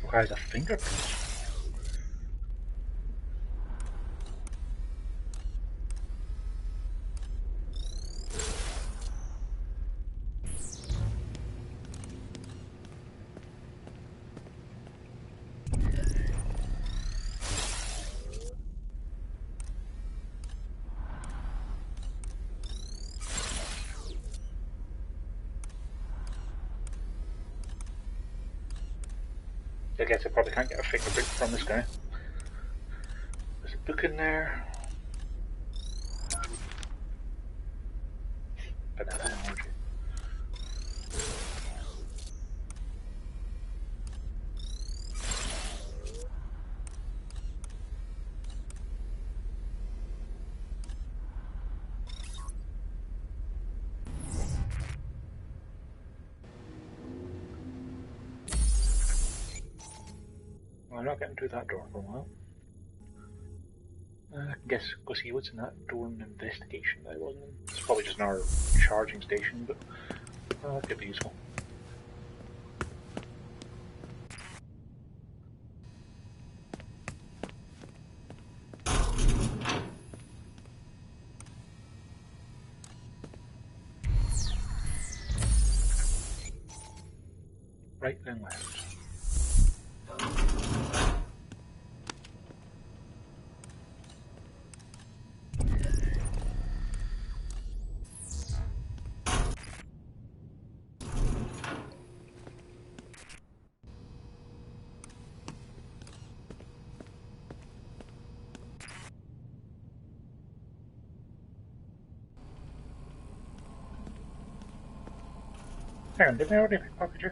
Requires a fingerprint. I guess I probably can't get a fingerprint from this guy. There's a book in there. Banana energy. Well, I'm not getting through that door for a while. I guess go see what's in that door in investigation. That wasn't. It's probably just another charging station, but that could be useful. Right, then left. Hang on, didn't I already pickpocket you?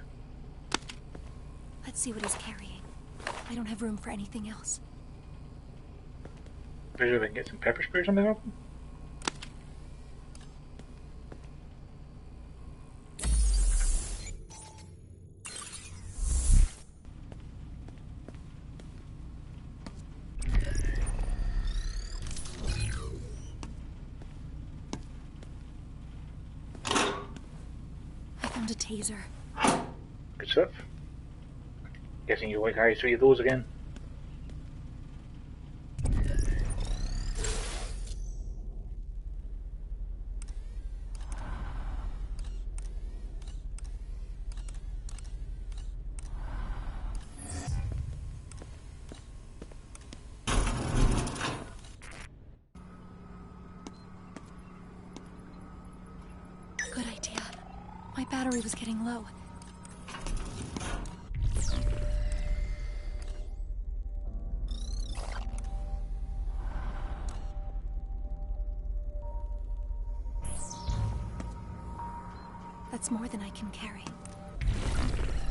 Let's see what he's carrying. I don't have room for anything else. Maybe we can get some pepper spray or something up? I found a taser. Good stuff. Guessing you like carry 3 of those again. Good idea. My battery was getting low. That's more than I can carry.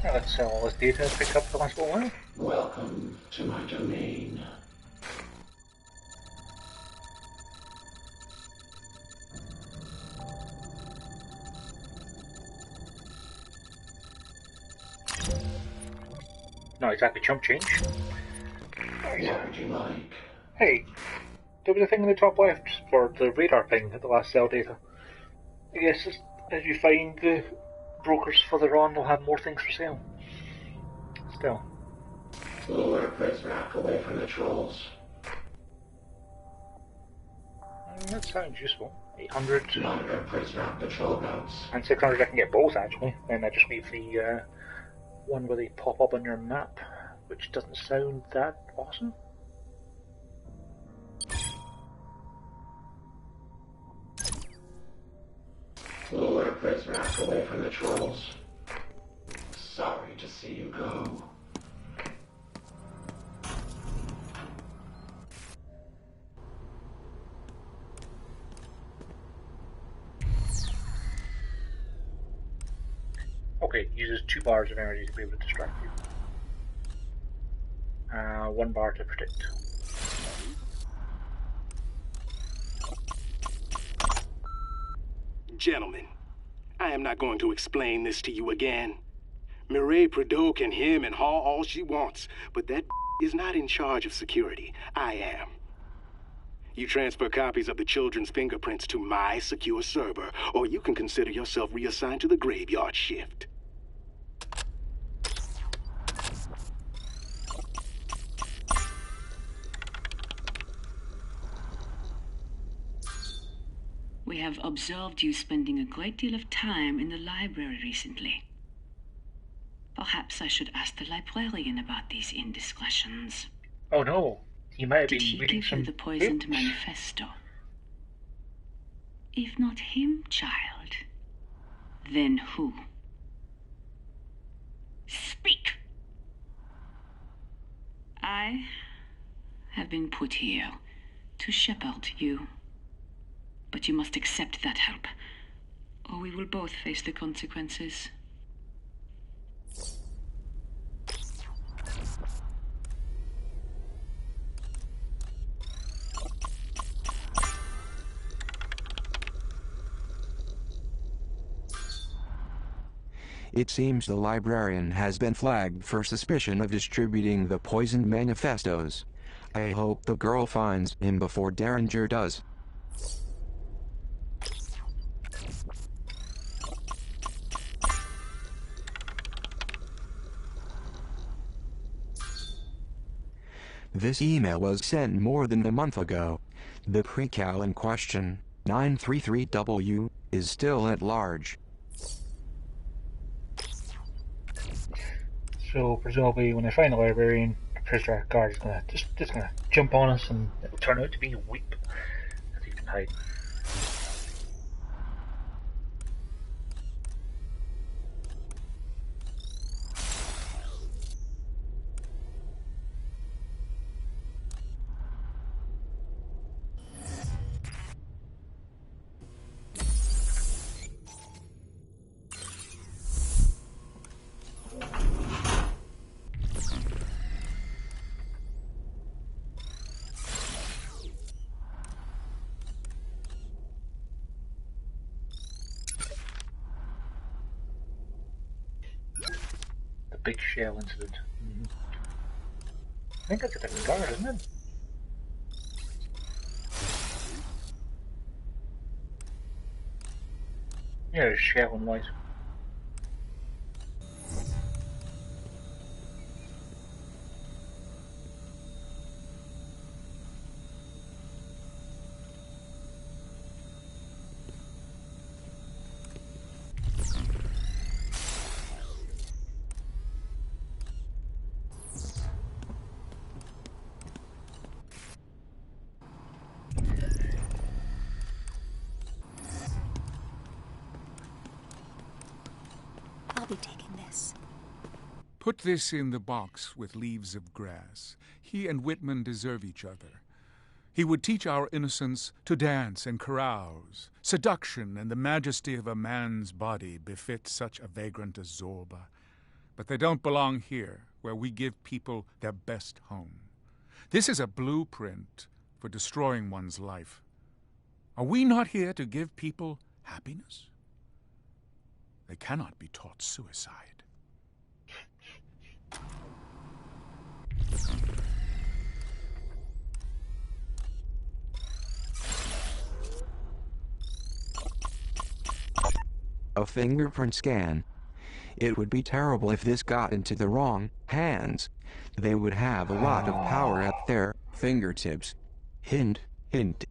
Well, let's sell all this data picked up the last little while. Welcome to my domain. Not exactly chump change. What would you like? Hey, there was a thing in the top left for the radar ping at the last cell data. I guess as you find the brokers further on, they'll have more things for sale. Still. Lure Pritzrak away from the trolls. That sounds useful. 800. Monitor Pritzrak patrol routes. And 600 I can get both actually. Then I just need the one where they pop up on your map, which doesn't sound that awesome. Lure Pritzrak away from the trolls. Sorry to see you go. Okay, uses 2 bars of energy to be able to distract you. 1 bar to predict. Gentlemen, I am not going to explain this to you again. Mireille Prideaux can hem and haw all she wants, but that is not in charge of security. I am. You transfer copies of the children's fingerprints to my secure server, or you can consider yourself reassigned to the graveyard shift. We have observed you spending a great deal of time in the library recently. Perhaps I should ask the librarian about these indiscretions. Oh no, he might have Did been he reading give some you the poisoned books. manifesto? If not him, child, then who? Speak! I have been put here to shepherd you. But you must accept that help, or we will both face the consequences. It seems the librarian has been flagged for suspicion of distributing the poisoned manifestos. I hope the girl finds him before Derringer does. This email was sent more than a month ago. The precal in question, 933W, is still at large. So presumably when they find the librarian, the prisoner guard is gonna just gonna jump on us, and it'll turn out to be Weep that he can hide. Big shell incident. I think that's a different guard, isn't it? Yeah, there's shell and white. I'll be taking this. Put this in the box with leaves of grass. He and Whitman deserve each other. He would teach our innocents to dance and carouse. Seduction and the majesty of a man's body befit such a vagrant as Zorba. But they don't belong here, where we give people their best home. This is a blueprint for destroying one's life. Are we not here to give people happiness? They cannot be taught suicide. A fingerprint scan. It would be terrible if this got into the wrong hands. They would have a lot of power at their fingertips. Hint, hint.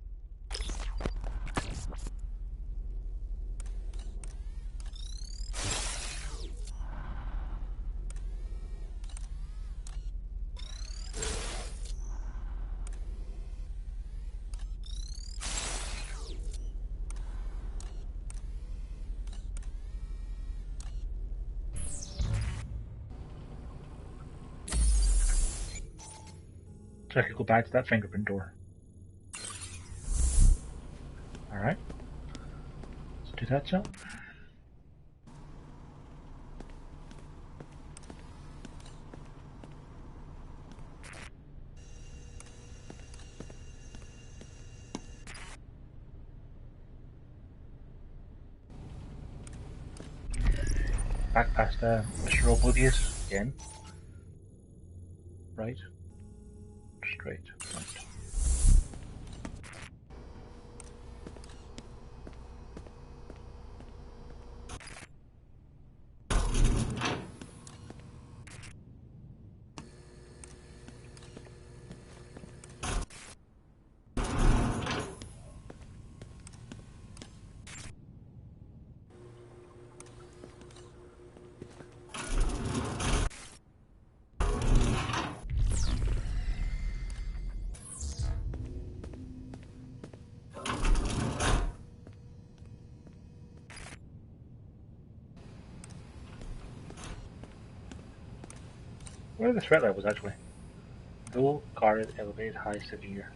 So I could go back to that fingerprint door. Alright. Let's do that, John. Back past Mr. Oblivious again. Right. Straight. Right. What are the threat levels actually? Low, guarded, elevated, high, severe.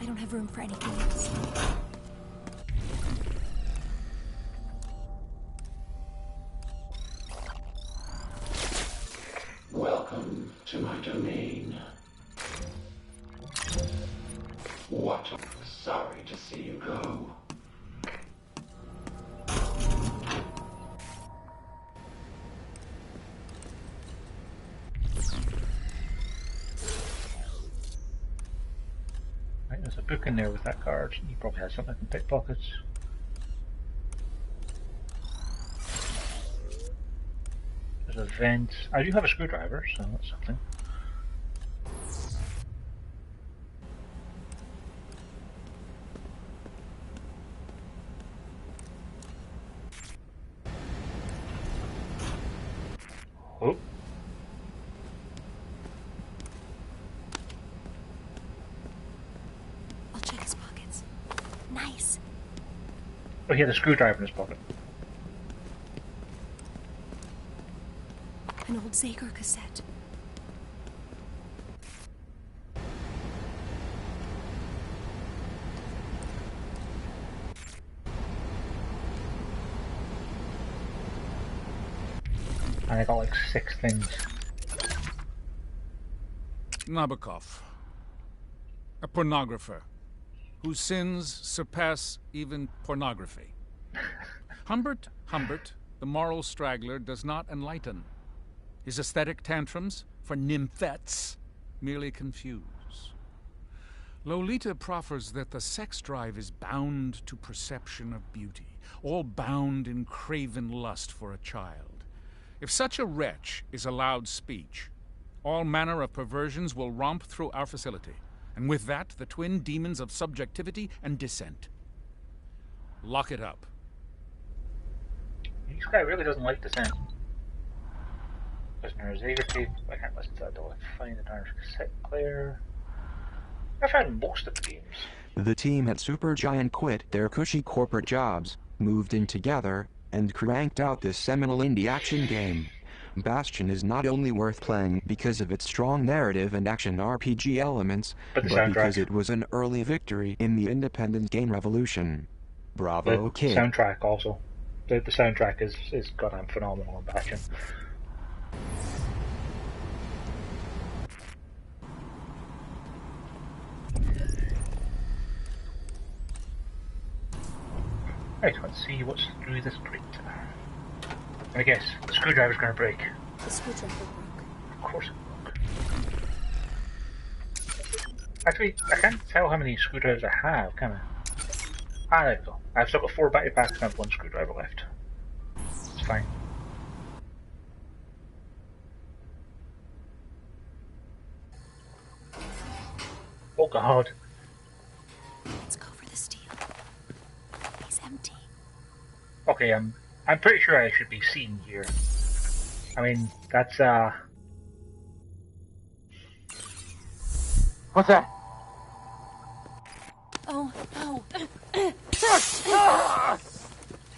I don't have room for anything else. Welcome to my domain. What? Sorry to see you go. Right, there's a book in there with that card. He probably has something in pickpockets. There's a vent. I do have a screwdriver, so that's something. Oh. I'll check his pockets. Nice. Oh, he had a screwdriver in his pocket. An old Zager cassette. And I got like 6 things. Nabokov, a pornographer, whose sins surpass even pornography. Humbert, the moral straggler, does not enlighten. His aesthetic tantrums for nymphets merely confuse. Lolita proffers that the sex drive is bound to perception of beauty, all bound in craven lust for a child. If such a wretch is allowed speech, all manner of perversions will romp through our facility, and with that, the twin demons of subjectivity and dissent. Lock it up. This guy really doesn't like dissent. Listener Zager tape. I can't listen to that though. Find the darn cassette player. I've had most of the games. The team at Supergiant quit their cushy corporate jobs, moved in together, and cranked out this seminal indie action game. Bastion is not only worth playing because of its strong narrative and action RPG elements, but because it was an early victory in the independent game revolution. Bravo, the kid. Soundtrack also. The soundtrack is goddamn phenomenal on Bastion. Right, let's see what's through this crate. I guess the screwdriver's gonna break. The screwdriver broke. Of course it broke. Actually, I can't tell how many screwdrivers I have, can I? Ah, there we go. I've still got 4 battery packs and I have 1 screwdriver left. It's fine. Oh god. Let's go for the steel. He's empty. Okay, I'm pretty sure I should be seen here. I mean, that's What's that? Oh, no. I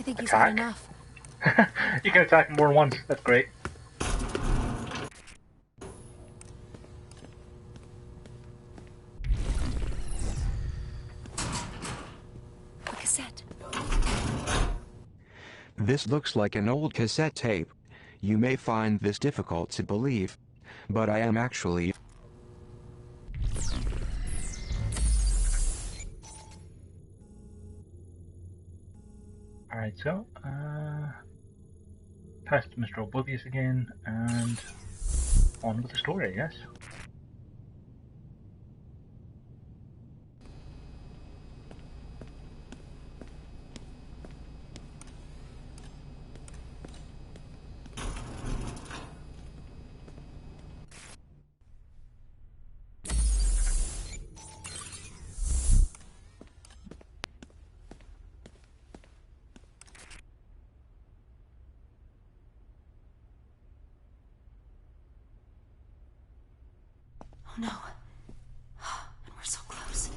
think he's had enough. You can attack him more than once. That's great. A cassette. This looks like an old cassette tape. You may find this difficult to believe, but I am actually... Alright, so, past Mr. Oblivious again, and on with the story, I guess. No. And we're so close.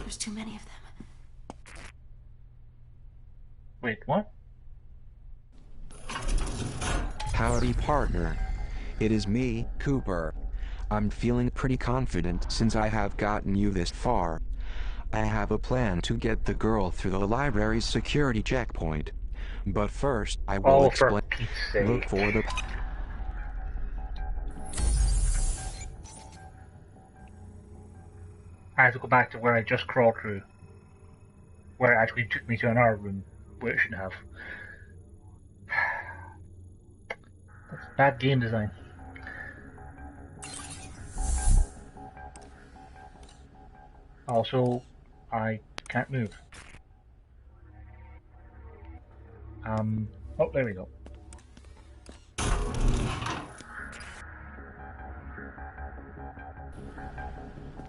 There's too many of them. Wait, what? Howdy, partner. It is me, Cooper. I'm feeling pretty confident since I have gotten you this far. I have a plan to get the girl through the library's security checkpoint. But first, I will explain. Look for the... I have to go back to where I just crawled through. Where it actually took me to another room, where it shouldn't have. That's bad game design. Also, I can't move. Oh, there we go.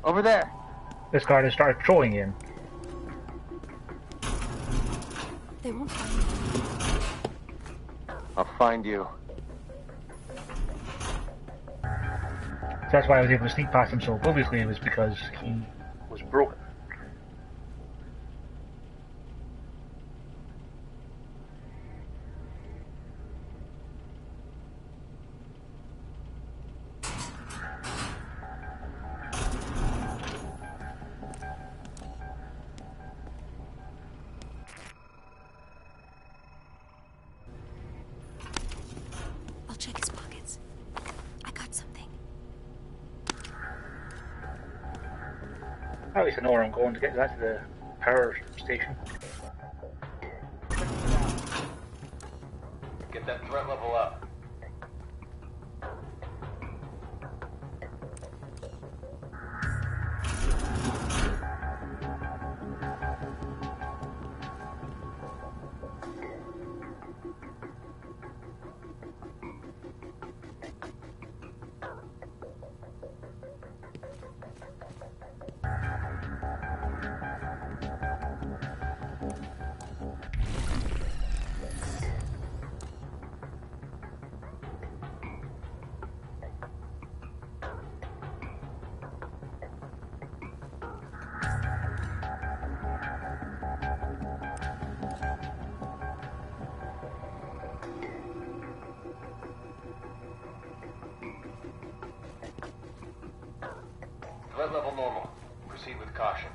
Over there. This guard has started throwing in. They won't find me. I'll find you. So that's why I was able to sneak past him so obviously it was because he was broken. I'll check his pockets. I got something. At least I know where I'm going to get back to the power station. Get that threat level up. Threat level normal. Proceed with caution.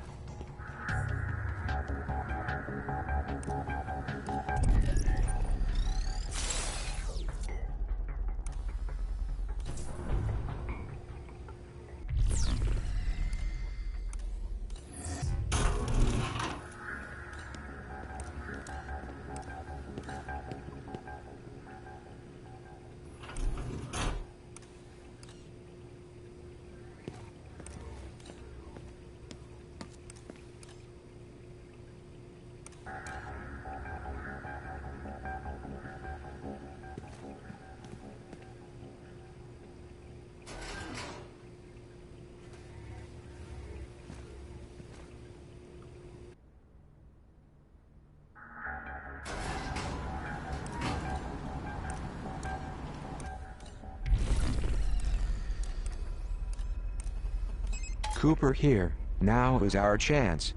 Cooper here. Now is our chance.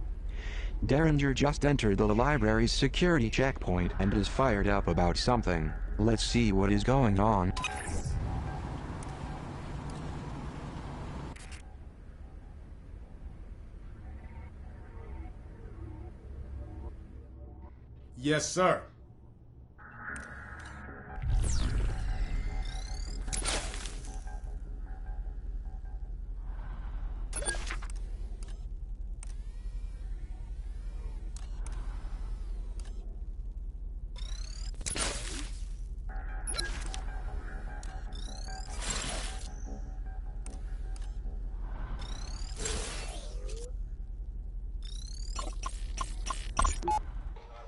Derringer just entered the library's security checkpoint and is fired up about something. Let's see what is going on. Yes, sir.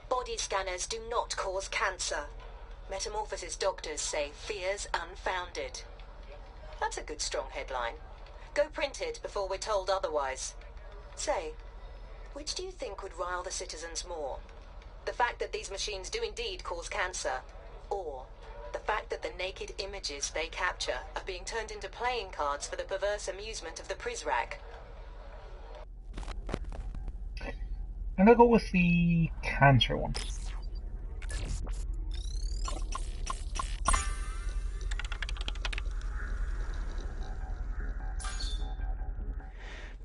Body scanners do not cause cancer. Metamorphosis doctors say fears unfounded. That's a good strong headline. Go print it before we're told otherwise. Say, which do you think would rile the citizens more? The fact that these machines do indeed cause cancer, or the fact that the naked images they capture are being turned into playing cards for the perverse amusement of the Prizrak. I'm gonna go with the cancer one.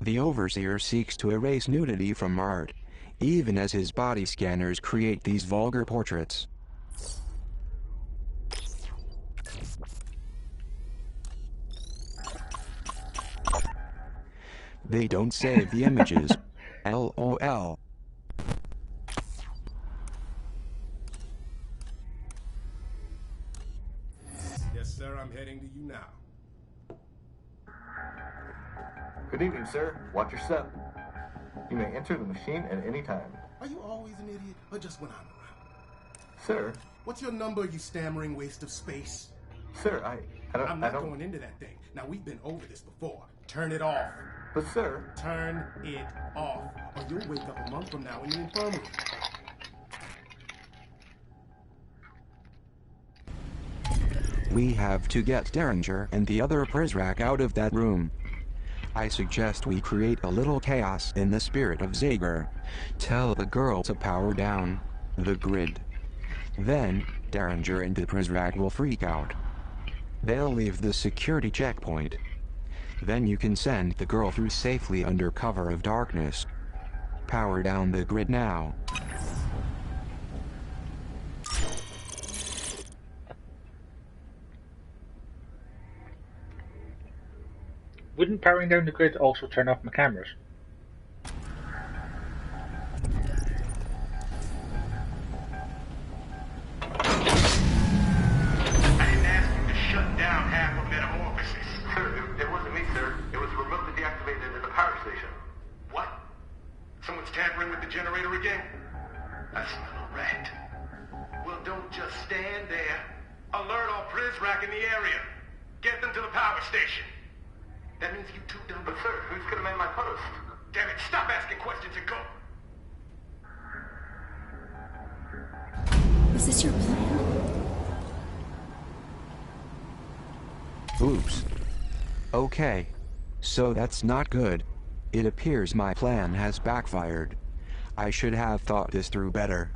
The Overseer seeks to erase nudity from art, even as his body scanners create these vulgar portraits. They don't save the images. LOL. Yes, sir, I'm heading to you now. Good evening, sir. Watch your step. You may enter the machine at any time. Are you always an idiot, or just when I'm around? Sir? What's your number, you stammering waste of space? Sir, I'm not going into that thing. Now, we've been over this before. Turn it off. But, sir... Turn it off, or you'll wake up a month from now in the infirmary. We have to get Derringer and the other Prizrak out of that room. I suggest we create a little chaos in the spirit of Zager. Tell the girl to power down the grid. Then, Derringer and the Prizrak will freak out. They'll leave the security checkpoint. Then you can send the girl through safely under cover of darkness. Power down the grid now. Wouldn't powering down the grid also turn off my cameras? I didn't ask you to shut down half of Metamorphosis. Sir, it wasn't me, sir. It was remotely deactivated at the power station. What? Someone's tampering with the generator again? I smell a rat. Well, don't just stand there. Alert all Prizrak in the area. Get them to the power station. That means you two done. But sir, who's gonna man my post? Damn it, stop asking questions and go. Is this your plan? Oops. Okay. So that's not good. It appears my plan has backfired. I should have thought this through better.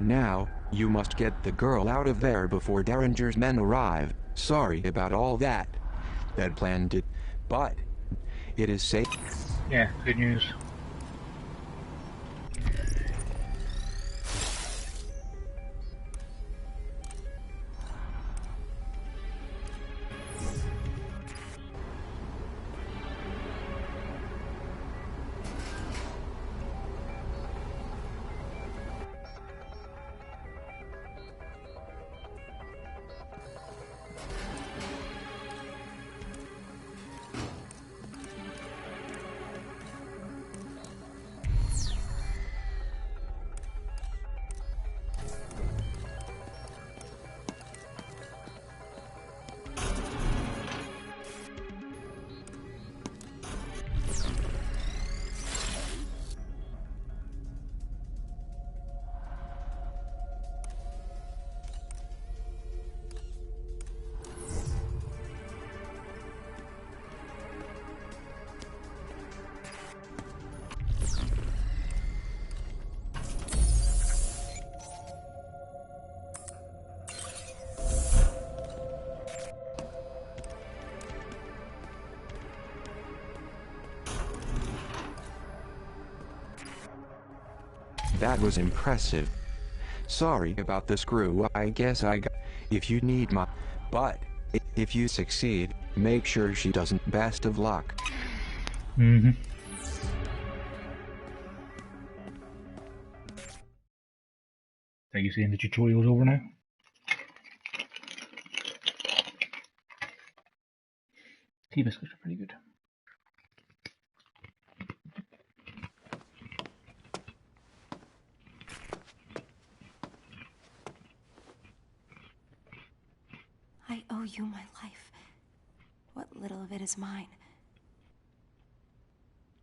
Now, you must get the girl out of there before Derringer's men arrive. Sorry about all that. That plan did... But it is safe. Yeah, good news. That was impressive. Sorry about the screw. I guess I got... If you need my... But, if you succeed, make sure she doesn't. Best of luck. Mm-hmm. Are you saying the tutorial's over now? Tea biscuits are pretty good. I owe you my life. What little of it is mine.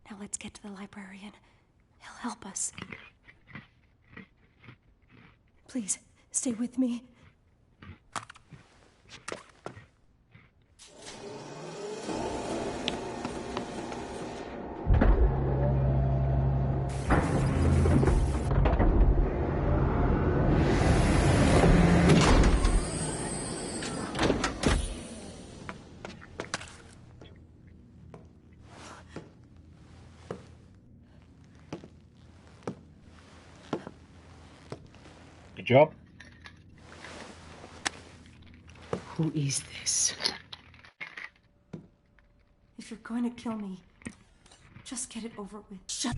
Now let's get to the librarian. He'll help us. Please, stay with me. job. Who is this? If you're going to kill me, just get it over with. Shut.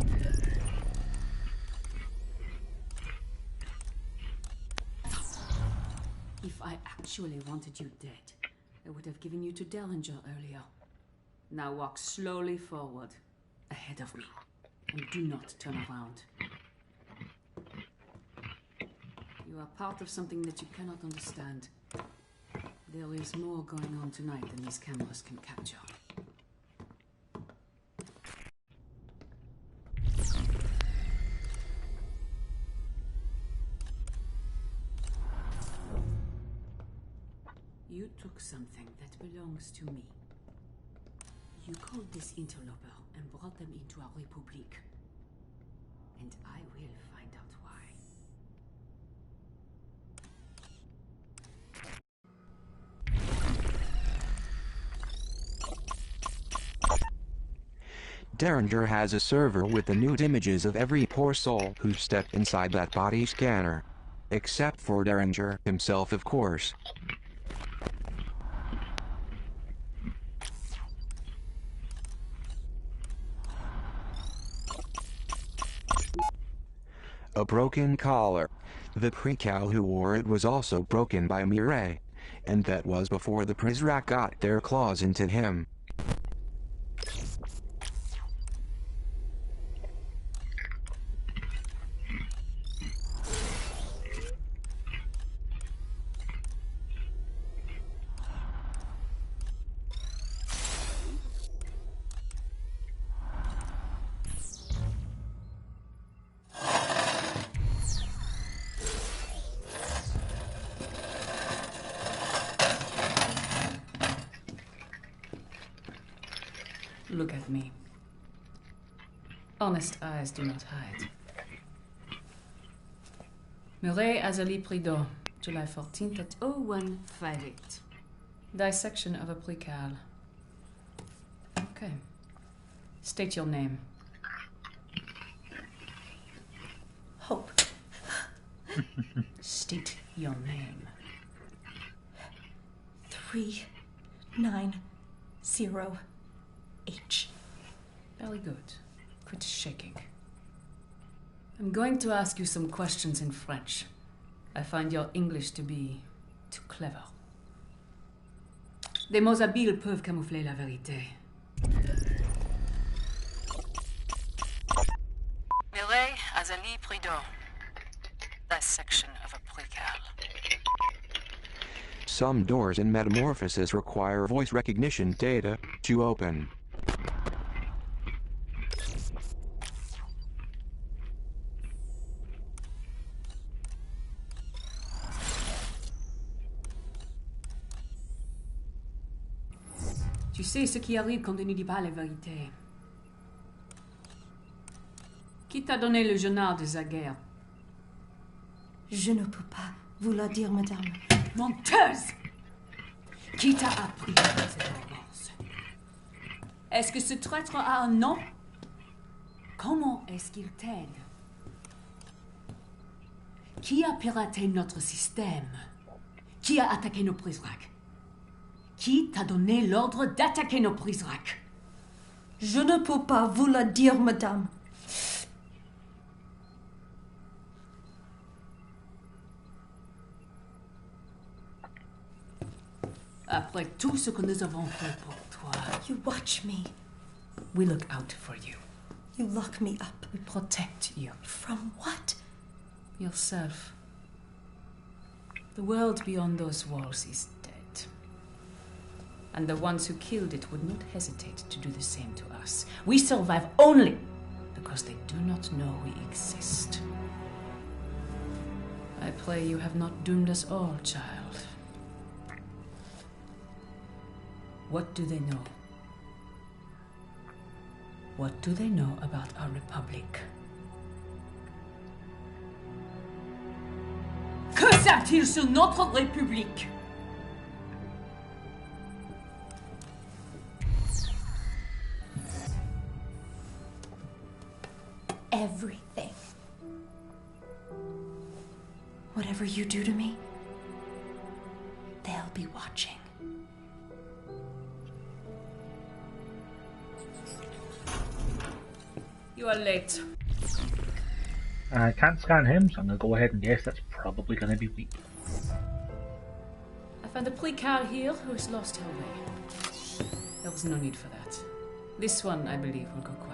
If I actually wanted you dead, I would have given you to Derringer earlier. Now walk slowly forward, ahead of me, and do not turn around. You are part of something that you cannot understand. There is more going on tonight than these cameras can capture. You took something that belongs to me. You called this interloper and brought them into our République. And I will find out why. Derringer has a server with the nude images of every poor soul who stepped inside that body scanner. Except for Derringer himself, of course. A broken collar. The precal who wore it was also broken by Mireille, and that was before the Prizrak got their claws into him. Look at me. Honest eyes do not hide. Mireille Azalie Prideaux, July 14th at 0158. Dissection of a precal. Okay. State your name. Hope. State your name. 390H. Very good. Quit shaking. I'm going to ask you some questions in French. I find your English to be too clever. Des mots habiles peuvent camoufler la vérité. Mireille Azalie Prideaux. Dissection of a precal. Some doors in Metamorphosis require voice recognition data to open. Tu sais ce qui arrive quand on ne dit pas la vérité. Qui t'a donné le journal de Zaguerre? Je ne peux pas vous le dire, madame. Menteuse! Qui t'a appris cette arrogance? Est-ce que ce traître a un nom? Comment est-ce qu'il t'aide? Qui a piraté notre système? Qui a attaqué nos Prizrak? Qui t'a donné l'ordre d'attaquer nos Prizrak? Je ne peux pas vous le dire, madame. Après tout ce que nous avons fait pour toi. You watch me. We look out for you. You lock me up. We protect you. From what? Yourself. The world beyond those walls is dead. And the ones who killed it would not hesitate to do the same to us. We survive only because they do not know we exist. I pray you have not doomed us all, child. What do they know? What do they know about our Republic? Que savent-ils sur notre République? Everything. Whatever you do to me, they'll be watching. You are late. I can't scan him, so I'm going to go ahead and guess that's probably going to be weak. I found a precard here who has lost her way. There was no need for that. This one, I believe, will go quietly.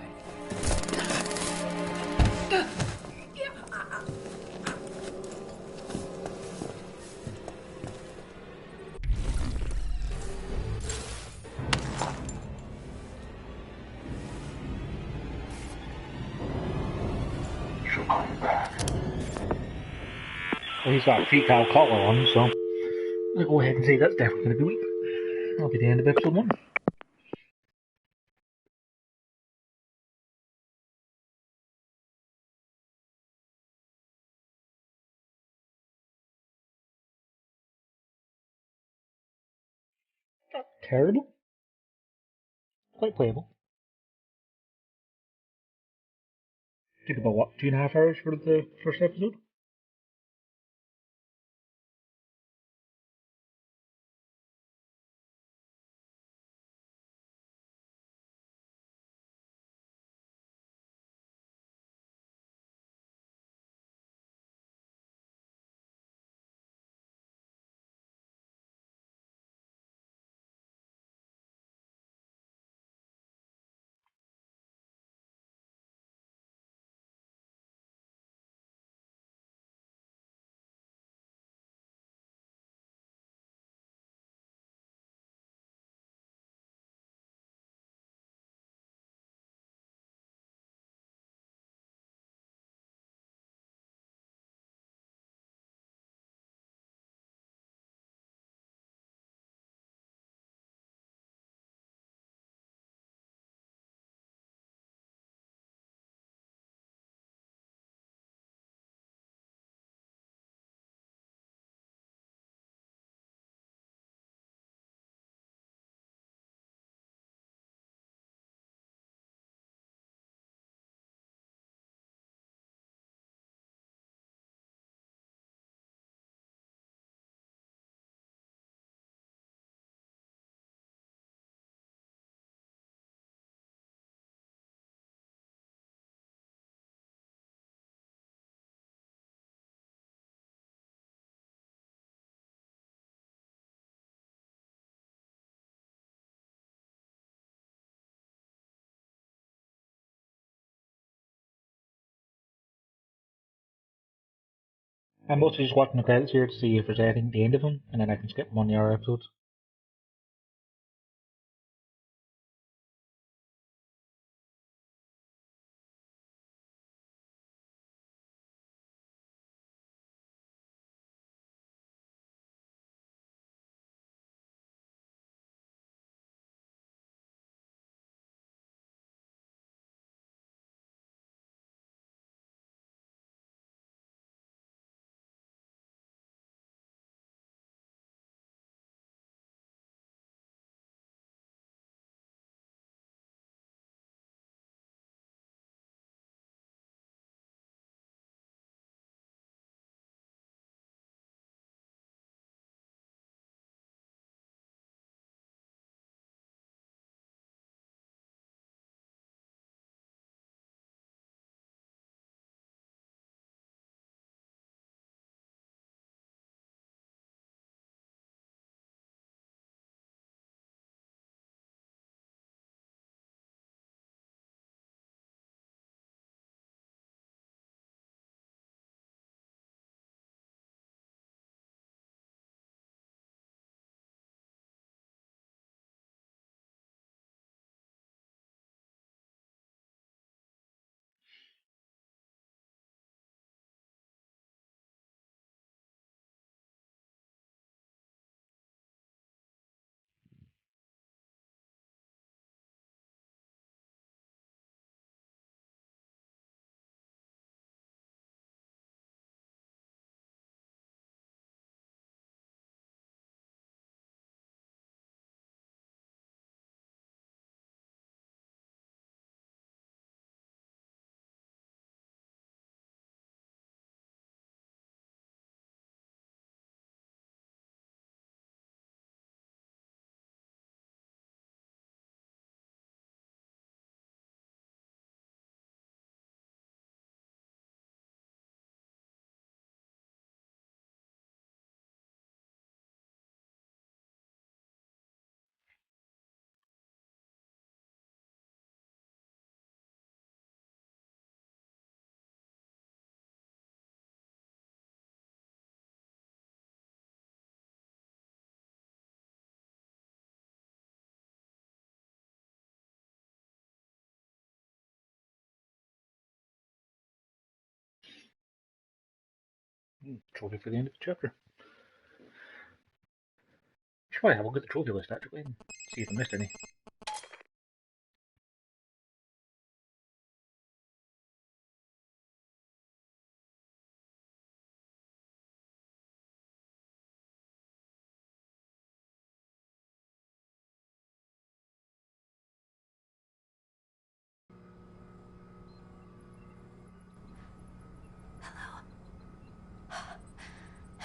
Well, he's got a precard collar on, so I'll go ahead and say that's definitely going to be weak. That'll be the end of episode 1. Not terrible. Quite playable. Took about, what, 2.5 hours for the first episode? I'm mostly just watching the credits here to see if there's anything at the end of them, and then I can skip them on the other episodes. Trophy for the end of the chapter. Should probably have a look at the trophy list actually and see if I missed any.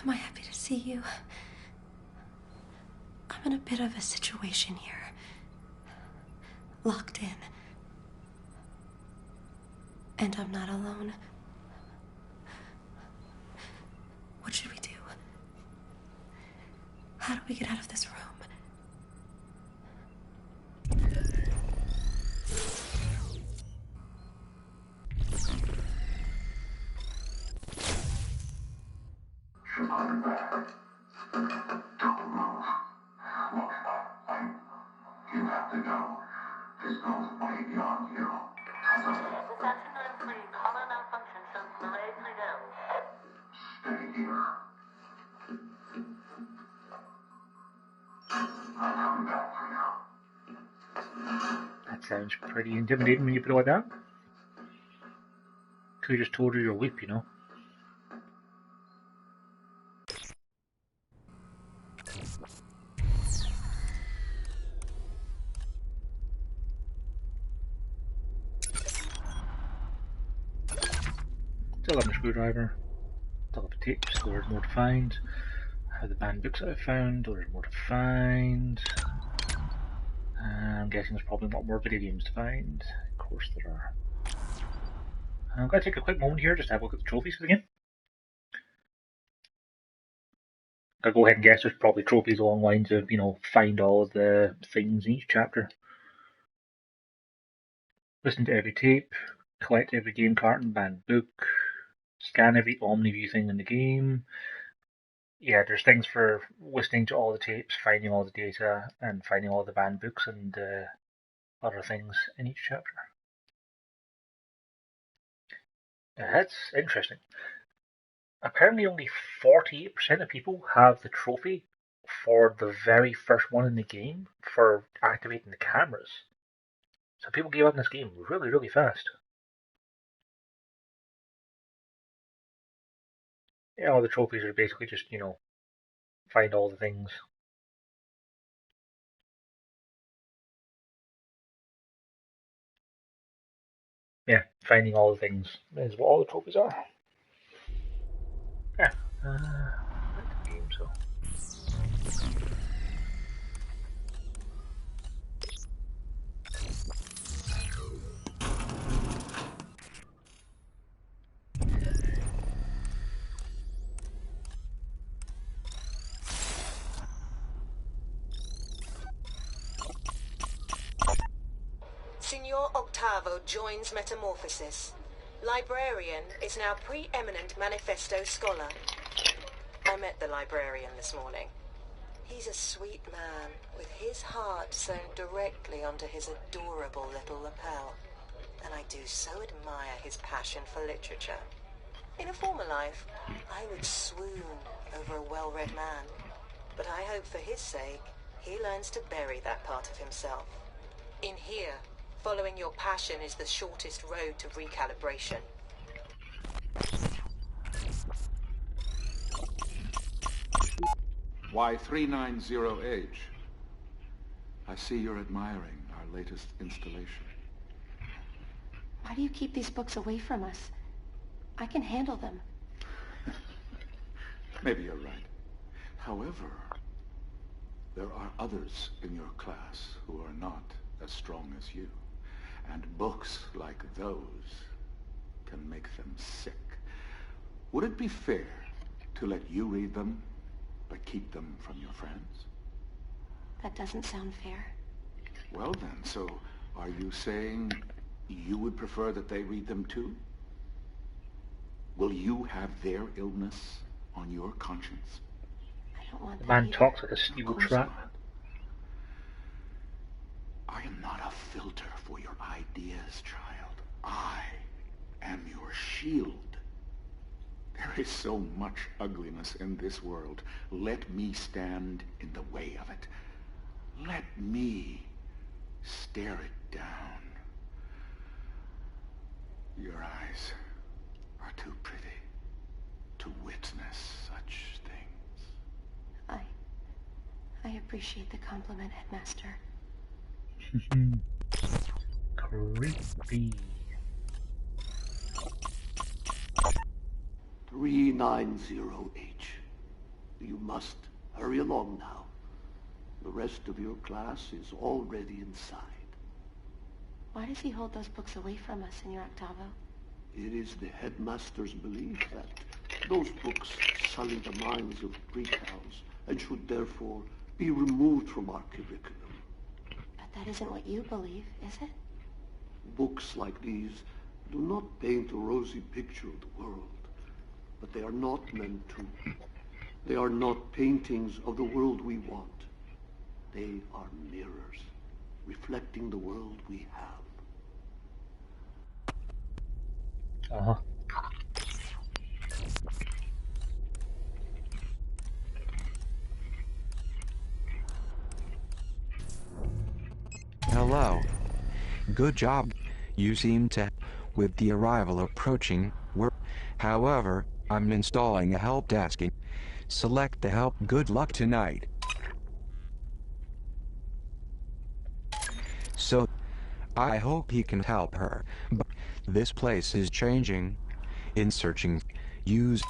Am I happy to see you? I'm in a bit of a situation here. Locked in. And I'm not alone. What should we do? How do we get out of this room? You have to go. This goes way beyond you. Stay here. I'm coming back for you. That sounds pretty intimidating when you put it like that. Could have just told her you're weak, you know. Still have my screwdriver. Still have the tapes. There's more to find. How the banned books that I found. There's more to find. I'm guessing there's probably a lot more video games to find. Of course there are. I'm going to take a quick moment here just to have a look at the trophies for the game. I'll go ahead and guess there's probably trophies along lines of, you know, find all of the things in each chapter. Listen to every tape, collect every game card and banned book, scan every OmniView thing in the game. Yeah, there's things for listening to all the tapes, finding all the data, and finding all the banned books and other things in each chapter. That's interesting. Apparently only 48% of people have the trophy for the very first one in the game for activating the cameras. So people gave up in this game really, really fast. Yeah, all the trophies are basically just, you know, find all the things. Yeah, finding all the things is what all the trophies are. Yeah, back to the game, so. Signor Octavo joins Metamorphosis. Librarian is now preeminent manifesto scholar. I met the librarian this morning. He's a sweet man, with his heart sewn directly onto his adorable little lapel. And I do so admire his passion for literature. In a former life, I would swoon over a well-read man. But I hope for his sake, he learns to bury that part of himself. In here, following your passion is the shortest road to recalibration. Y390H. I see you're admiring our latest installation. Why do you keep these books away from us? I can handle them. Maybe you're right. However, there are others in your class who are not as strong as you. And books like those can make them sick. Would it be fair to let you read them, but keep them from your friends? That doesn't sound fair. Well then, so are you saying you would prefer that they read them too? Will you have their illness on your conscience? I don't want The that man either. talks like a steel trap. I am not a filter for your ideas, child. I am your shield. There is so much ugliness in this world. Let me stand in the way of it. Let me stare it down. Your eyes are too pretty to witness such things. I appreciate the compliment, Headmaster. Creepy. 390H. You must hurry along now. The rest of your class is already inside. Why does he hold those books away from us, Senor Octavo? It is the headmaster's belief that those books sully the minds of pre-cows and should therefore be removed from our curriculum. But that isn't what you believe, is it? Books like these do not paint a rosy picture of the world, but they are not meant to. They are not paintings of the world we want. They are mirrors, reflecting the world we have. Uh-huh. Hello. Good job. You seem to, with the arrival approaching, however, I'm installing a help desk. Select the help. Good luck tonight. So, I hope he can help her, but this place is changing. In searching, use...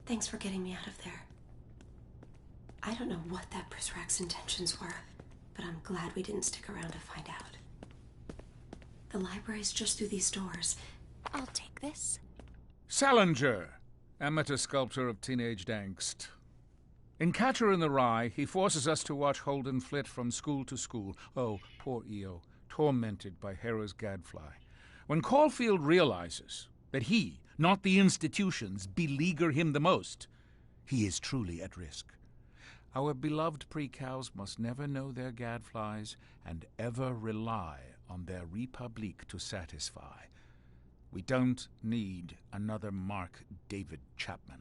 Thanks for getting me out of there. I don't know what that Prizrak's intentions were, but I'm glad we didn't stick around to find out. The library's just through these doors. I'll take this. Salinger, amateur sculptor of teenage angst. In Catcher in the Rye, he forces us to watch Holden flit from school to school. Oh, poor Eo, tormented by Hera's gadfly. When Caulfield realizes that he, not the institutions, beleaguer him the most, he is truly at risk. Our beloved pre-cows must never know their gadflies and ever rely on their République to satisfy. We don't need another Mark David Chapman.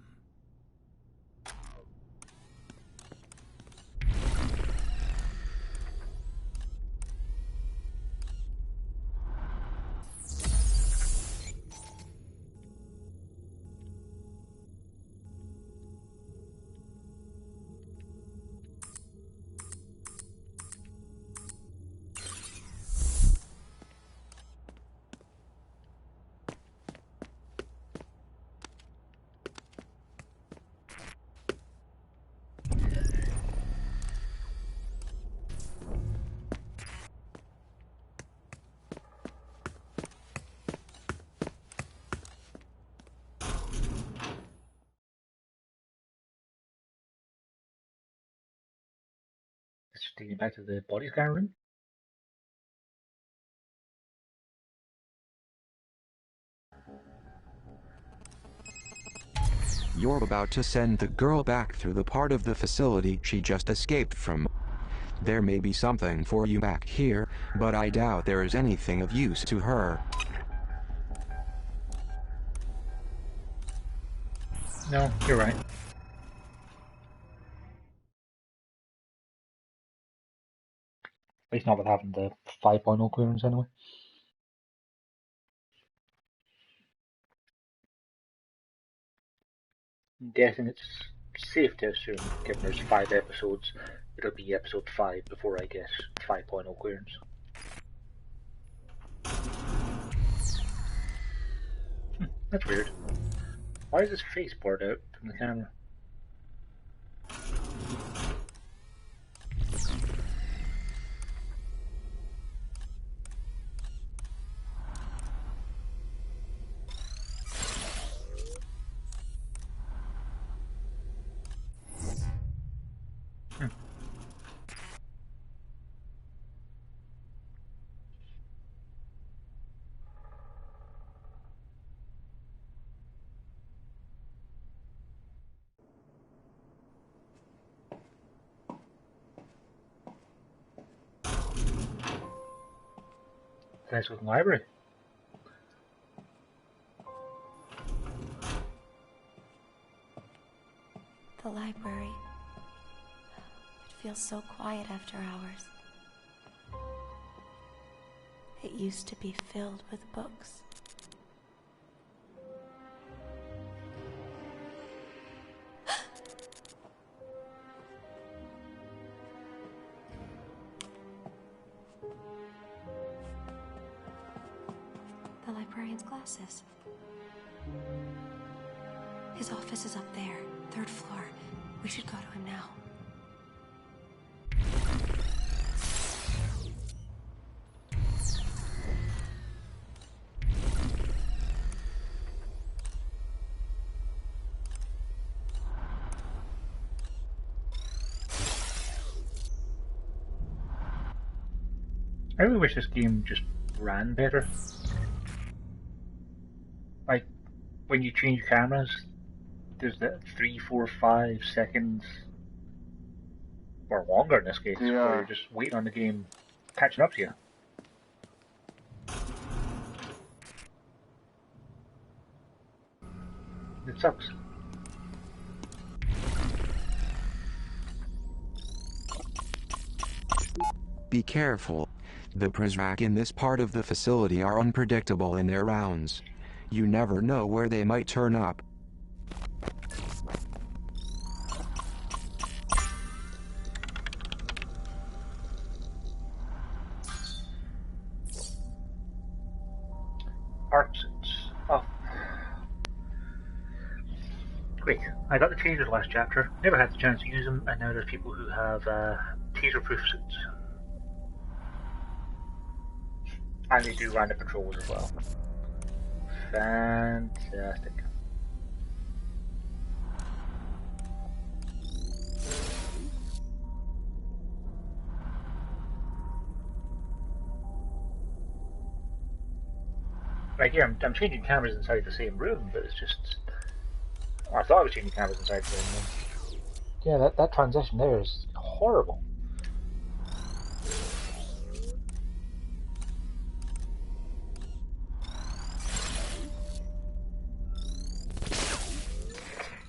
Let's take you back to the body scanner room. You're about to send the girl back through the part of the facility she just escaped from. There may be something for you back here, but I doubt there is anything of use to her. No, you're right. At least not with having the 5.0 clearance anyway. I'm guessing it's safe to assume, given there's 5 episodes, it'll be episode 5 before I get 5.0 clearance. That's weird. Why is his face blurred out from the camera? Nice looking library. The library. It feels so quiet after hours. It used to be filled with books. The librarian's glasses. His office is up there, 3rd floor. We should go to him now. I really wish this game just ran better. Like, when you change cameras, there's that 3, 4, 5 seconds, or longer in this case, where you're just waiting on the game catching up to you. It sucks. Be careful. The Prizrak in this part of the facility are unpredictable in their rounds. You never know where they might turn up. Arts. Oh. Quick, I got the tasers last chapter. Never had the chance to use them, and now there's people who have taser-proof suits. And they do random patrols as well. Fantastic. Right here, I'm changing cameras inside the same room, but it's just... Well, I thought I was changing cameras inside the same room. Yeah, that transition there is horrible.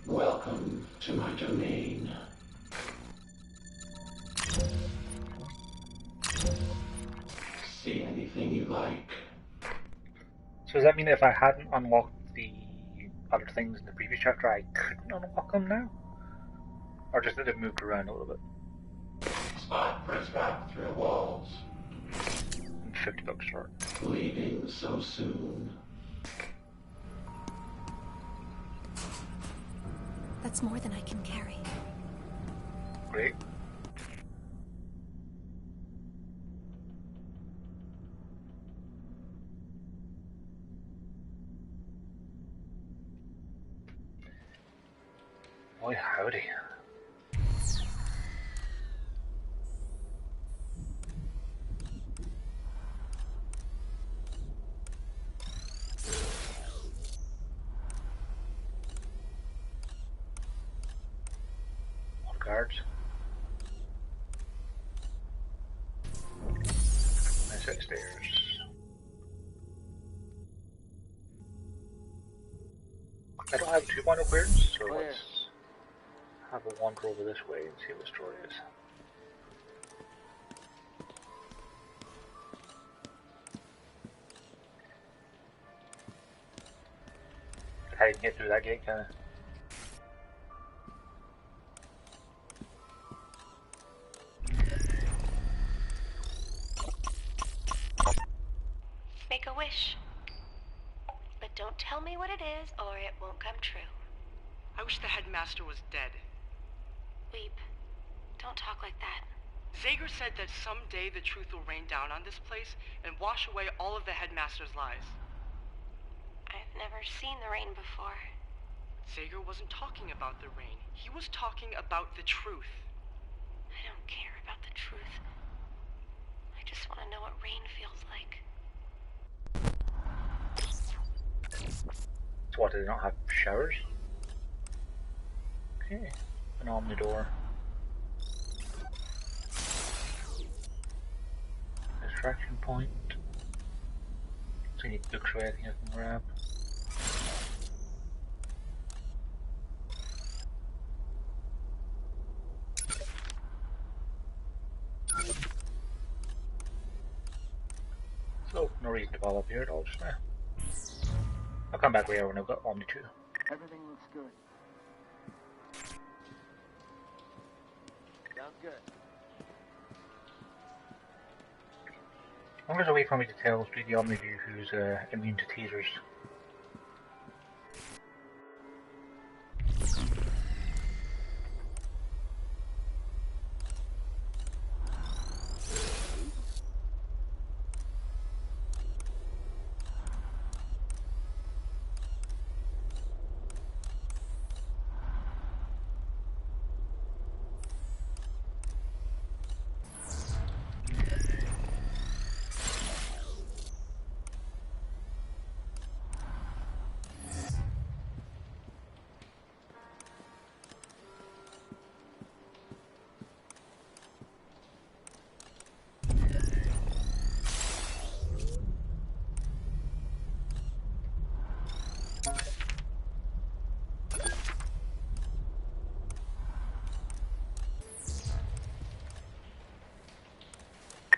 Welcome to my domain. See anything you like. So does that mean that if I hadn't unlocked the other things in the previous chapter, I couldn't unlock them now? Or just that they've moved around a little bit? Spot Prizrak through walls. $50 short. Leaving so soon. That's more than I can carry. Great. Boy, howdy. More guards. Nice upstairs. I don't have 2.0 clearance, so let's have a wander over this way and see what the story is. How you can get through that gate, kinda. Make a wish. But don't tell me what it is, or it won't come true. I wish the headmaster was dead. Weep. Don't talk like that. Zager said that someday the truth will rain down on this place and wash away all of the headmaster's lies. I've never seen the rain before. Zager wasn't talking about the rain. He was talking about the truth. I don't care about the truth. I just want to know what rain feels like. So what, do they not have showers? Okay, an Omnidor. Extraction point. So you need books or anything I can grab. reason to call up here at all just now. I'll come back later when I've got Omni 2. Everything looks good. Sounds good. I wonder if there's a way for me to tell through the Omni view who's immune to tasers.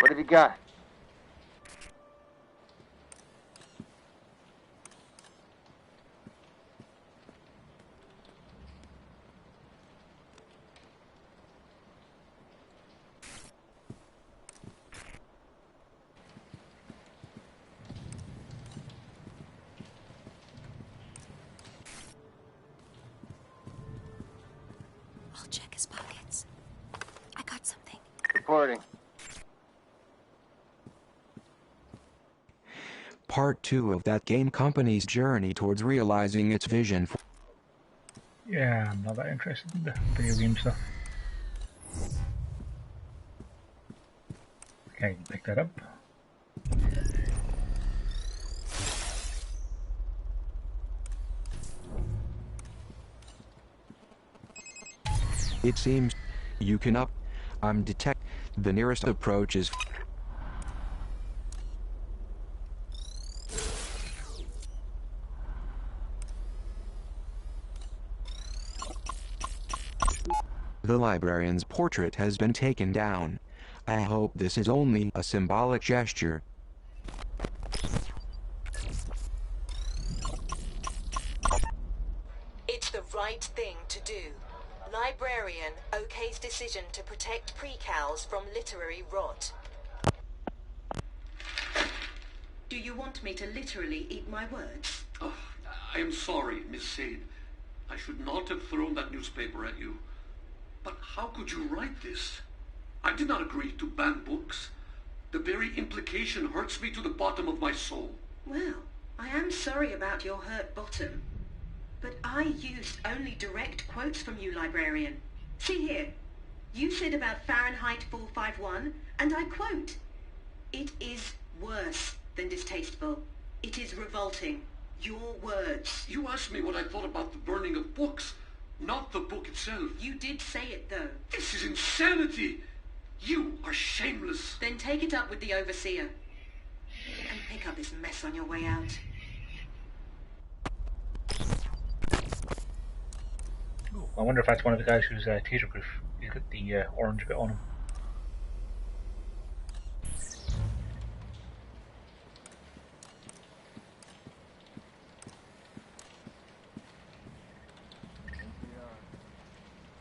What have you got? I'll check his pockets. I got something. Reporting. Part 2 of that game company's journey towards realizing its vision. Yeah, I'm not that interested in the video game stuff. Okay, I can pick that up. It seems you can up. I'm detect. The nearest approach is. The librarian's portrait has been taken down. I hope this is only a symbolic gesture. It's the right thing to do. Librarian okay's decision to protect pre-cals from literary rot. Do you want me to literally eat my words? Oh, I am sorry, Miss Sade. I should not have thrown that newspaper at you. But how could you write this? I did not agree to ban books. The very implication hurts me to the bottom of my soul. Well, I am sorry about your hurt bottom. But I used only direct quotes from you, librarian. See here. You said about Fahrenheit 451, and I quote, "It is worse than distasteful. It is revolting. Your words." You asked me what I thought about the burning of books, not the book itself. You did say it, though. This is insanity! You are shameless. Then take it up with the overseer. And pick up this mess on your way out. I wonder if that's one of the guys who's taser proof. He's got the orange bit on him.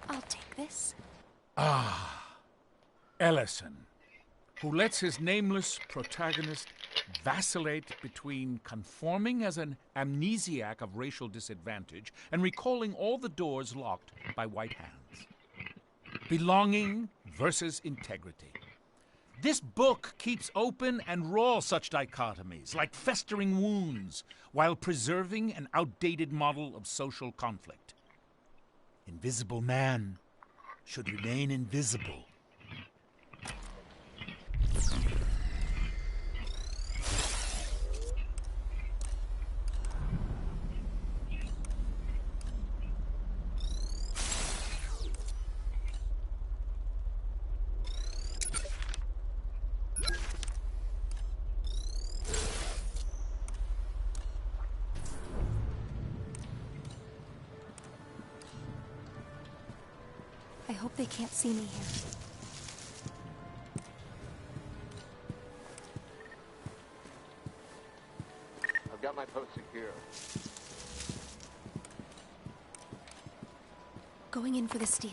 I'll take this. Ah, Ellison, who lets his nameless protagonist vacillate between conforming as an amnesiac of racial disadvantage and recalling all the doors locked by white hands. Belonging versus integrity. This book keeps open and raw such dichotomies, like festering wounds, while preserving an outdated model of social conflict. Invisible man should remain invisible. I hope they can't see me here. so secure. Going in for the steal.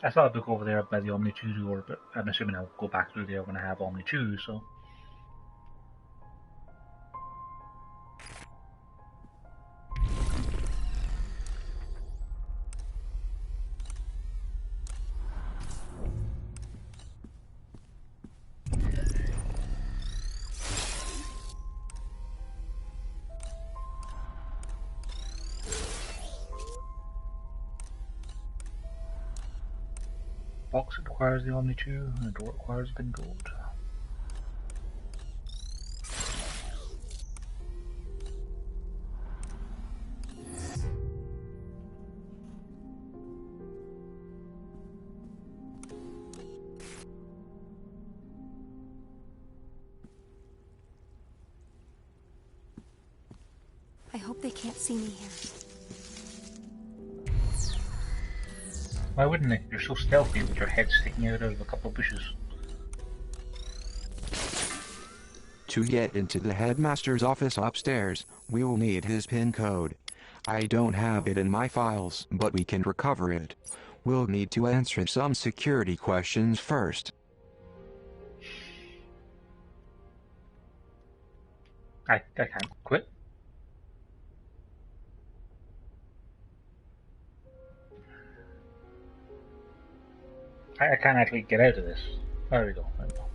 I saw a book over there by the Omni 2 door, but I'm assuming I'll go back through there when I have Omni 2, so. Box requires the Omni 2, and the door requires the gold. I hope they can't see me here. Why wouldn't they? You're so stealthy with your head sticking out of a couple of bushes. To get into the headmaster's office upstairs, we will need his PIN code. I don't have it in my files, but we can recover it. We'll need to answer some security questions first. I can't quit. I can't actually get out of this. There we go. There we go.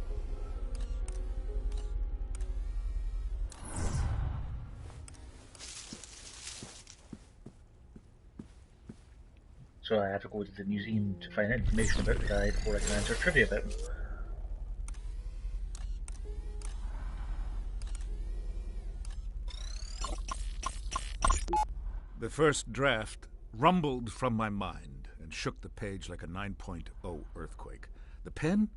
So I have to go to the museum to find out information about the guy before I can answer trivia about him. The first draft rumbled from my mind and shook the page like a 9.0 earthquake. The pen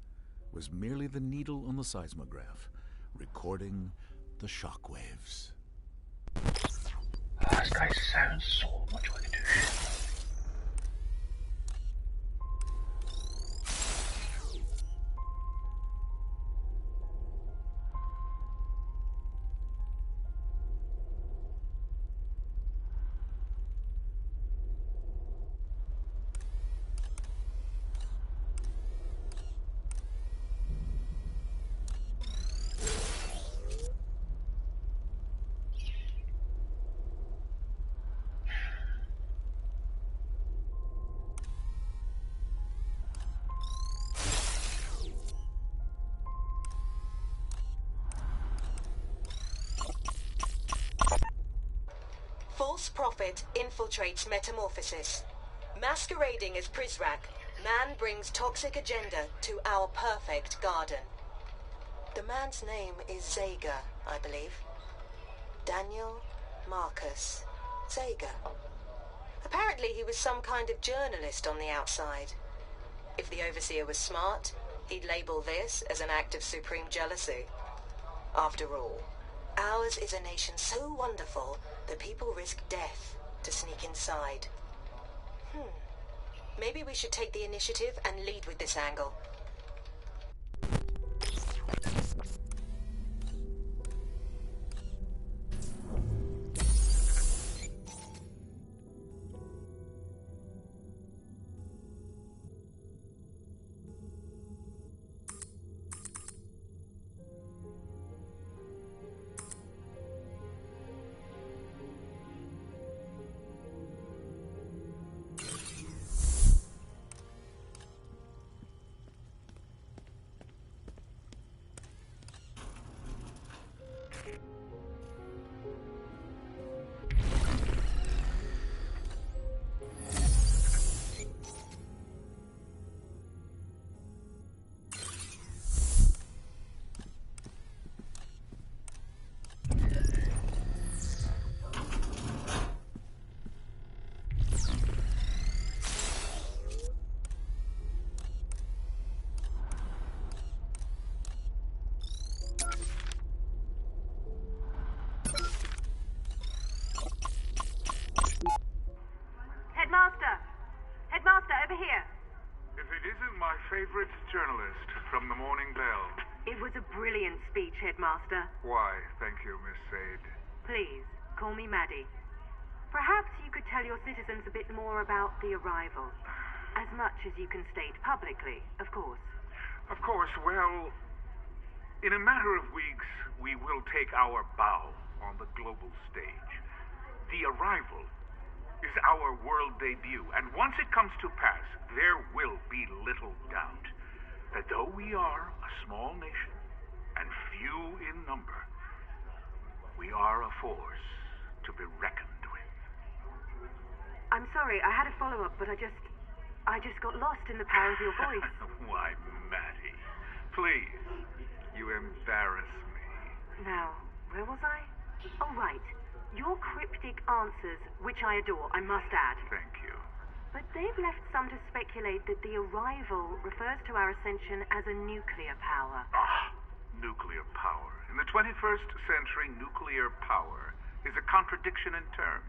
was merely the needle on the seismograph, recording the shockwaves. Oh, this guy sounds so much like a douche. False prophet infiltrates Metamorphosis. Masquerading as Prizrak, man brings toxic agenda to our perfect garden. The man's name is Zager, I believe. Daniel Marcus Zager. Apparently he was some kind of journalist on the outside. If the Overseer was smart, he'd label this as an act of supreme jealousy. After all, ours is a nation so wonderful that people risk death to sneak inside. Maybe we should take the initiative and lead with this angle. favorite journalist from the Morning Bell. It was a brilliant speech, Headmaster. Why, thank you, Miss Sade. Please, call me Maddie. Perhaps you could tell your citizens a bit more about the arrival. As much as you can state publicly, of course. Of course, well, in a matter of weeks, we will take our bow on the global stage. The Arrival is our world debut, and once it comes to pass, there will be little doubt that though we are a small nation and few in number, we are a force to be reckoned with. I'm sorry, I had a follow-up, but I just got lost in the power of your voice. Why, Maddie, please, you embarrass me. Now, where was I? Oh, right. Your cryptic answers, which I adore, I must add. Thank you. But they've left some to speculate that the Arrival refers to our ascension as a nuclear power. Ah, nuclear power. In the 21st century, nuclear power is a contradiction in terms.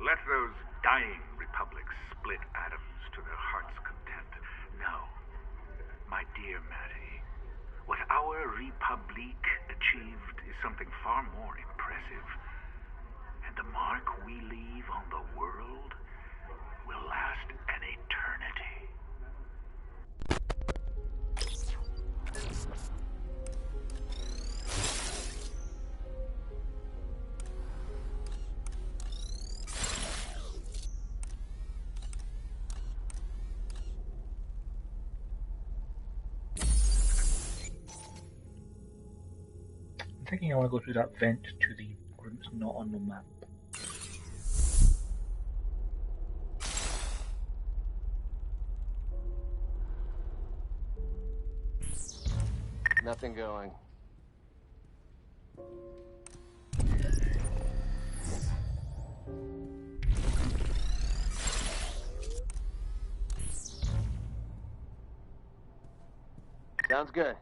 Let those dying republics split atoms to their heart's content. No, my dear Maddie, what our République achieved is something far more impressive. And the mark we leave on the world will last an eternity. I'm thinking I want to go through that vent to the room that's not on the map. Nothing going. Sounds good.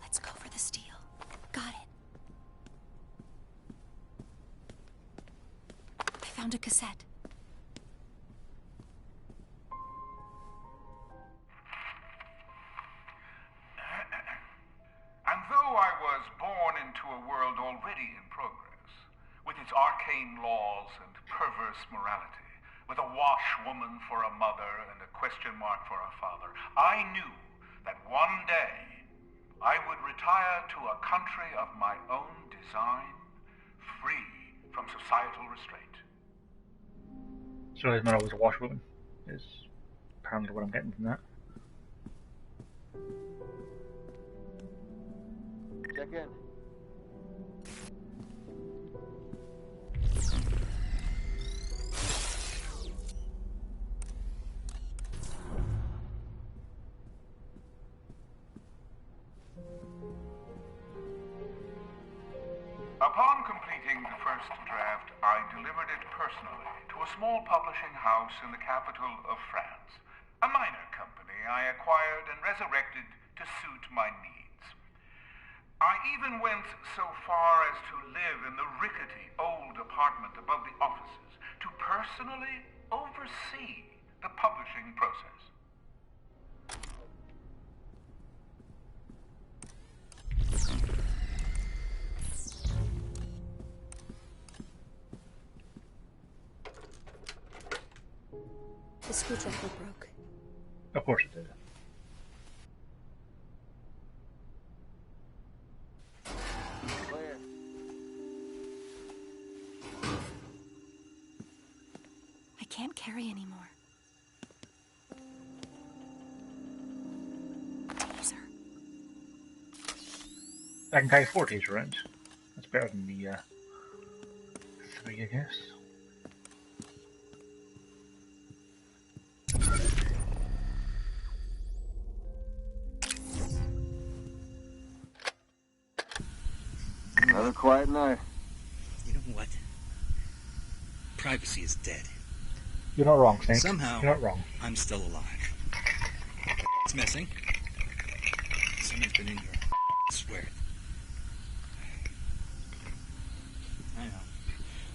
Let's go for the steal. Got it. I found a cassette. And though I was born into a world already in progress, with its arcane laws and perverse morality, with a washwoman for a mother and a question mark for a father, I knew that one day I would retire to a country of my own design, free from societal restraint. So it's not always a washwoman, is apparently what I'm getting from that. Check in. Upon completing the first draft, I delivered it personally to a small publishing house in the capital of France. A minor company I acquired and resurrected to suit my needs. I even went so far as to live in the rickety old apartment above the offices to personally oversee the publishing process. The screwdriver broke. Of course it did. Clear. I can't carry anymore. Taser. I can carry 4 taser rounds. That's better than the 3, I guess. Another quiet night. You know what? Privacy is dead. You're not wrong, Snake. Somehow, you're not wrong. I'm still alive. It's missing. Someone's been in here. I swear it. I know.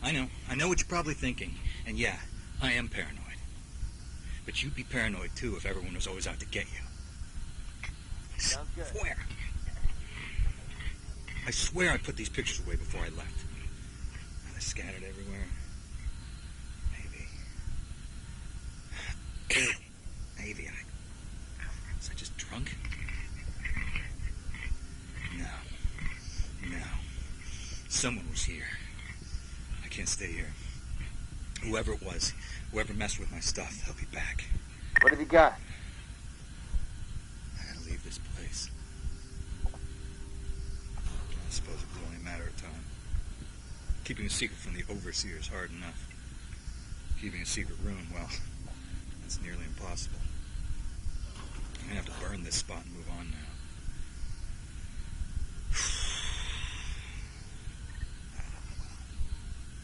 I know what you're probably thinking. And yeah, I am paranoid. But you'd be paranoid too if everyone was always out to get you. Sounds good. I swear I put these pictures away before I left. Are they scattered everywhere? Maybe. Was I just drunk? No. Someone was here. I can't stay here. Whoever it was, whoever messed with my stuff, they'll be back. What have you got? I gotta leave this place. I suppose it was only a matter of time. Keeping a secret from the overseer is hard enough. Keeping a secret room, well, that's nearly impossible. I'm gonna have to burn this spot and move on now.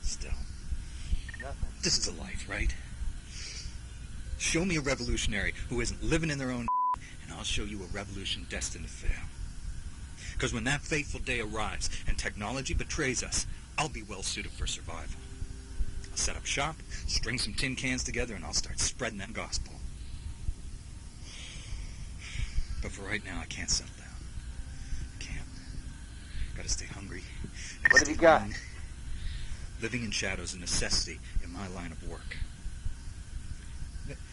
Still. Nothing. This is a life, right? Show me a revolutionary who isn't living in their own and I'll show you a revolution destined to fail. Because when that fateful day arrives and technology betrays us, I'll be well suited for survival. I'll set up shop, string some tin cans together, and I'll start spreading that gospel. But for right now, I can't settle down. I can't. Gotta stay hungry. What have you got? Living in shadow is a necessity in my line of work.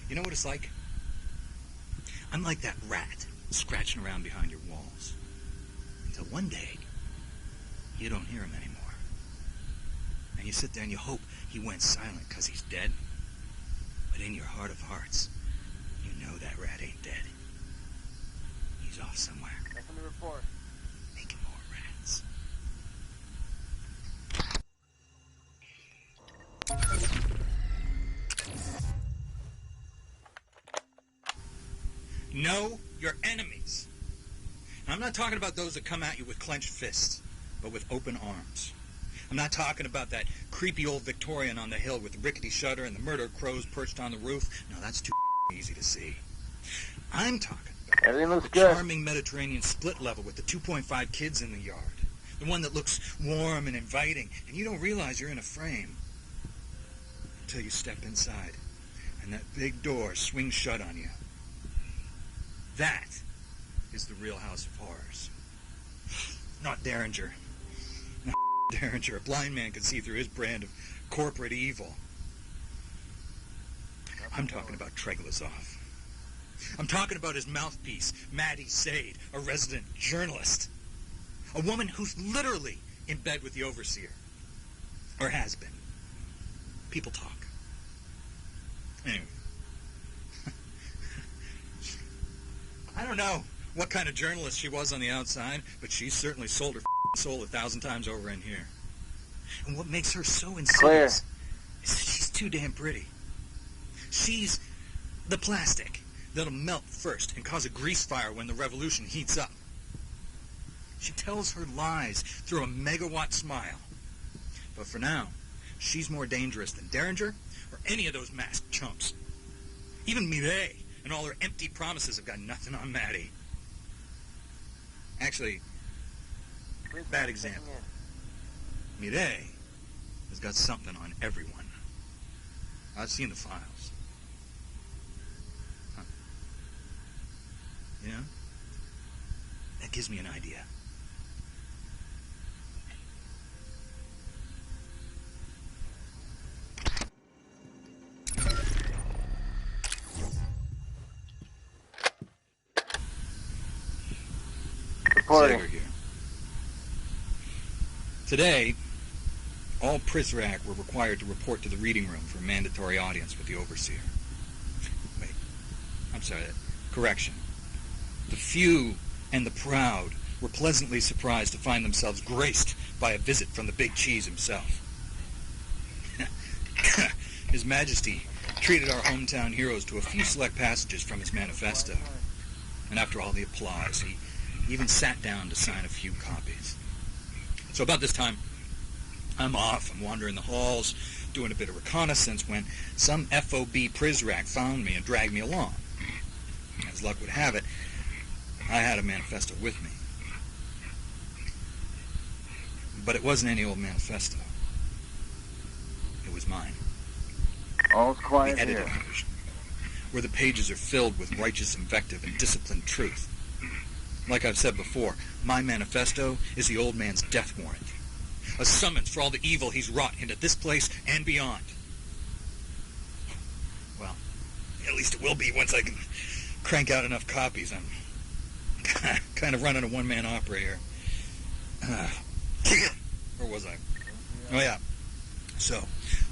You know what it's like? I'm like that rat scratching around behind your walls. Until one day, you don't hear him anymore. And you sit there and you hope he went silent because he's dead. But in your heart of hearts, you know that rat ain't dead. He's off somewhere. Nothing to report. Making more rats. Know your enemies. Now, I'm not talking about those that come at you with clenched fists, but with open arms. I'm not talking about that creepy old Victorian on the hill with the rickety shutter and the murder crows perched on the roof. No, that's too easy to see. I'm talking about Everything looks the good. charming Mediterranean split level with the 2.5 kids in the yard. The one that looks warm and inviting, and you don't realize you're in a frame until you step inside and that big door swings shut on you. That is the real House of Horrors. Not Derringer. Not Derringer. A blind man can see through his brand of corporate evil. I'm talking about Treglazov. I'm talking about his mouthpiece, Maddie Sade, a resident journalist. A woman who's literally in bed with the overseer. Or has been. People talk. Anyway. I don't know what kind of journalist she was on the outside, but she certainly sold her soul 1,000 times over in here. And what makes her so insidious is that she's too damn pretty. She's the plastic that'll melt first and cause a grease fire when the revolution heats up. She tells her lies through a megawatt smile. But for now, she's more dangerous than Derringer or any of those masked chumps. Even Mireille and all her empty promises have got nothing on Maddie. Actually, bad example. Mireille has got something on everyone. I've seen the files. Huh. Yeah? That gives me an idea. Zager here. Today, all Prizrak were required to report to the reading room for a mandatory audience with the overseer. Wait, I'm sorry, correction. The few and the proud were pleasantly surprised to find themselves graced by a visit from the big cheese himself. His Majesty treated our hometown heroes to a few select passages from his manifesto. And after all the applause, he even sat down to sign a few copies. So about this time, I'm off. I'm wandering the halls, doing a bit of reconnaissance when some FOB Prizrak found me and dragged me along. As luck would have it, I had a manifesto with me. But it wasn't any old manifesto. It was mine. All's quiet the edited here. version, where the pages are filled with righteous invective and disciplined truth. Like I've said before, my manifesto is the old man's death warrant. A summons for all the evil he's wrought into this place and beyond. Well, at least it will be once I can crank out enough copies. I'm kind of running a one-man opera here. Where was I? Oh, yeah. So,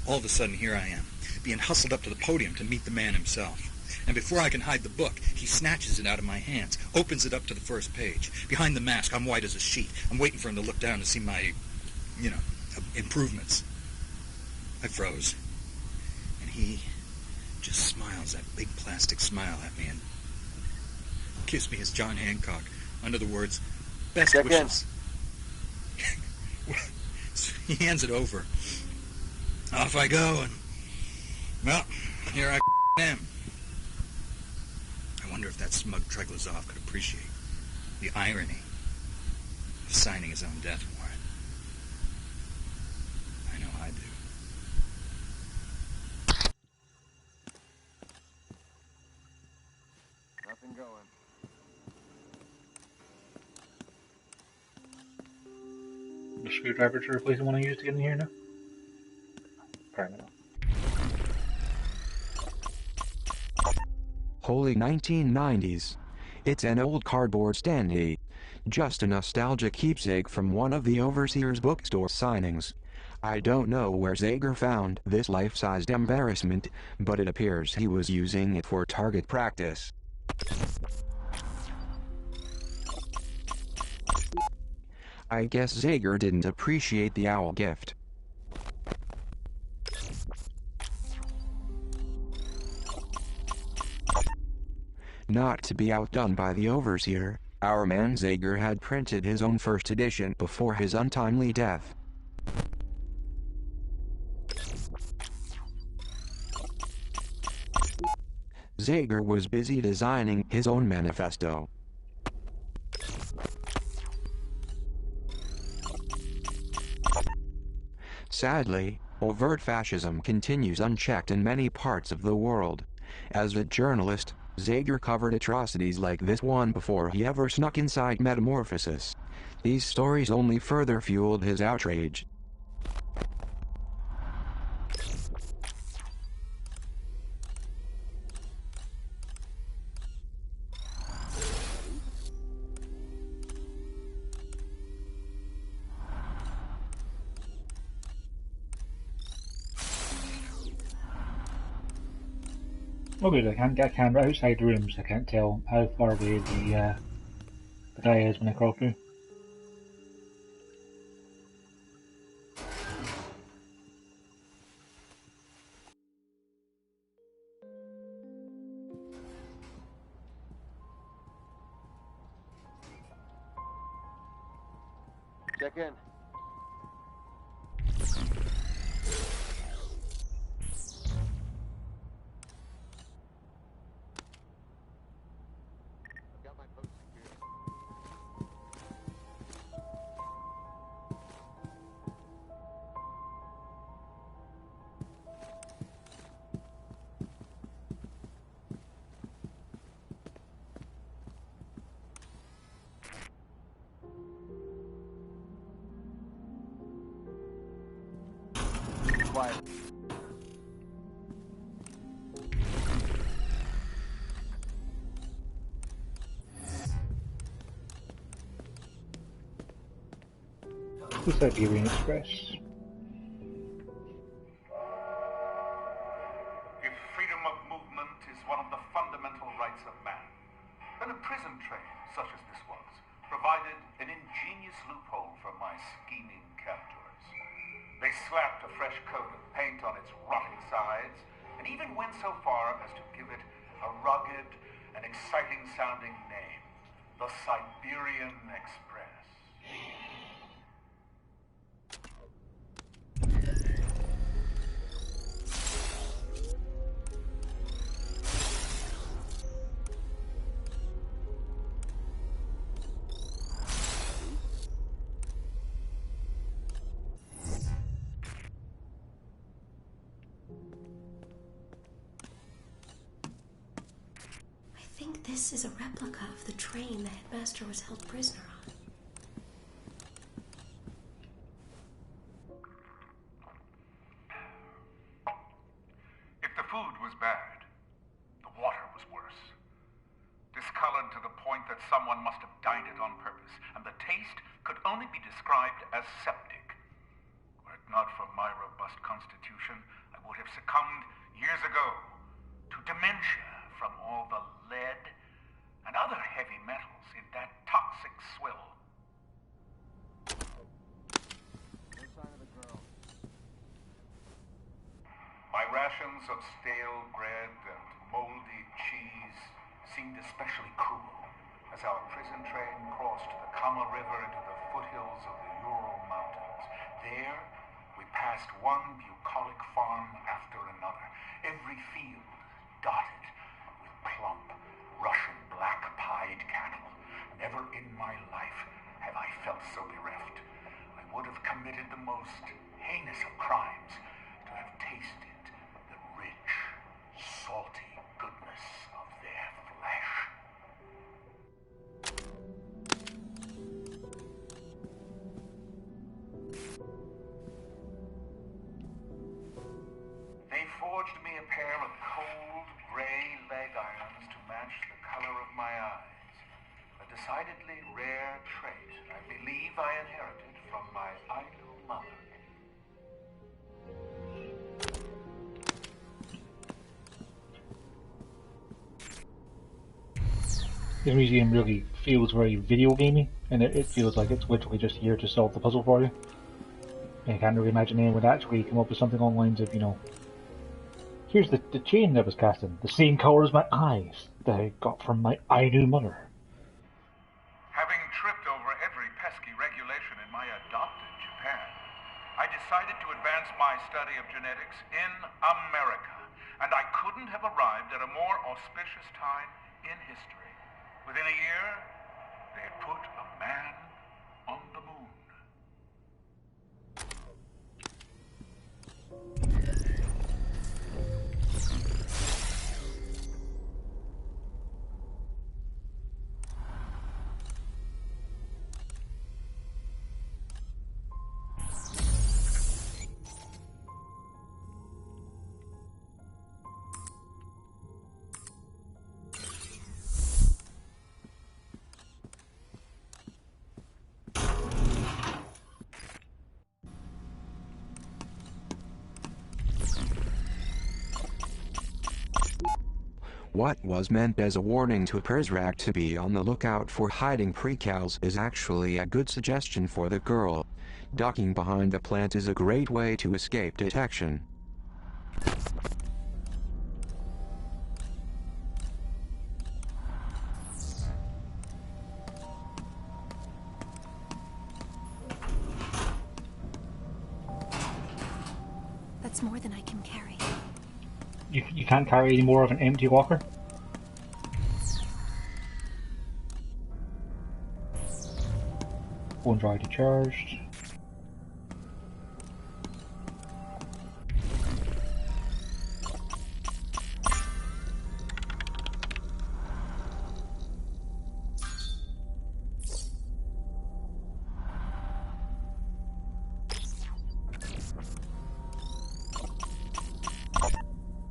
all of a sudden, here I am, being hustled up to the podium to meet the man himself. And before I can hide the book, he snatches it out of my hands, opens it up to the first page. Behind the mask, I'm white as a sheet. I'm waiting for him to look down to see my, improvements. I froze. And he just smiles, that big plastic smile at me, and gives me his John Hancock under the words, "Best wishes." So he hands it over. Off I go, and, well, here I am. I wonder if that smug Treglazov could appreciate the irony of signing his own death warrant. I know I do. Nothing going. The screwdriver to replace the one I used to get in here now? Fair enough. Holy 1990s. It's an old cardboard standee. Just a nostalgic keepsake from one of the Overseer's bookstore signings. I don't know where Zager found this life-sized embarrassment, but it appears he was using it for target practice. I guess Zager didn't appreciate the owl gift. Not to be outdone by the Overseer, our man Zager had printed his own first edition before his untimely death. Zager was busy designing his own manifesto. Sadly, overt fascism continues unchecked in many parts of the world. As a journalist, Zager covered atrocities like this one before he ever snuck inside Metamorphosis. These stories only further fueled his outrage. Okay, I can't get a camera outside the room, so I can't tell how far away the guy is when I crawl through. Check in. Quiet. The Siberian Express. If freedom of movement is one of the fundamental rights of man, then a prison train, such as this was, provided an ingenious loophole for my scheming captors. They slapped a fresh coat of paint on its rotting sides, and even went so far as to give it a rugged and exciting-sounding name, the Siberian Express. think this is a replica of the train the headmaster was held prisoner on. If the food was bad, the water was worse. Discolored to the point that someone must have dyed it on purpose, and the taste could only be described as septic. Were it not for my robust constitution, I would have succumbed years ago to dementia from all the lead and other heavy metals in that toxic swill. No sign of the girl. My rations of stale bread and moldy cheese seemed especially cruel as our prison train crossed the Kama River into the foothills of the Ural Mountains. There, we passed one bucolic farm after another, every field dotted with plump Russian black-pied cattle. Never in my life have I felt so bereft. I would have committed the most heinous of crimes to have tasted the rich, salty goodness of their flesh. They forged me a pair of cold, gray leg irons to match the color of my eyes. A decidedly rare trait I believe I inherited from my Ainu mother. This museum really feels very video gamey, and it feels like it's literally just here to solve the puzzle for you. And I can't really imagine anyone would actually come up with something along the lines of, you know, here's the chain that was cast in, the same colour as my eyes that I got from my Ainu mother. Having tripped over every pesky regulation in my adopted Japan, I decided to advance my study of genetics in America, and I couldn't have arrived at a more auspicious time in history. Within a year, they had put a man on the moon. What was meant as a warning to Prizrak to be on the lookout for hiding precals is actually a good suggestion for the girl. Ducking behind the plant is a great way to escape detection. That's more than I can carry. You can't carry any more of an empty locker? Phone's already charged.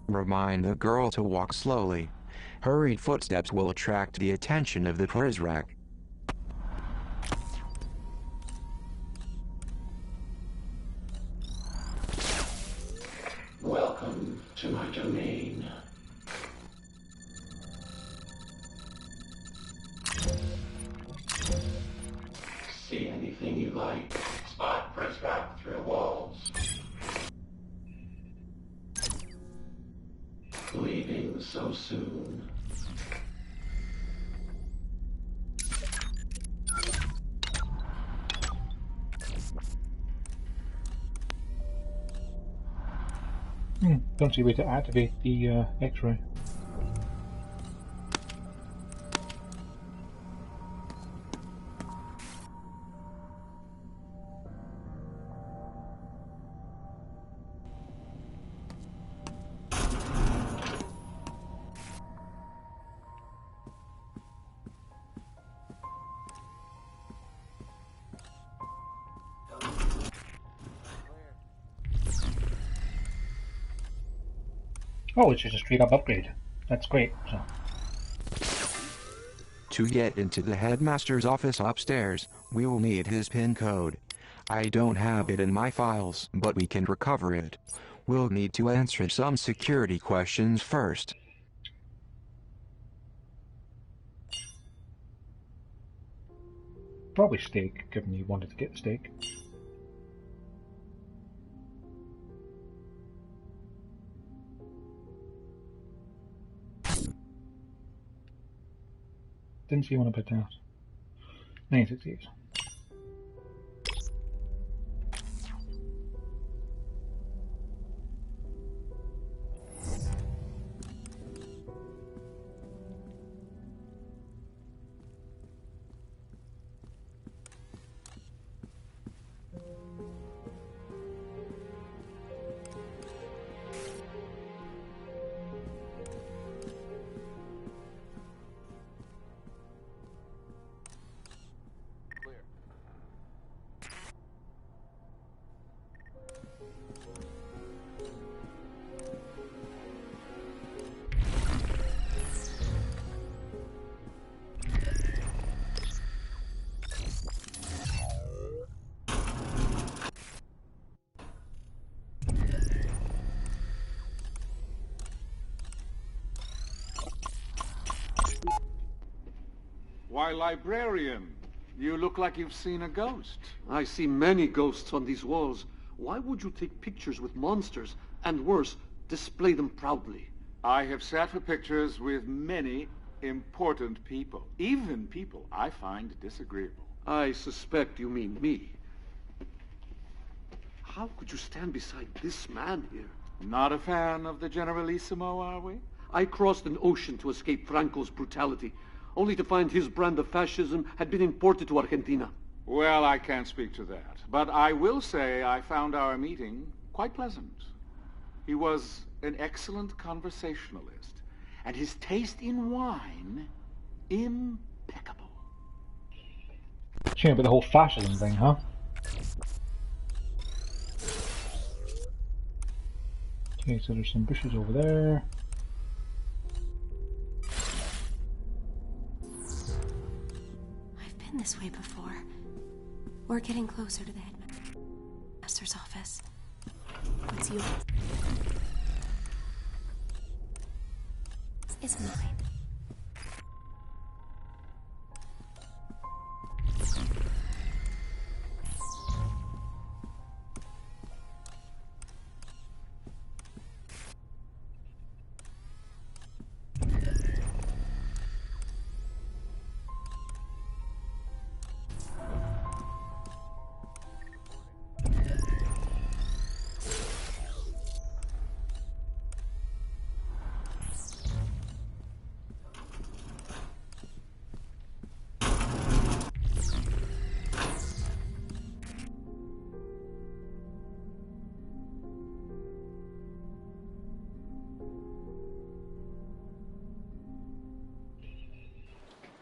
Remind the girl to walk slowly. Hurried footsteps will attract the attention of the Prizrak. Welcome to my domain. See anything you like. Spot Prizrak through walls. Leaving so soon. Don't see a way to activate the X-ray. Oh, it's just a straight up upgrade. That's great. So. To get into the headmaster's office upstairs, we will need his PIN code. I don't have it in my files, but we can recover it. We'll need to answer some security questions first. Probably steak, given you wanted to get the steak. Didn't see one about that. 968. Why, librarian, you look like you've seen a ghost. I see many ghosts on these walls. Why would you take pictures with monsters, and worse, display them proudly? I have sat for pictures with many important people, even people I find disagreeable. I suspect you mean me. How could you stand beside this man here? Not a fan of the Generalissimo, are we? I crossed an ocean to escape Franco's brutality, only to find his brand of fascism had been imported to Argentina. Well, I can't speak to that, but I will say I found our meeting quite pleasant. He was an excellent conversationalist, and his taste in wine, impeccable. Shame about the whole fascism thing, huh? Okay, so there's some bushes over there. I've been this way before. We're getting closer to the headmaster's office. What's yours is mine.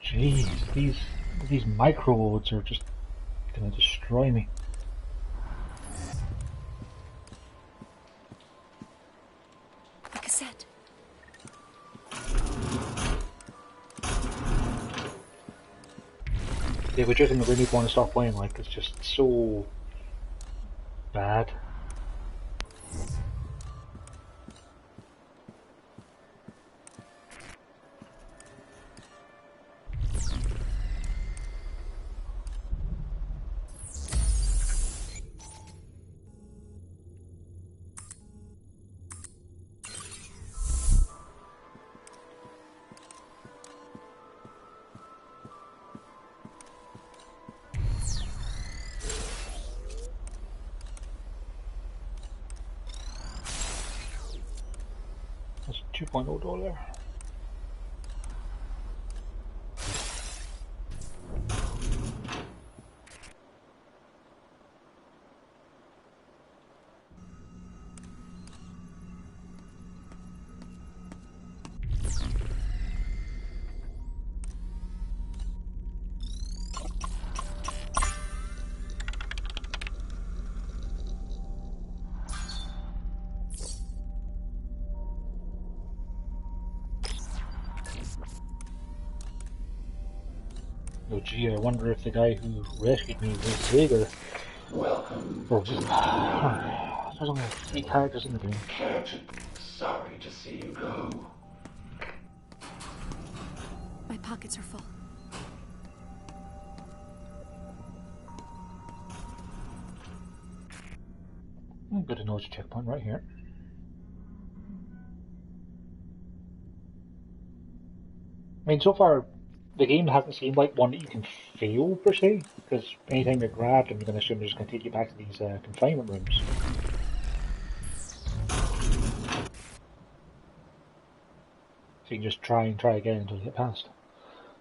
Jeez, these micro-roads are just gonna destroy me. A cassette. Yeah, we just really want to stop playing, like, it's just so bad. That's 2.0 dollar. go, gee, I wonder if the guy who rescued me was Zager. Welcome. Or just... There's only 3 characters in the game. Captain, sorry to see you go. My pockets are full. Good to know it's a checkpoint right here. I mean, so far, the game hasn't seemed like one that you can fail, per se, because anytime you're grabbed, I'm going to assume they're just going to take you back to these confinement rooms. So you can just try and try again until you get past.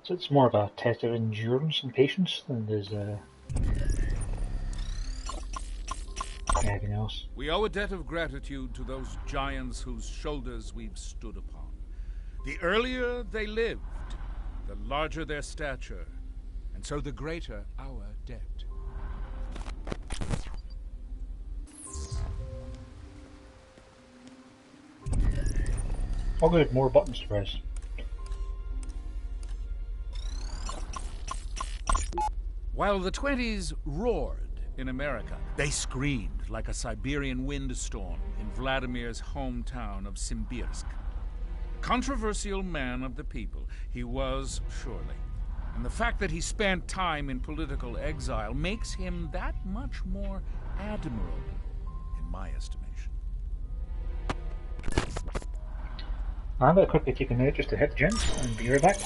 So it's more of a test of endurance and patience than there's anything else. We owe a debt of gratitude to those giants whose shoulders we've stood upon. The earlier they lived, the larger their stature, and so the greater our debt. Oh good, more buttons to press. While the 20s roared in America, they screamed like a Siberian windstorm in Vladimir's hometown of Simbirsk. Controversial man of the people, he was surely. And the fact that he spent time in political exile makes him that much more admirable, in my estimation. I'm going to quickly take a minute just to hit the gym and be right back.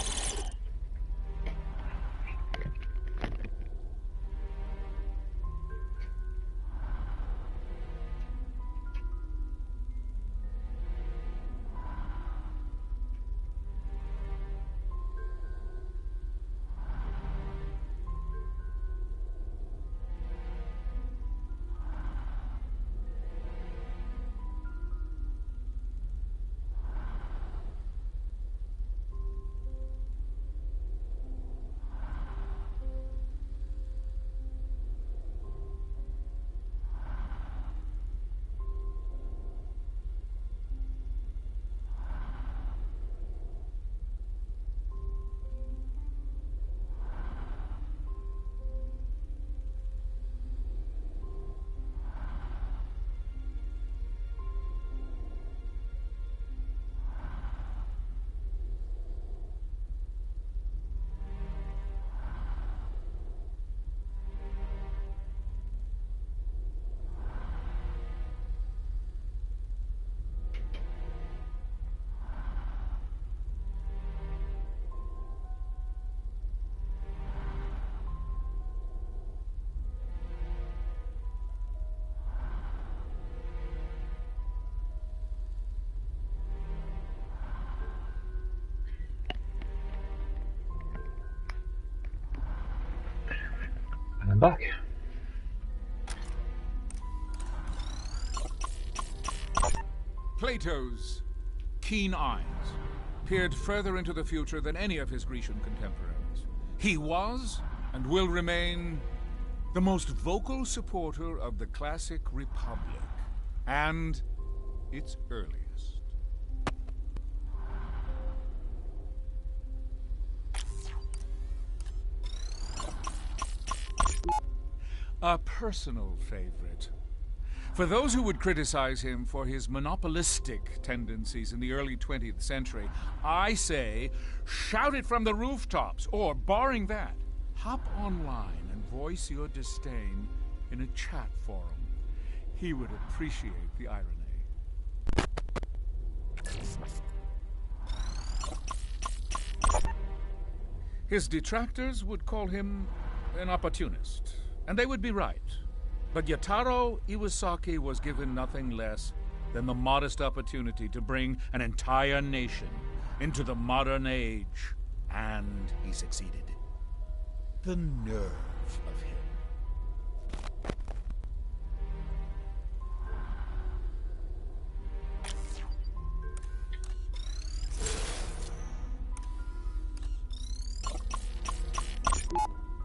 And I'm back. Plato's keen eyes peered further into the future than any of his Grecian contemporaries. He was, and will remain, the most vocal supporter of the classic Republic, and its earliest. A personal favorite. For those who would criticize him for his monopolistic tendencies in the early 20th century, I say, shout it from the rooftops, or, barring that, hop online and voice your disdain in a chat forum. He would appreciate the irony. His detractors would call him an opportunist, and they would be right. But Yataro Iwasaki was given nothing less than the modest opportunity to bring an entire nation into the modern age, and he succeeded. The nerve of him.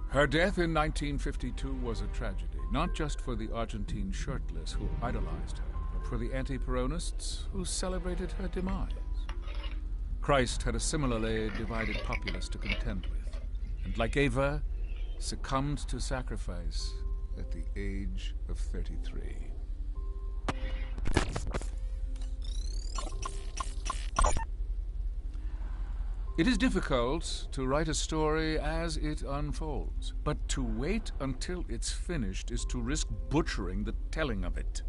Her death in 1952 was a tragedy, not just for the Argentine shirtless who idolized her, but for the anti-Peronists who celebrated her demise. Christ had a similarly divided populace to contend with. and like Eva, succumbed to sacrifice at the age of 33. It is difficult to write a story as it unfolds, but to wait until it's finished is to risk butchering the telling of it.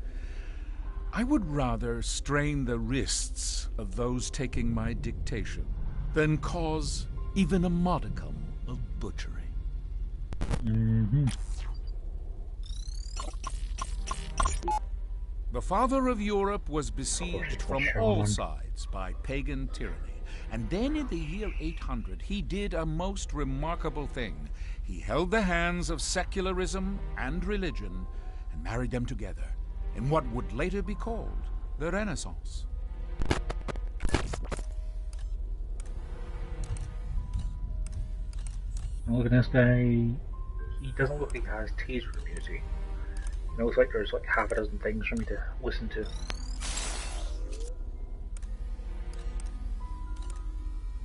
I would rather strain the wrists of those taking my dictation than cause even a modicum of butchery. The father of Europe was besieged from all sides by pagan tyranny, and then in the year 800 he did a most remarkable thing. He held the hands of secularism and religion and married them together in what would later be called the Renaissance. Look at this guy. He doesn't look like he has taser immunity. It looks like there's like half a dozen things for me to listen to.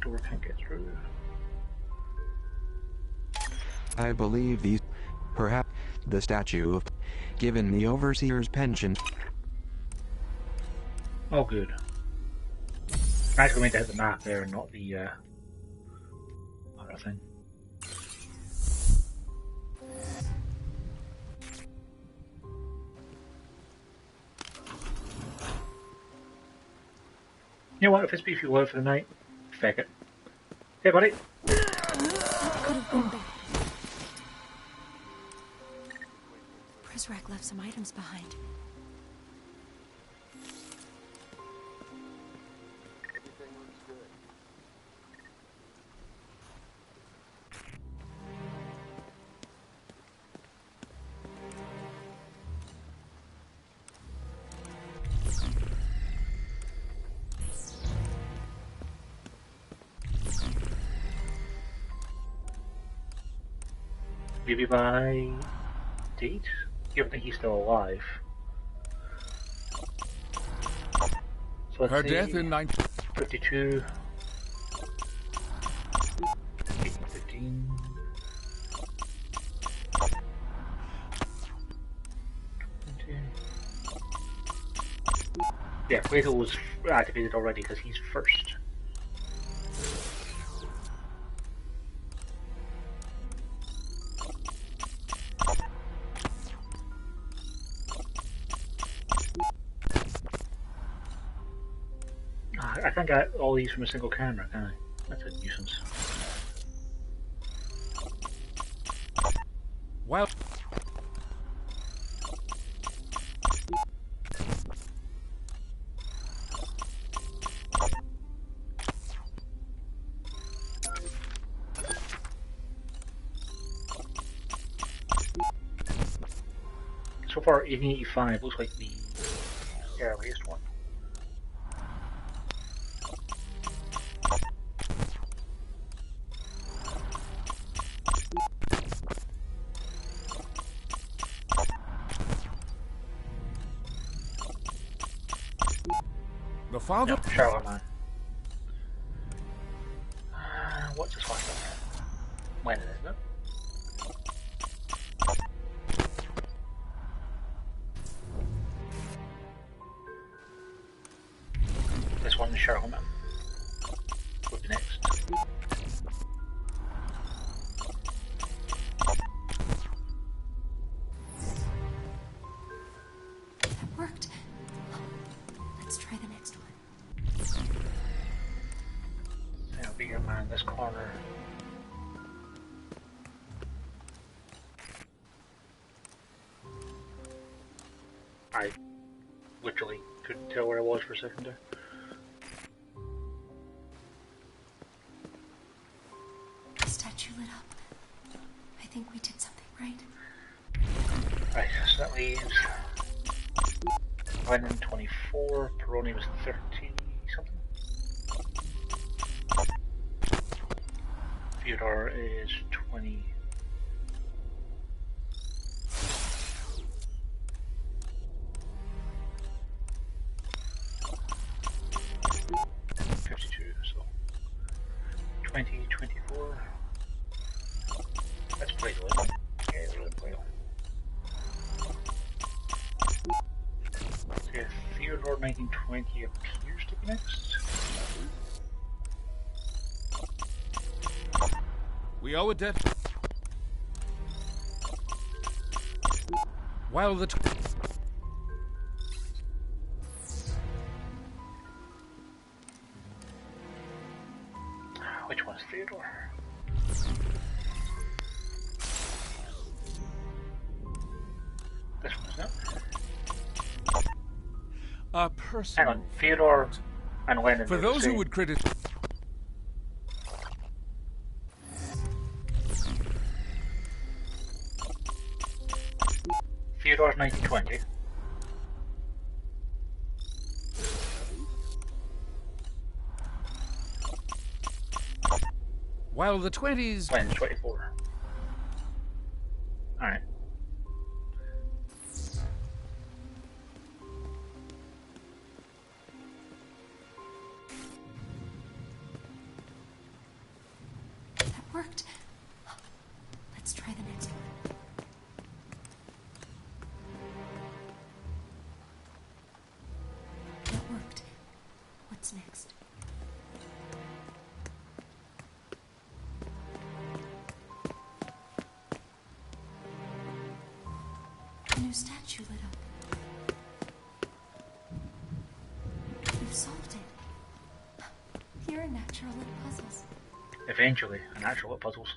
Door can't get through. I believe these, perhaps the statue of, given the overseer's pension. Oh, good. I actually meant to hit the map there, not the other thing. You know what, if it's beef you love for the night, feck it. Hey buddy! Could have been bad. Prisrak left some items behind. Maybe by date? You don't think he's still alive. So Her death in 1952. 15. Yeah, Plato was activated already because he's first. I think I got all these from a single camera, can I? That's a nuisance. Well, so far, 1885 looks like the earliest one. the father. No, Charlemagne. What's this one? When isn't it? This one is Charlemagne. Would be next. That worked. Let's try the next one. There'll be your man in this corner. I literally couldn't tell where I was for a second there. The statue lit up. I think we did something right. Right, so that leaves Lenin 24, Peroni was 30 something. Fyodor is 20. So 20, 24. 1920 appears to be next. We owe a debt. While the... Which one's Theodore? This one's not. A person. Hang on, Theodore and Lenin. For those who would criticize. Theodore's 1920. While the 20s... Lenin's 24. Alright. That worked. Let's try the next one. That worked. What's next? A new statue lit up. You've solved it. You're a natural at puzzles. Eventually, a natural at puzzles.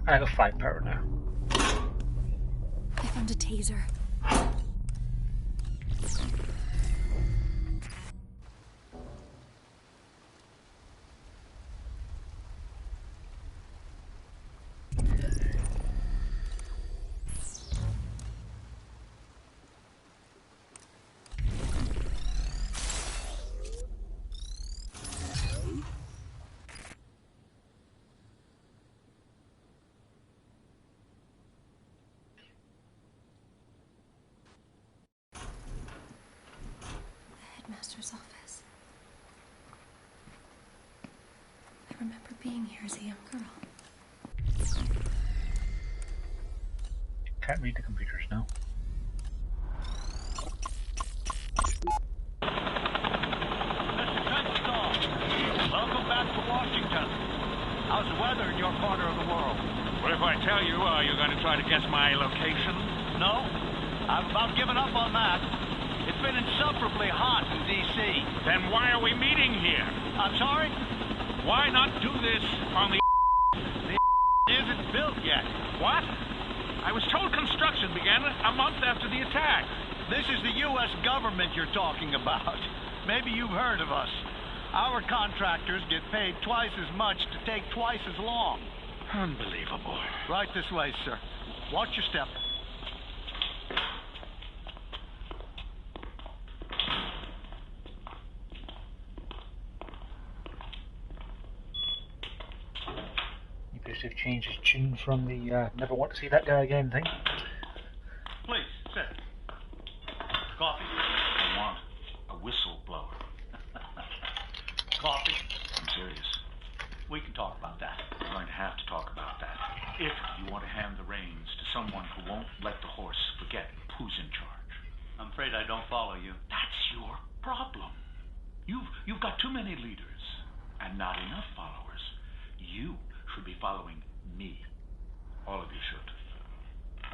I have a 5 power now. I found a taser. Master's office. I remember being here as a young girl. Can't read the computers now. Welcome back to Washington. How's the weather in your corner of the world? What if I tell you, are you going to try to guess my location? No, I've about given up on that. It's been insufferably hot in D.C. Then why are we meeting here? I'm sorry? Why not do this on the... The isn't built yet. What? I was told construction began a month after the attack. This is the U.S. government you're talking about. Maybe you've heard of us. Our contractors get paid twice as much to take twice as long. Unbelievable. Right this way, sir. Watch your step. They've changed his tune from the never want to see that guy again thing. Please, sit. Coffee? I want a whistleblower. Coffee? I'm serious. We can talk about that. We're going to have to talk about that. If you want to hand the reins to someone who won't let the horse forget who's in charge. I'm afraid I don't follow you. That's your problem. You've got too many leaders and not enough followers. You should be following me. All of you should.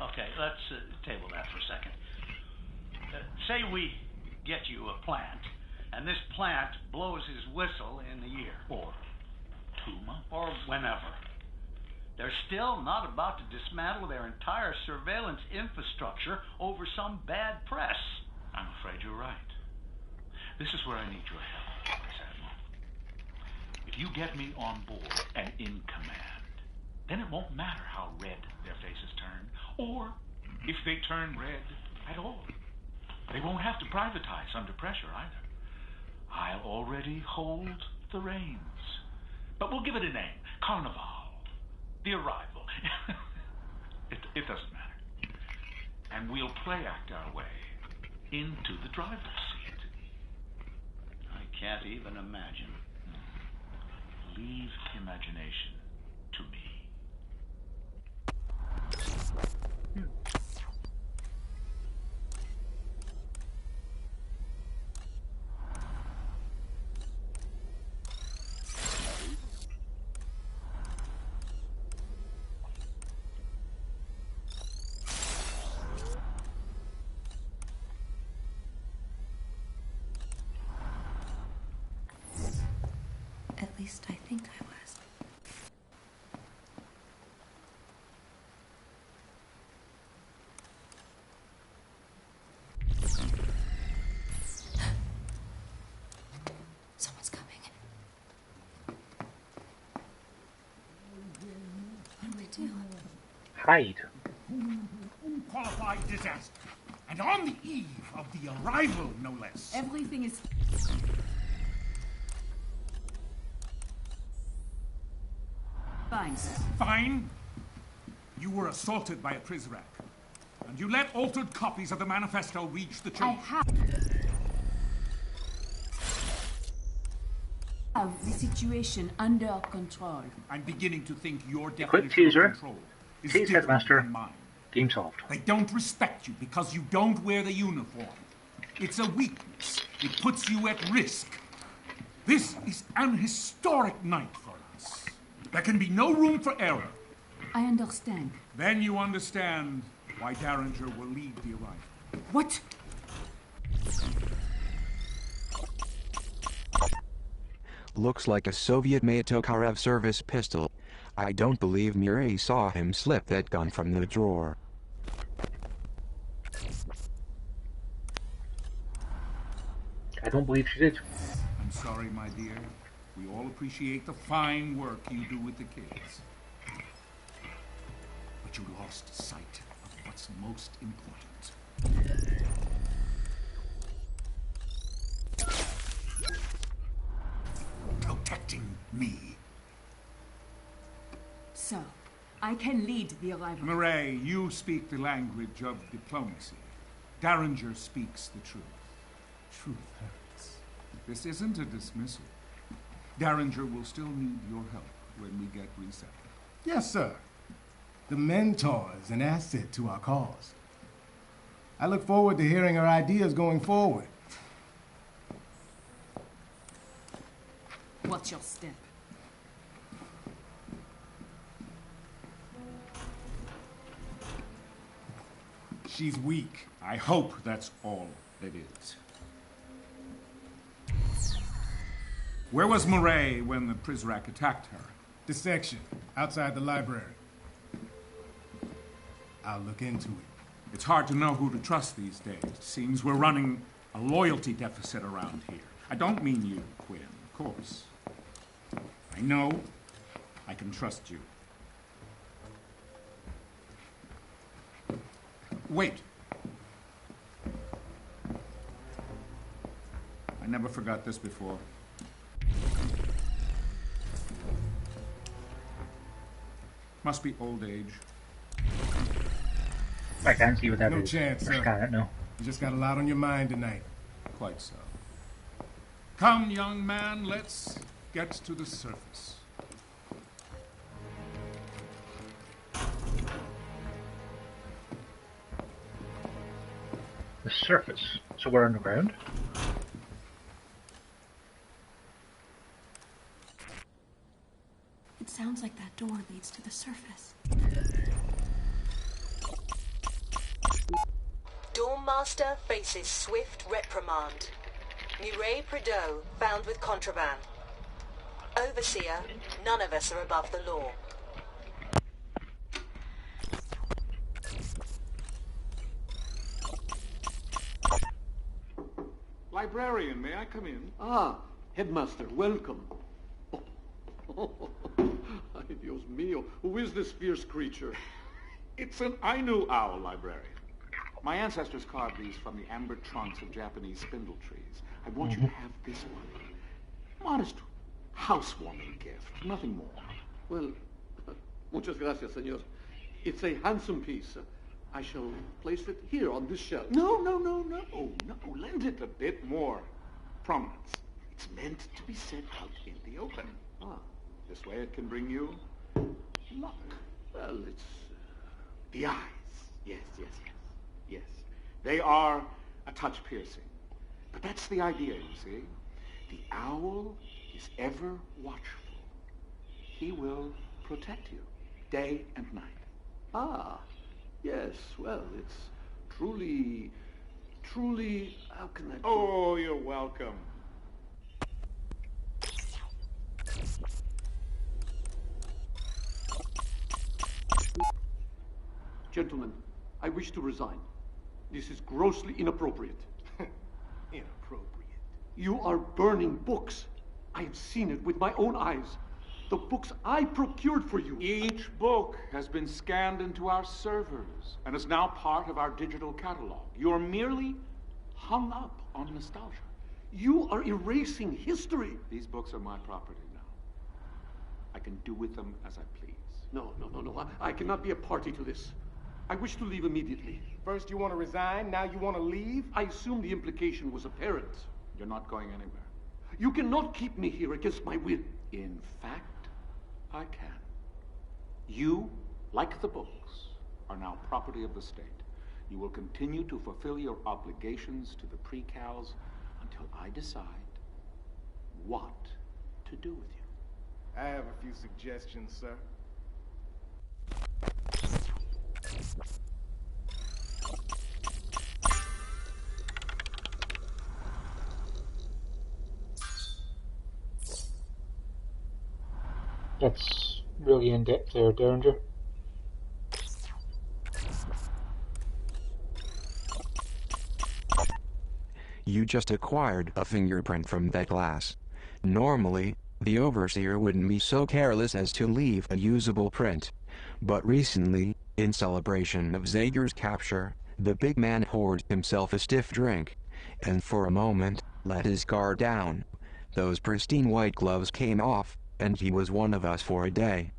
Okay, let's table that for a second. Say we get you a plant, and this plant blows his whistle in a year. Or 2 months. Or whenever. They're still not about to dismantle their entire surveillance infrastructure over some bad press. I'm afraid you're right. This is where I need your help, Miss Admiral. If you get me on board and in command, then it won't matter how red their faces turn, or if they turn red at all. They won't have to privatize under pressure either. I'll already hold the reins. But we'll give it a name. Carnival. The Arrival. It doesn't matter. And we'll play act our way into the driver's seat. I can't even imagine. Leave imagination to me. At least I think I was. Someone's coming. What do we do? Hide. Unqualified disaster. And on the eve of the arrival, no less. Everything is... Fine, sir. Fine? You were assaulted by a Prizrak. And you let altered copies of the manifesto reach the chamber. I have the situation under control. I'm beginning to think your Quick definition teaser. of control is Tease different Headmaster. than mine. Game solved. They don't respect you because you don't wear the uniform. It's a weakness. It puts you at risk. This is an historic night for us. There can be no room for error. I understand. Then you understand why Derringer will lead the arrival. What? Looks like a Soviet-made Tokarev service pistol. I don't believe Mireille saw him slip that gun from the drawer. I don't believe she did. I'm sorry, my dear. We all appreciate the fine work you do with the kids. But you lost sight of what's most important. Protecting me. So, I can lead the arrival. Mireille, you speak the language of diplomacy. Derringer speaks the truth. Truth hurts. This isn't a dismissal. Derringer will still need your help when we get resettled. Yes, sir. The mentor is an asset to our cause. I look forward to hearing her ideas going forward. What's your step? She's weak. I hope that's all it is. Where was Mireille when the Prizrak attacked her? This section, outside the library. I'll look into it. It's hard to know who to trust these days. Seems we're running a loyalty deficit around here. I don't mean you, Quinn, of course. I know I can trust you. Wait. I never forgot this before. Must be old age. I can't see what that is. No chance, sir. Scan it, no. You just got a lot on your mind tonight. Quite so. Come, young man, let's get to the surface. The surface. So we're underground. It sounds like that door leads to the surface. Dawnmaster faces swift reprimand. Mireille Prideaux found with contraband. Overseer, none of us are above the law. Librarian, may I come in? Ah, Headmaster, welcome. Oh, Ay, Dios mío. Who is this fierce creature? It's an Ainu owl, librarian. My ancestors carved these from the amber trunks of Japanese spindle trees. I want you to have this one. Modest housewarming gift, nothing more. Well, muchas gracias, señor. It's a handsome piece. I shall place it here on this shelf. No. Lend it a bit more prominence. It's meant to be set out in the open. This way it can bring you luck. Well, it's... The eyes. Yes. They are a touch piercing. But that's the idea, you see. The owl is ever watchful. He will protect you, day and night. Yes, well, it's truly, how can I... Oh, you're welcome. Gentlemen, I wish to resign. This is grossly inappropriate. Inappropriate. You are burning books. I have seen it with my own eyes. The books I procured for you. Each book has been scanned into our servers and is now part of our digital catalog. You're merely hung up on nostalgia. You are erasing history. These books are my property now. I can do with them as I please. No. I cannot be a party to this. I wish to leave immediately. First you want to resign, now you want to leave? I assume the implication was apparent. You're not going anywhere. You cannot keep me here against my will. In fact, I can. You, like the books, are now property of the state. You will continue to fulfill your obligations to the pre-cals until I decide what to do with you. I have a few suggestions, sir. That's really in-depth there, Derringer. You just acquired a fingerprint from that glass. Normally, the overseer wouldn't be so careless as to leave a usable print. But recently, in celebration of Zager's capture, the big man poured himself a stiff drink, and for a moment, let his guard down. Those pristine white gloves came off, and he was one of us for a day.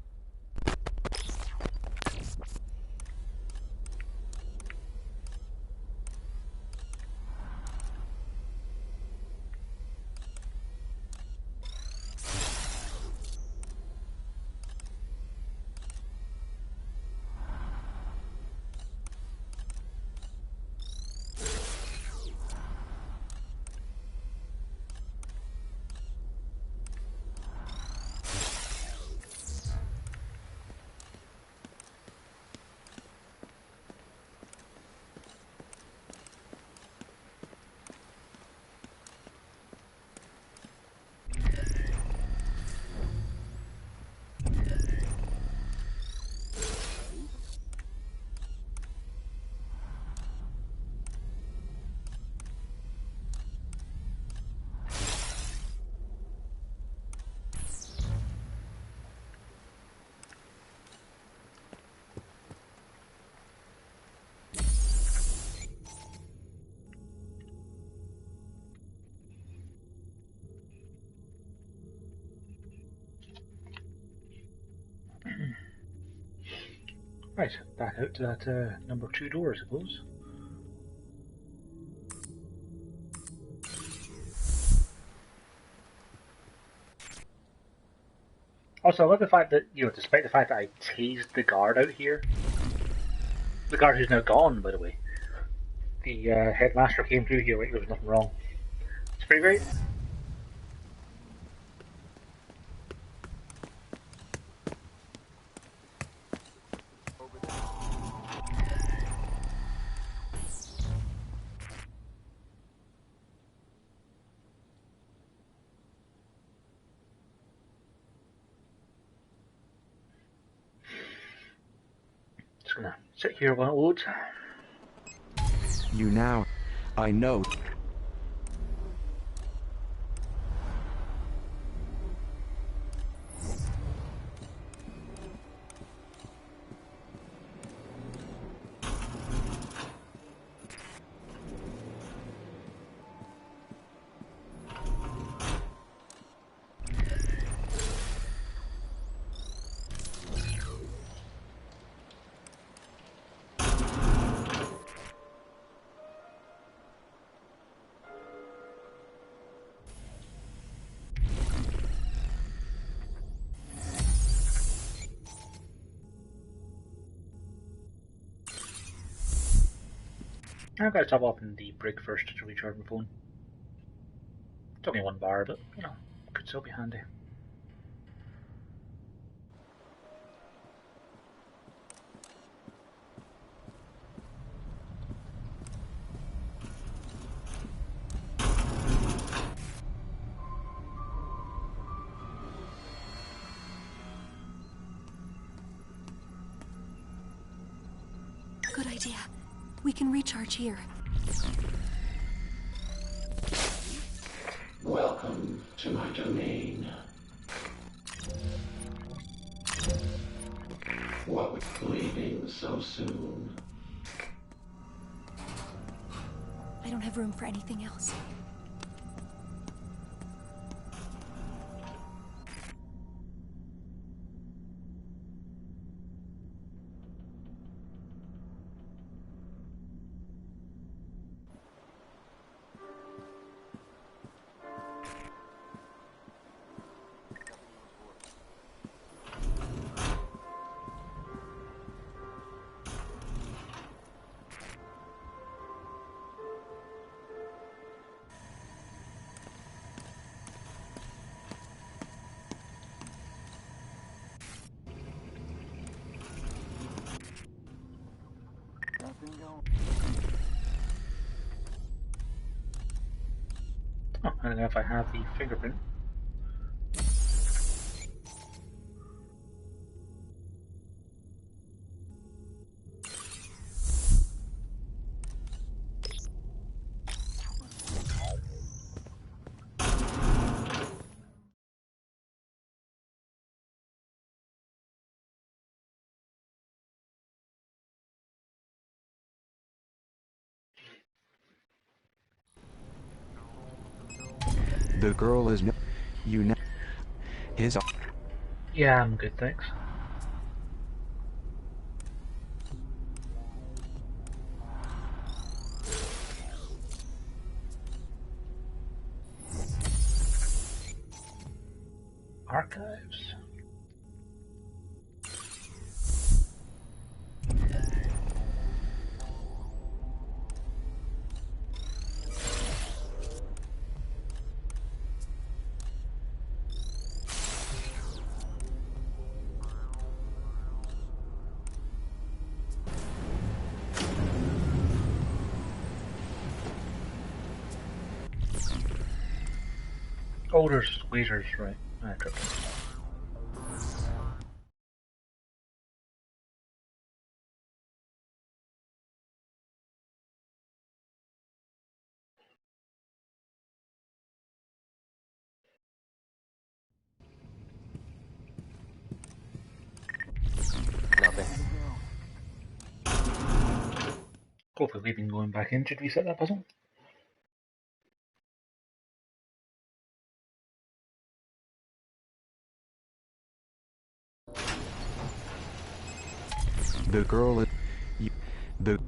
Right, back out to that number 2 door, I suppose. Also, I love the fact that, despite the fact that I tased the guard out here, the guard who's now gone, by the way, the headmaster came through here like there was nothing wrong. It's pretty great. Gonna sit here while it loads. You now, I know. I've got to stop off in the brig first to recharge my phone. It's only 1 bar, but, you know, could still be handy. Good idea. We can recharge here. Welcome to my domain. What was leaving so soon? I don't have room for anything else. Oh, I don't know if I have the fingerprint. The girl is his. Yeah, I'm good, thanks. Archives. Oh, there's squeezers, right. I tripped. Nothing. Hopefully leaving going back in should reset that puzzle. The girl is the.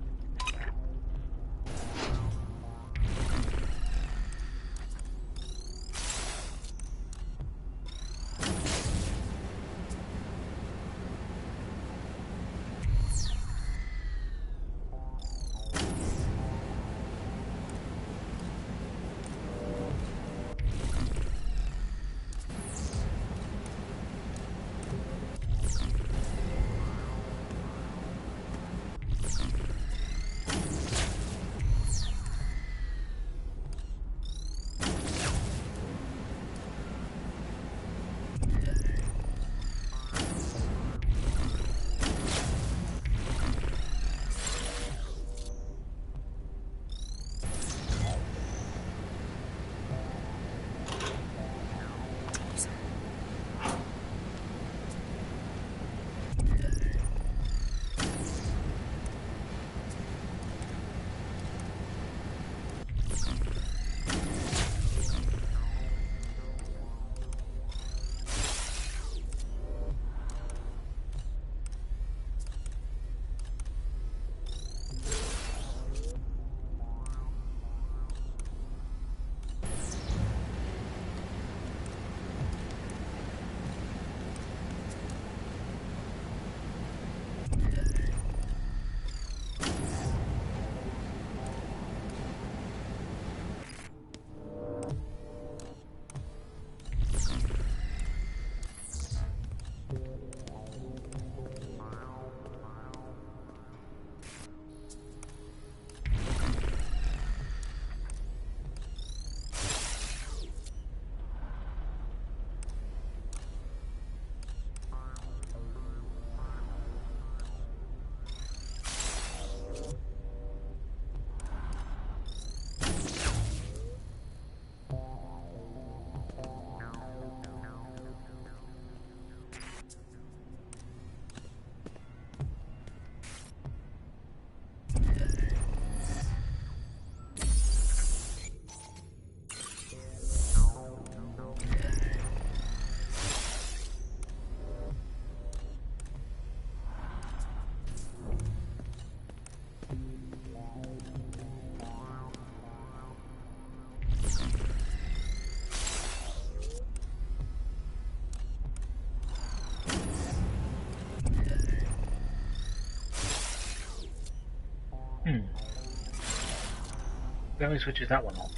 It only switches that one off.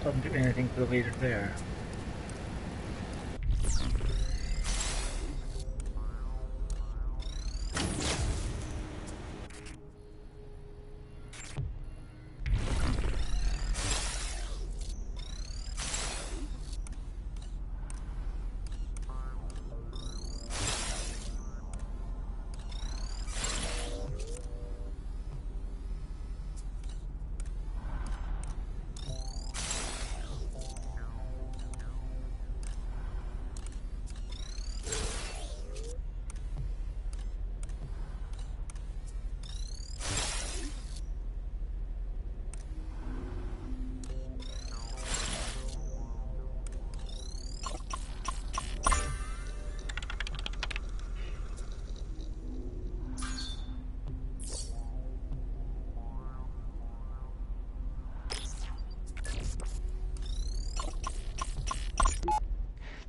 Doesn't do anything for the laser there.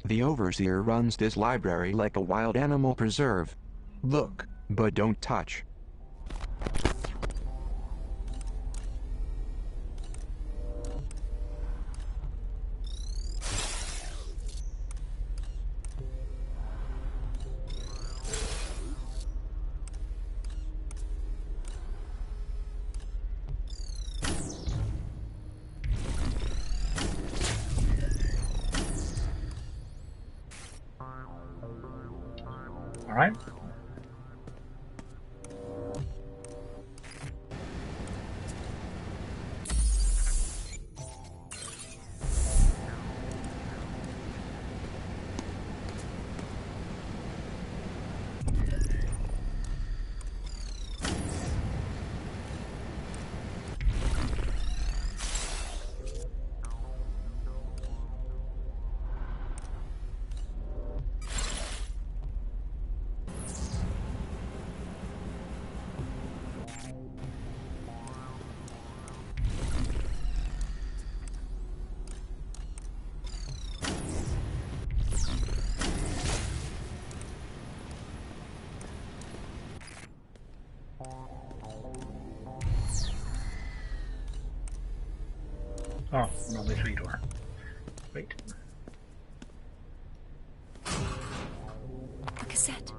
The Overseer runs this library like a wild animal preserve. Look, but don't touch. Alright. Oh, no, this door. Wait. A cassette.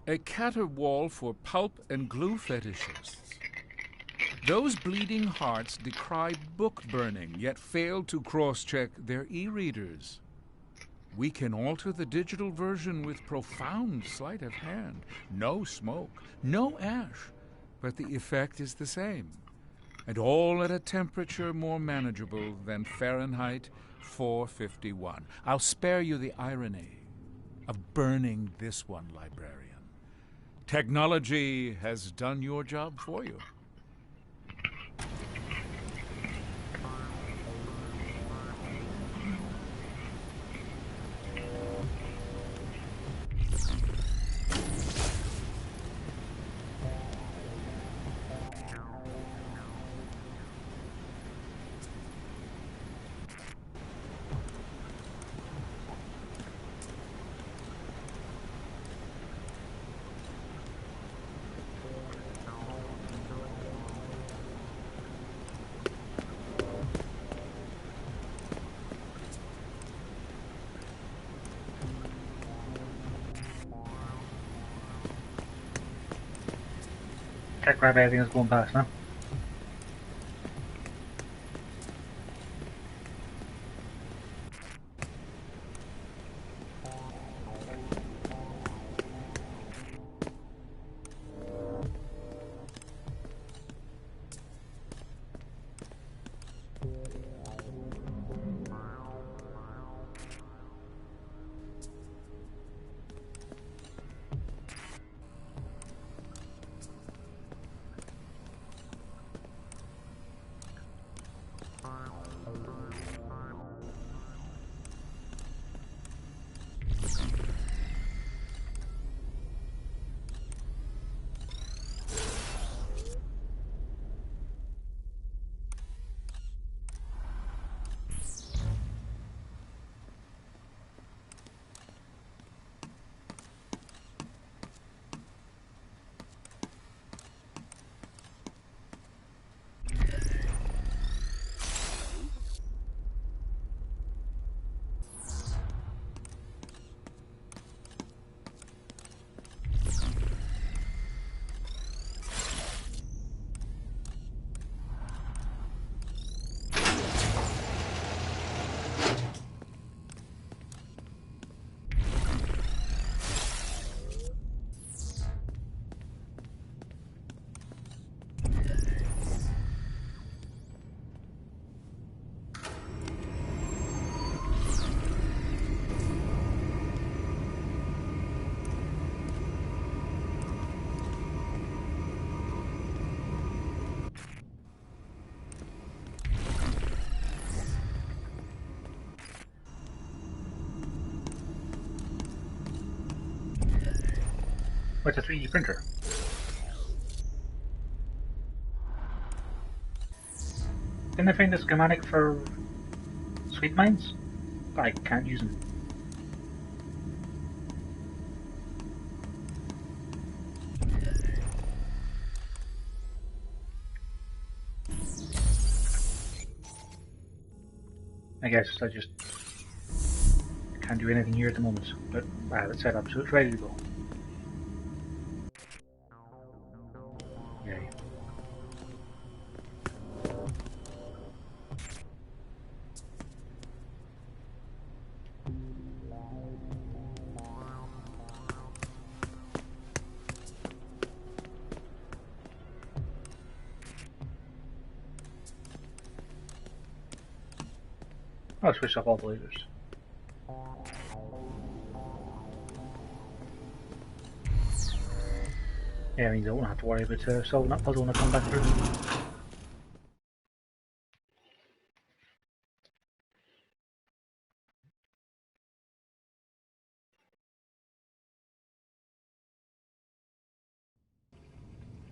A caterwaul for pulp and glue fetishists. Those bleeding hearts decry book burning, yet fail to cross-check their e-readers. We can alter the digital version with profound sleight of hand. No smoke, no ash, but the effect is the same. And all at a temperature more manageable than Fahrenheit 451. I'll spare you the irony of burning this one, librarian. Technology has done your job for you. Can't grab anything that's going past now. What's a 3D printer? Didn't I find a schematic for sweet mines? I can't use them. I guess I just can't do anything here at the moment, but I have it set up so it's ready to go. Yay. I'll switch off all the lasers. Yeah, I mean, I won't have to worry about solving that puzzle when I come back through.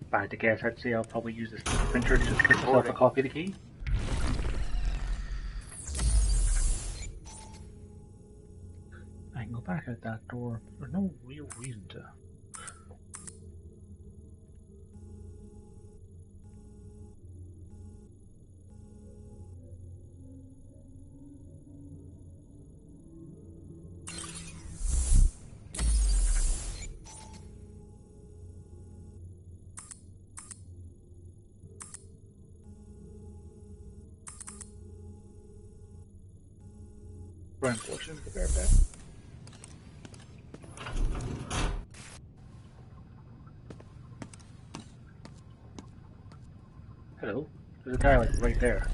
If I had to guess, I'd say I'll probably use this printer to just print myself a copy of the key. I can go back out that door. There's no real reason to. Run portion of the bear pet. Hello, there's a guy like right there.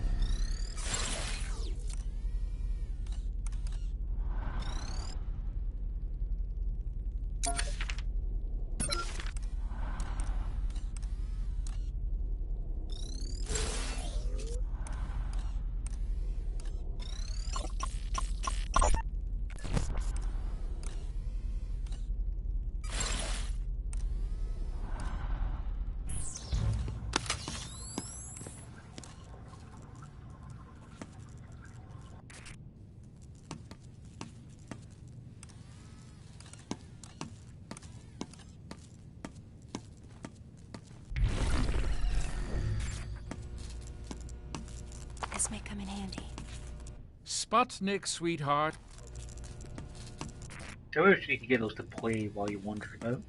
This may come in handy. Sputnik, sweetheart. I wish you could get those to play while you wander about.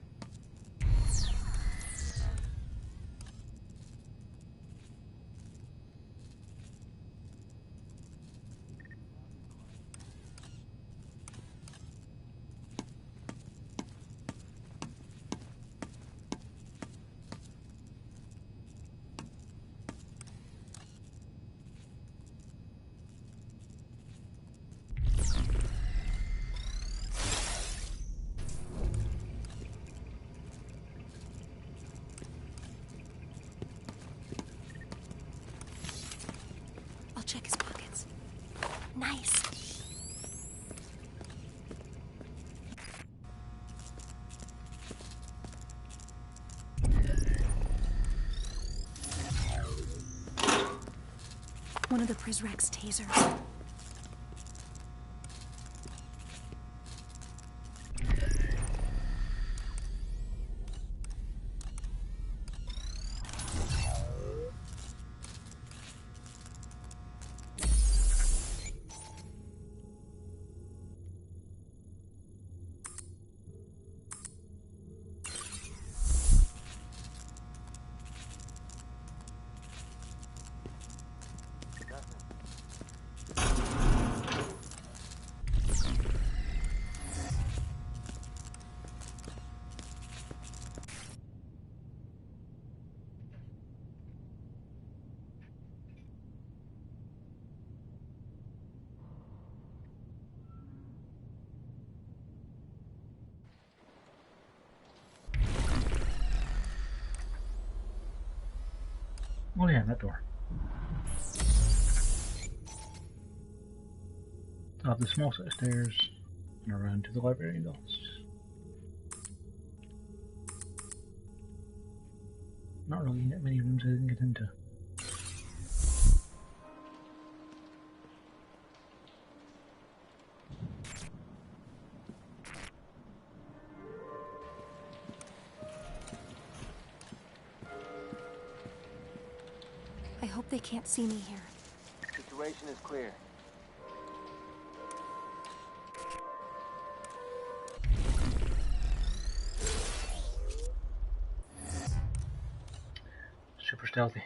nice. One of the Prizrak's tasers. Oh yeah, that door. Up the small set of stairs and around to the library doors. Not really that many rooms I didn't get into. I hope they can't see me here. Situation is clear. Super stealthy.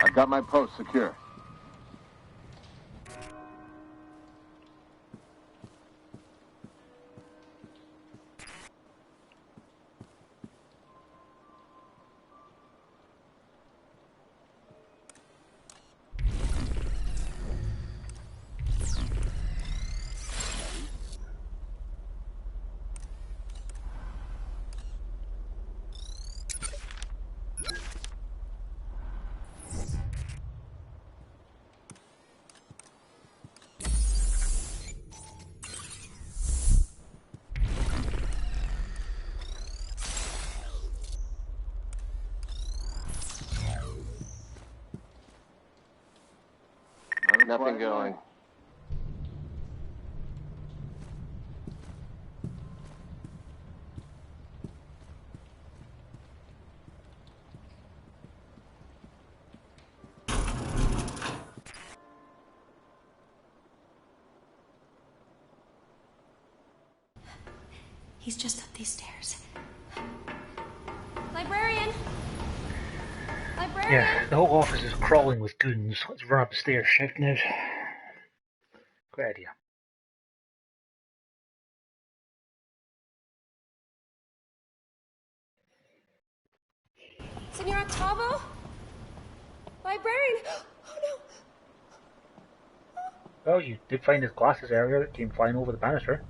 I've got my post secure. Nothing going. He's just up these stairs. Librarian! Librarian! Yeah, the whole office is crawling with goons. Let's run up the stairs, shouting out. Great idea. Senor Octavo? Librarian! Oh no! Oh, you did find his glasses earlier that came flying over the banister.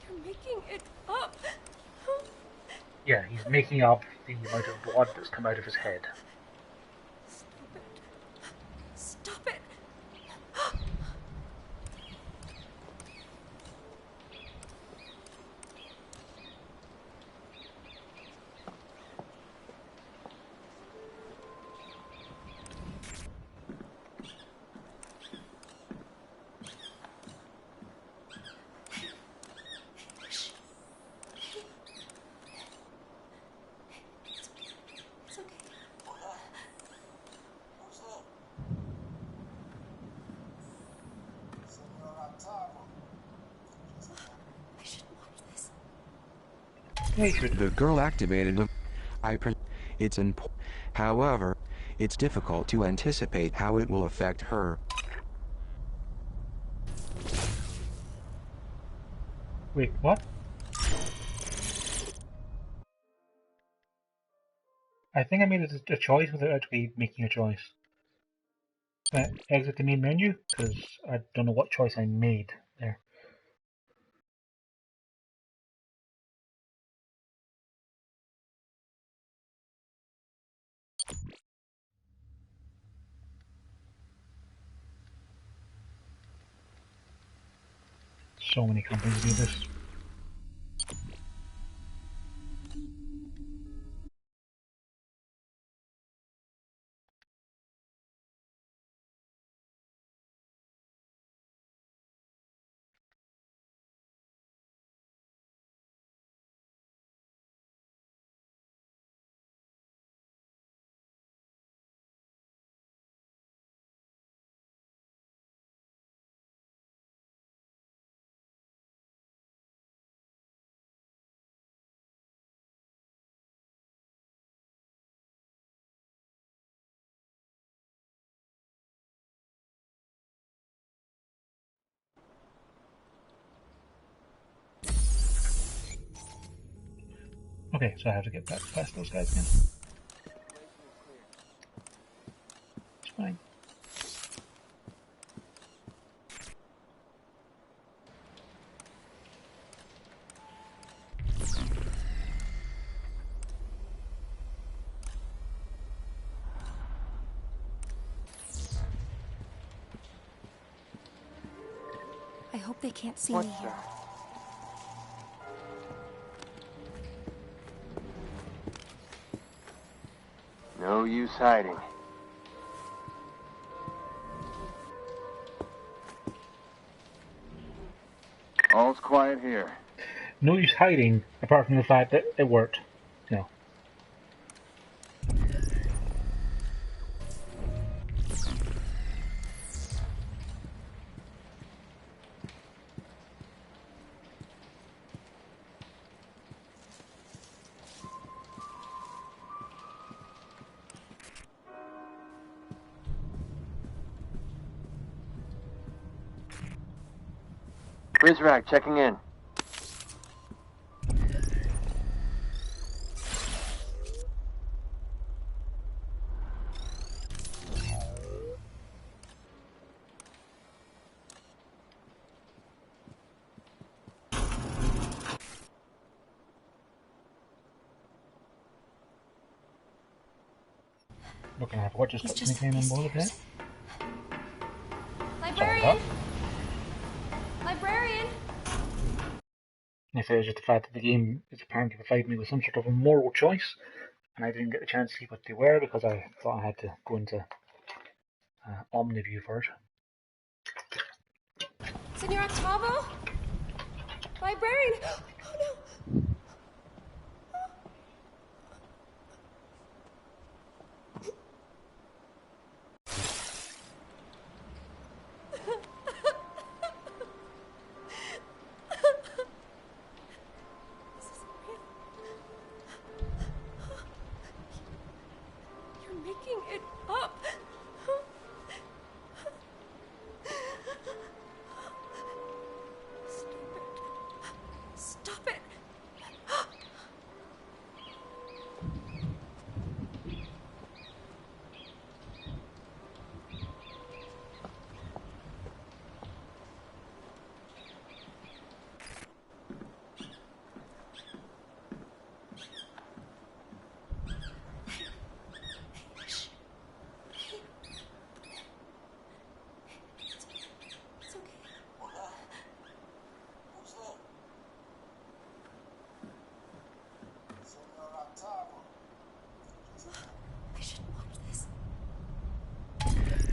You're making it up! Yeah, he's making up the amount of blood that's come out of his head. Stop it! The girl activated the... It's important. However, it's difficult to anticipate how it will affect her. Wait, what? I think I made a choice without actually making a choice. Exit the main menu, because I don't know what choice I made there. So many companies do this. Okay, so I have to get back past those guys again. It's fine. I hope they can't see me here. No use hiding. All's quiet here. No use hiding, apart from the fact that it worked. No. Prizrak checking in. Looking at what just put anything on board with it. Librarian! Librarian! I say it's just the fact that the game is apparently providing me with some sort of a moral choice, and I didn't get the chance to see what they were because I thought I had to go into OmniView for it. Senor Octavo? Librarian! Oh no! You're making it up! Stop it!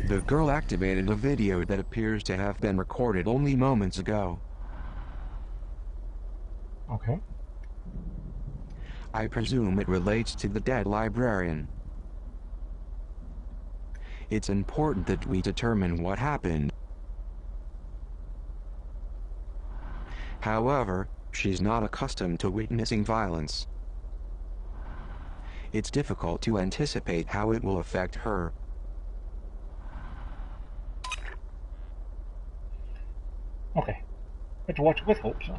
The girl activated a video that appears to have been recorded only moments ago. Okay. I presume it relates to the dead librarian. It's important that we determine what happened. However, she's not accustomed to witnessing violence. It's difficult to anticipate how it will affect her. Okay. had to watch it with Hope, so.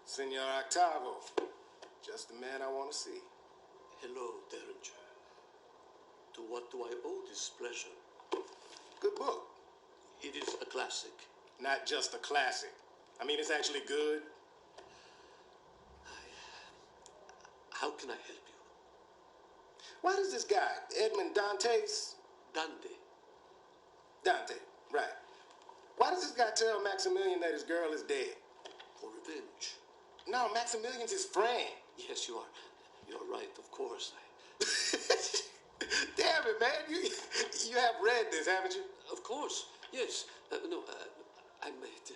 Senor Octavo, just the man I want to see. Hello, Derringer. To what do I owe this pleasure? Good book. It is a classic. Not just a classic. I mean, it's actually good. How can I help you? Why does this guy, Edmond Dantes? Dante. Dante, right. Why does this guy tell Maximilian that his girl is dead? For revenge. No, Maximilian's his friend. Yes, you are. You're right, of course. Damn it, man. You have read this, haven't you? Of course, yes. I made...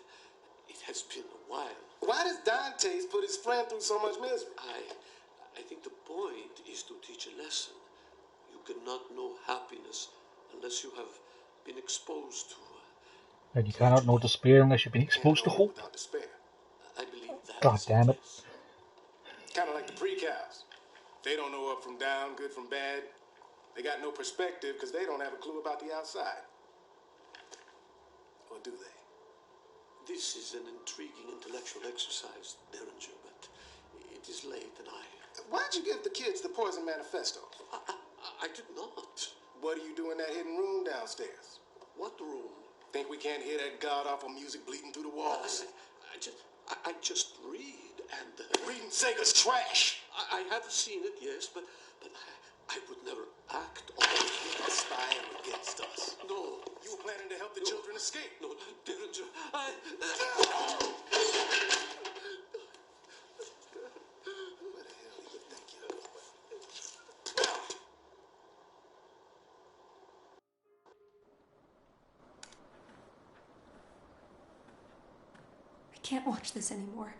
It has been a while. Why does Dantes put his friend through so much misery? I think the point is to teach a lesson. You cannot know happiness unless you have been exposed to... And you cannot know despair unless you've been exposed to hope. Without despair. I believe that. God damn it. Kind of like the pre-cows. They don't know up from down, good from bad. They got no perspective because they don't have a clue about the outside. Or do they? This is an intriguing intellectual exercise, Derringer, but it is late and Why'd you give the kids the Poison Manifesto? I did not. What do you do in that hidden room downstairs? What room? Think we can't hear that god-awful music bleeding through the walls? I just read and... Reading Sega's trash! I have seen it, yes, but I would never act on it. Spying against us. No. You were planning to help the children escape. No, Derringer, Where the hell do you think you're going? I can't watch this anymore.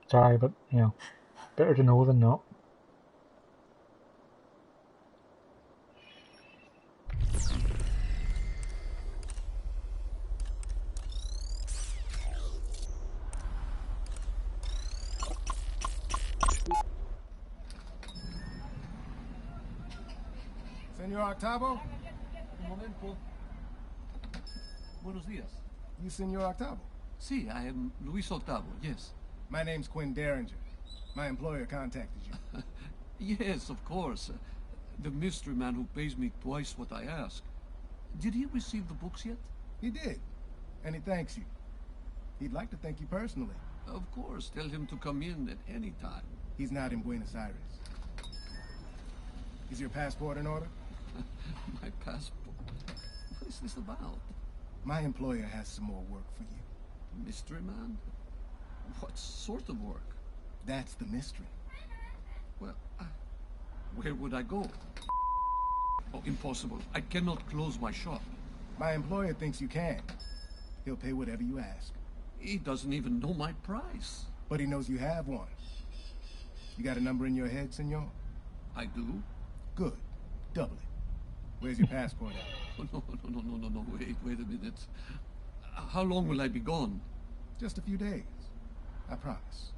Sorry, but, you know, better to know than not. Senor Octavo? Un momento. Buenos días. You Senor Octavo? Sí, I am Luis Octavo, yes. My name's Quinn Derringer. My employer contacted you. Yes, of course. The mystery man who pays me twice what I ask. Did he receive the books yet? He did. And he thanks you. He'd like to thank you personally. Of course. Tell him to come in at any time. He's not in Buenos Aires. Is your passport in order? My passport? What is this about? My employer has some more work for you. Mystery man? What sort of work? That's the mystery. Well, where would I go? Oh, impossible. I cannot close my shop. My employer thinks you can. He'll pay whatever you ask. He doesn't even know my price. But he knows you have one. You got a number in your head, senor? I do. Good. Double it. Where's your passport at? Oh, no. Wait a minute. How long will I be gone? Just a few days. I promise.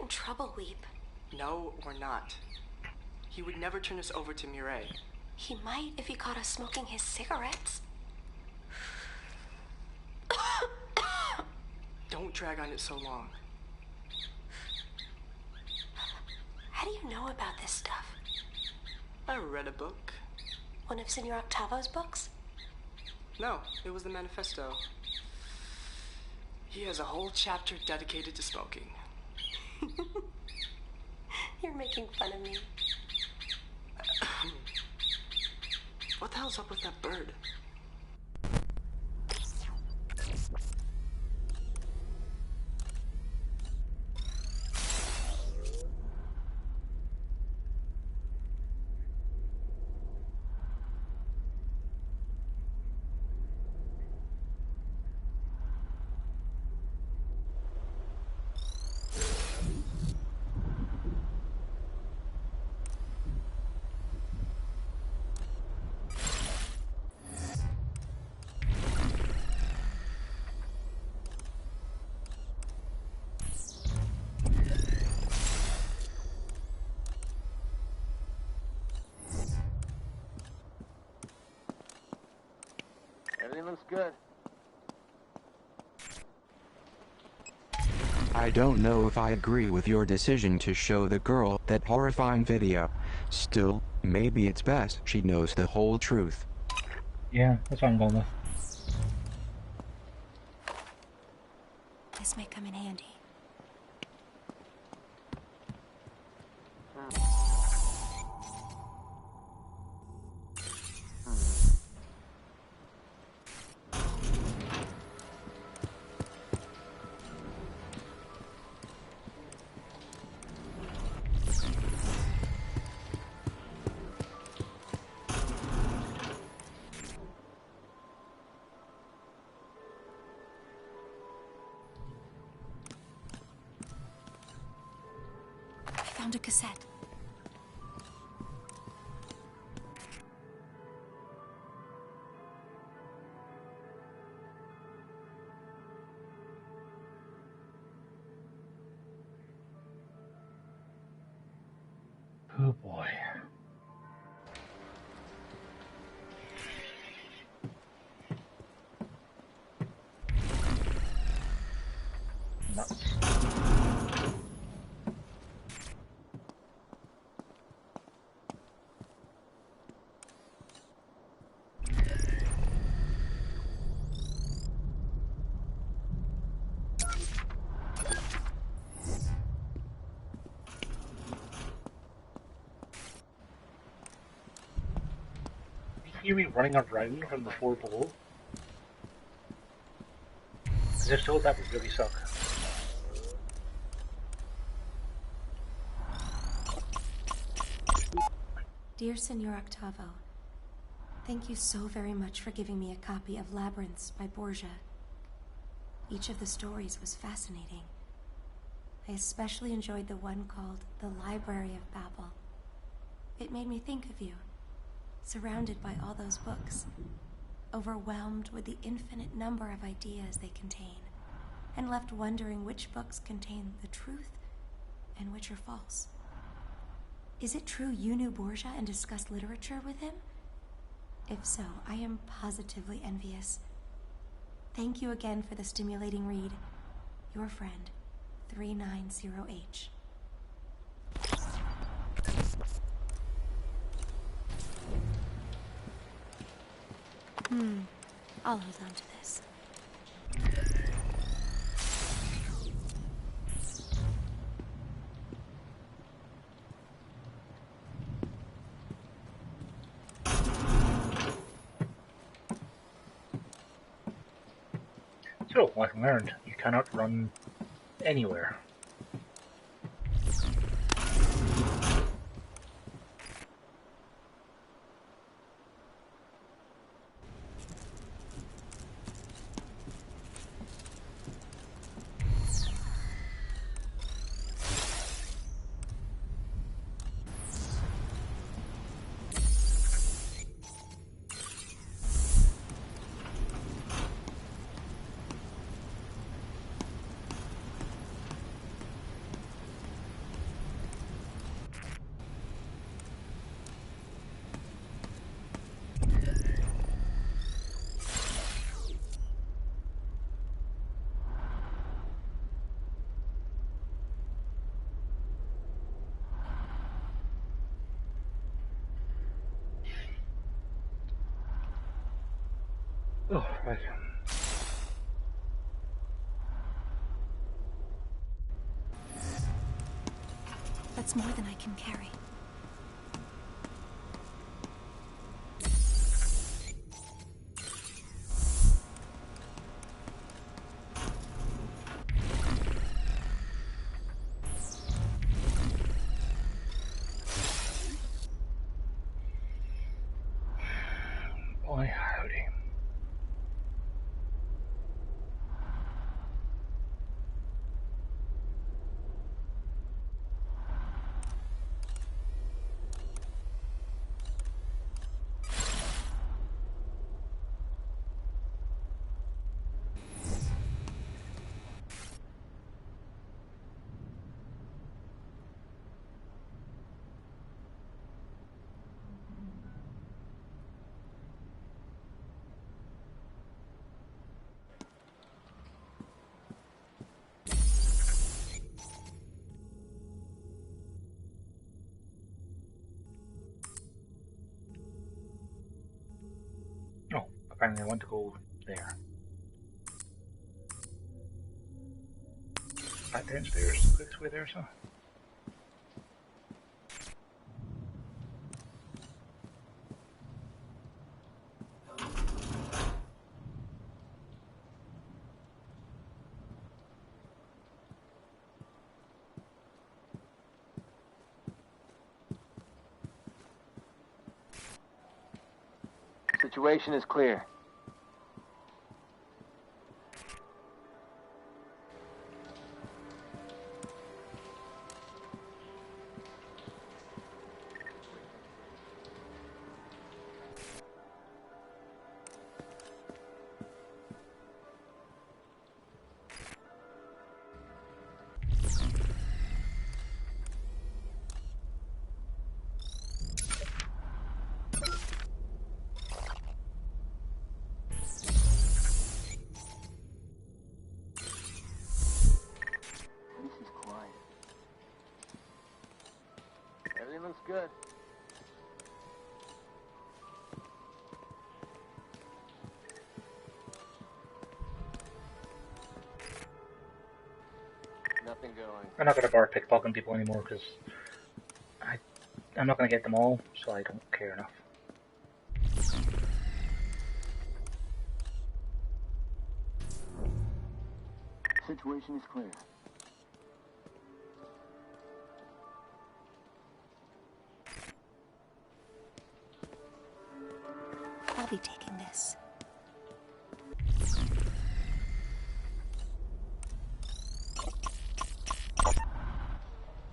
Trouble, Weep. No, we're not. He would never turn us over to Mireille. He might if he caught us smoking his cigarettes. Don't drag on it so long. How do you know about this stuff? I read a book. One of Senor Octavo's books? No, it was the manifesto. He has a whole chapter dedicated to smoking. You're making fun of me. What the hell's up with that bird? Everything looks good. I don't know if I agree with your decision to show the girl that horrifying video. Still, maybe it's best she knows the whole truth. Yeah, that's what I'm going with. This may come in handy. I found a cassette. Oh boy. Nuts. You hear me running around from the floor below? Because if so, that would really suck. Dear Senor Octavo, thank you so very much for giving me a copy of Labyrinths by Borgia. Each of the stories was fascinating. I especially enjoyed the one called The Library of Babel. It made me think of you, surrounded by all those books, overwhelmed with the infinite number of ideas they contain, and left wondering which books contain the truth and which are false. Is it true you knew Borgia and discussed literature with him? If so, I am positively envious. Thank you again for the stimulating read. Your friend, 390H. I'll hold on to this. So, lesson learned. You cannot run anywhere. Oh, right. That's more than I can carry. Boy, howdy. apparently I want to go there. Back downstairs, this way there, so. Situation is clear. Everything looks good. Nothing going. I'm not going to bother pickpocketing people anymore because I'm not going to get them all, so I don't care enough. Situation is clear. I'll be taking this.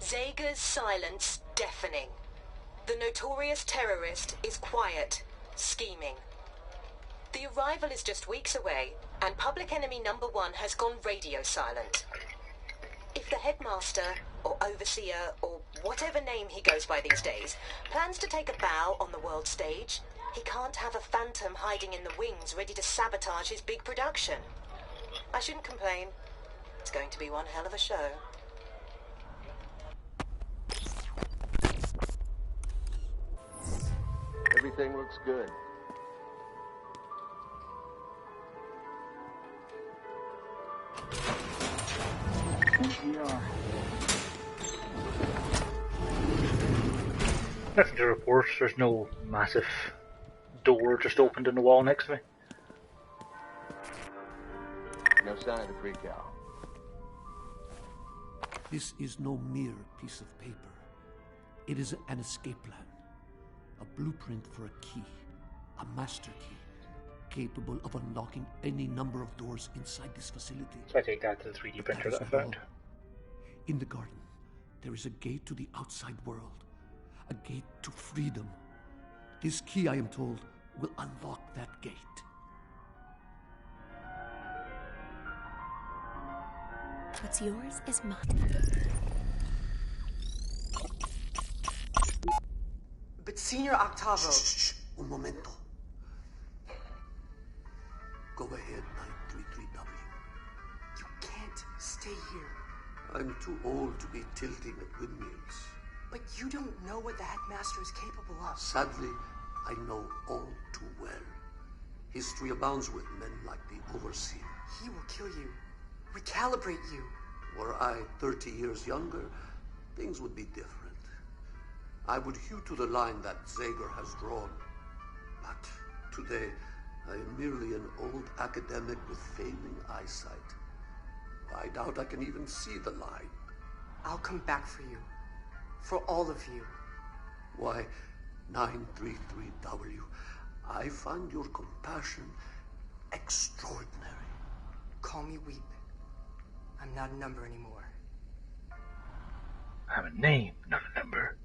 Zager's silence deafening. The notorious terrorist is quiet, scheming. The arrival is just weeks away, and public enemy number 1 has gone radio silent. If the headmaster, or overseer, or whatever name he goes by these days, plans to take a bow on the world stage, he can't have a phantom hiding in the wings ready to sabotage his big production. I shouldn't complain. It's going to be one hell of a show. Everything looks good. NPR. Nothing to report. There's no massive door just opened in the wall next to me. No sign of the freak-out. This is no mere piece of paper. It is an escape plan. A blueprint for a key. A master key. Capable of unlocking any number of doors inside this facility. So I take that to the 3D printer that I found. In the garden, there is a gate to the outside world. A gate to freedom. This key, I am told, will unlock that gate. What's yours is mine. But Senior Octavo... Shh. Un momento. Go ahead, 933W. You can't stay here. I'm too old to be tilting at windmills. But you don't know what the headmaster is capable of. Sadly, I know all too well. History abounds with men like the Overseer. He will kill you. Recalibrate you. Were I 30 years younger, things would be different. I would hew to the line that Zager has drawn. But today, I am merely an old academic with failing eyesight. I doubt I can even see the line. I'll come back for you. For all of you. Why, 933W, I find your compassion extraordinary. Call me Weep. I'm not a number anymore. I'm a name, not a number.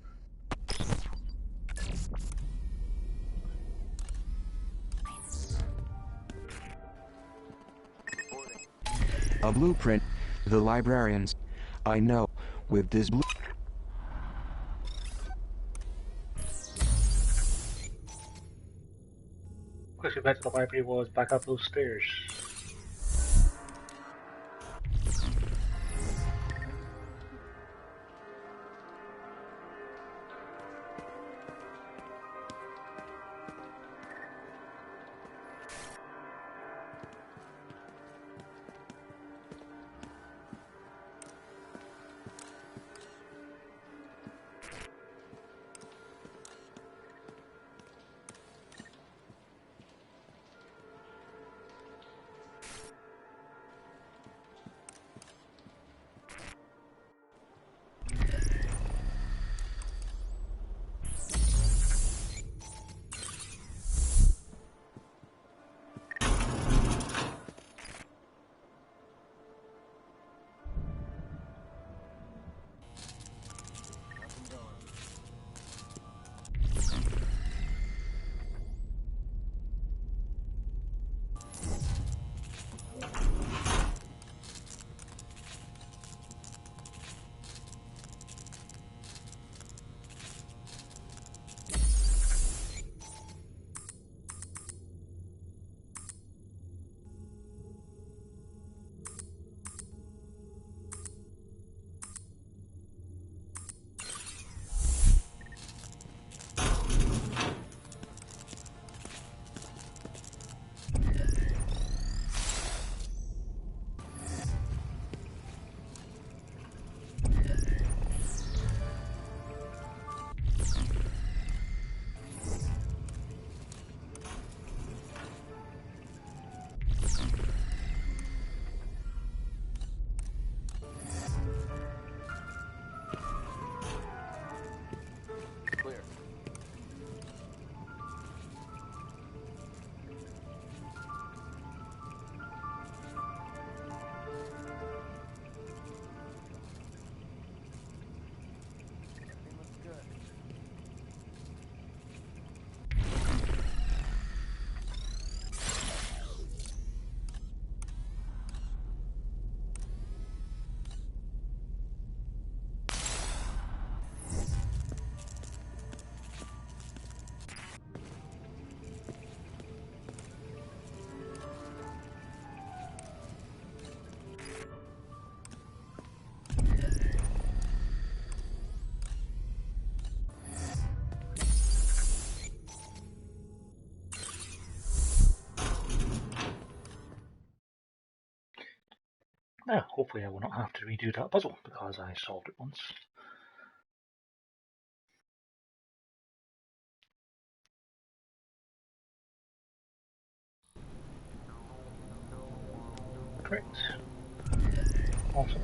A blueprint. The librarians. I know. With this blue... Quickly back to the library was back up those stairs. Hopefully I will not have to redo that puzzle, because I solved it once. Correct. Awesome.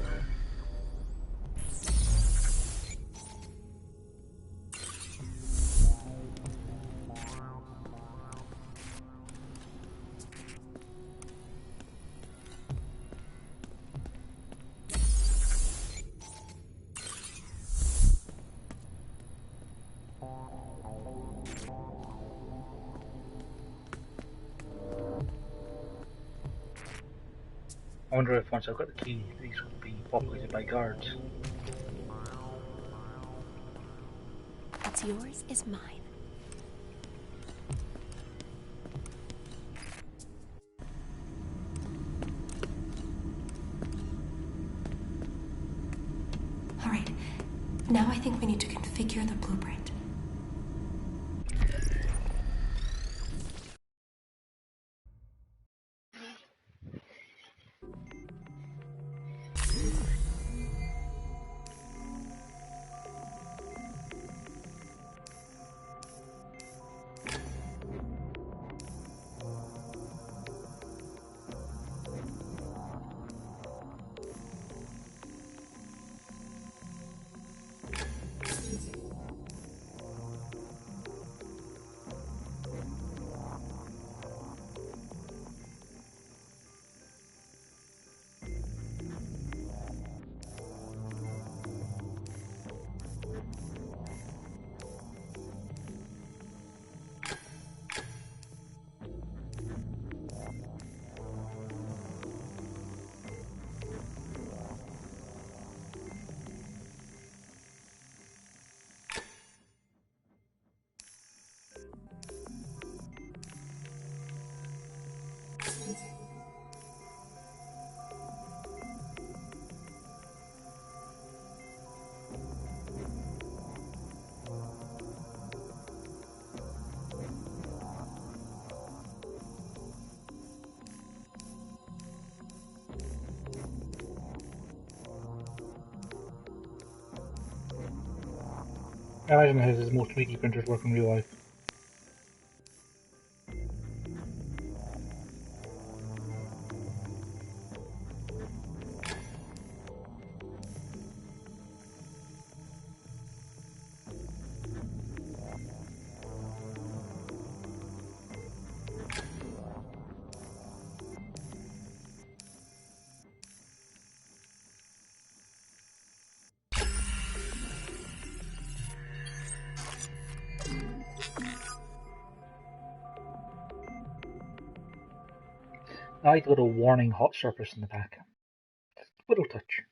I wonder if once I've got the key, these will be populated by guards. What's yours is mine. All right. Now I think we need to configure the blueprint. I imagine his is most 3D printers work in real life. I like the little warning hot surface in the back. Little touch.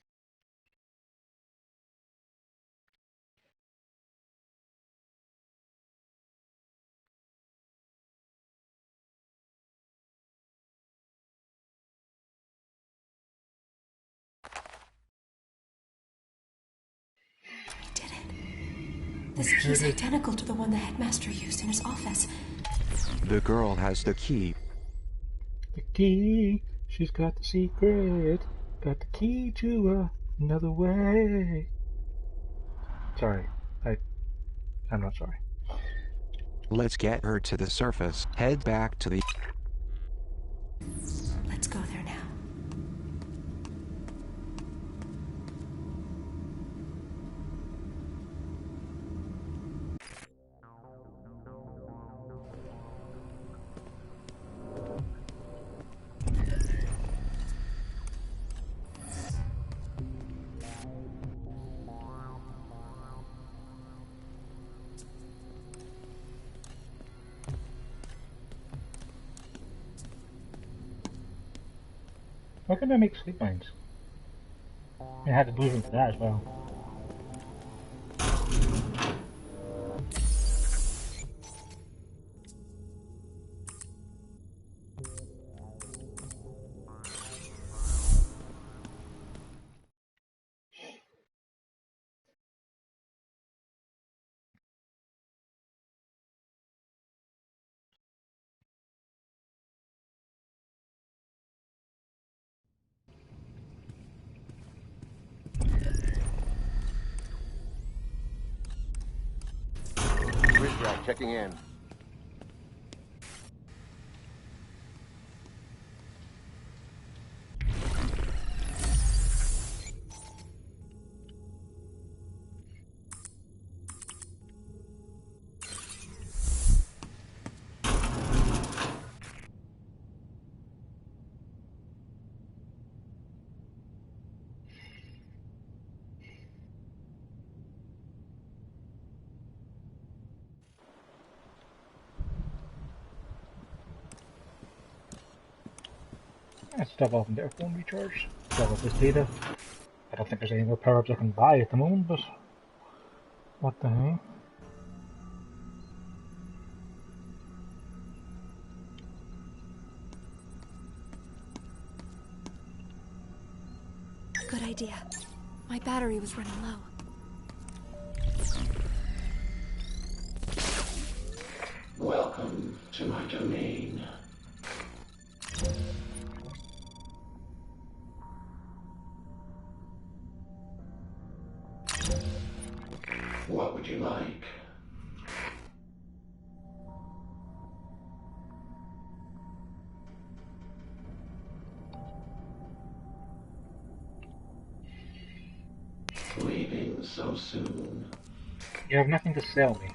We did it. This key is identical to the one the headmaster used in his office. The girl has the key. The key. She's got the secret. Got the key to another way. Sorry. I'm not sorry. Let's get her to the surface. Head back to the... Let's go there now. Why couldn't I make sleep mines? I had the blueprint for that as well. checking in. Let's stop off and get our phone recharged. Stop off this data. I don't think there's any more power-ups I can buy at the moment, but what the hell? Good idea. My battery was running low. Welcome to my domain. What would you like? Leaving so soon? You have nothing to sell me.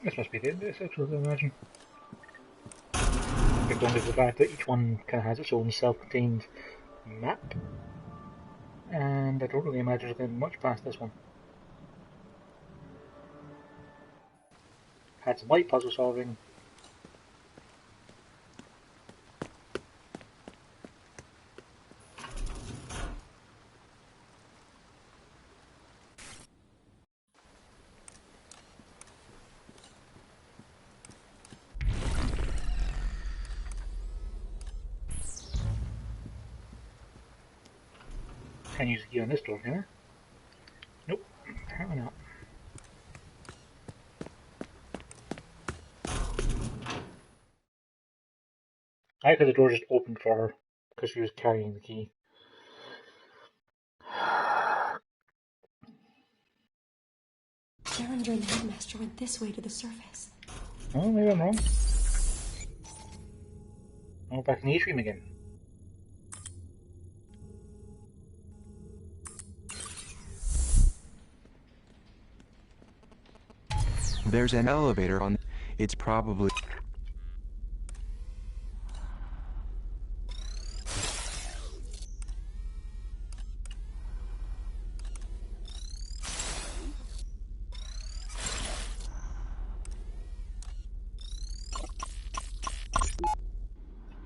This must be the end of this episode, I imagine. We've done the fact that each one kind of has its own self-contained map, and I don't really imagine there's going to be much past this one. Had some light puzzle solving. Can't use the key on this door, can I? Nope, apparently not. I think the door just opened for her because she was carrying the key. Derringer and the headmaster went this way to the surface. Oh, maybe I'm wrong. Oh, back in the atrium again. There's an elevator on. It's probably.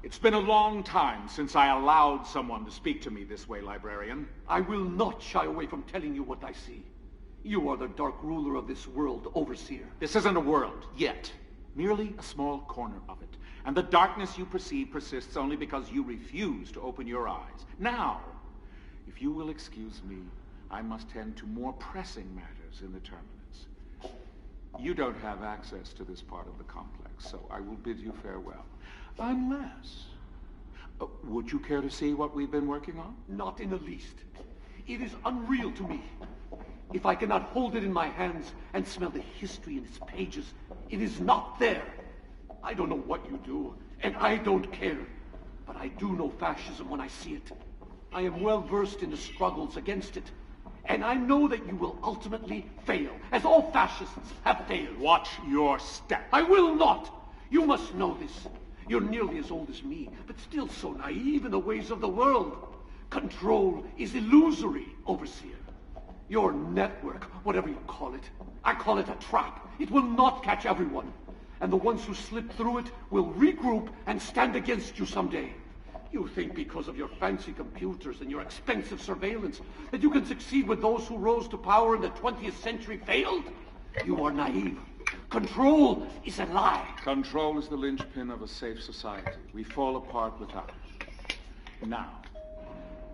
It's been a long time since I allowed someone to speak to me this way, librarian. I will not shy away from telling you what I see. You are the dark ruler of this world, Overseer. This isn't a world, yet. Merely a small corner of it. And the darkness you perceive persists only because you refuse to open your eyes. Now, if you will excuse me, I must tend to more pressing matters in the terminus. You don't have access to this part of the complex, so I will bid you farewell. Unless... would you care to see what we've been working on? Not in the least. It is unreal to me. If I cannot hold it in my hands and smell the history in its pages, it is not there. I don't know what you do, and I don't care. But I do know fascism when I see it. I am well versed in the struggles against it. And I know that you will ultimately fail, as all fascists have failed. Watch your step. I will not. You must know this. You're nearly as old as me, but still so naive in the ways of the world. Control is illusory, Overseer. Your network, whatever you call it, I call it a trap. It will not catch everyone. And the ones who slip through it will regroup and stand against you someday. You think because of your fancy computers and your expensive surveillance that you can succeed with those who rose to power in the 20th century failed? You are naive. Control is a lie. Control is the linchpin of a safe society. We fall apart without it. Now,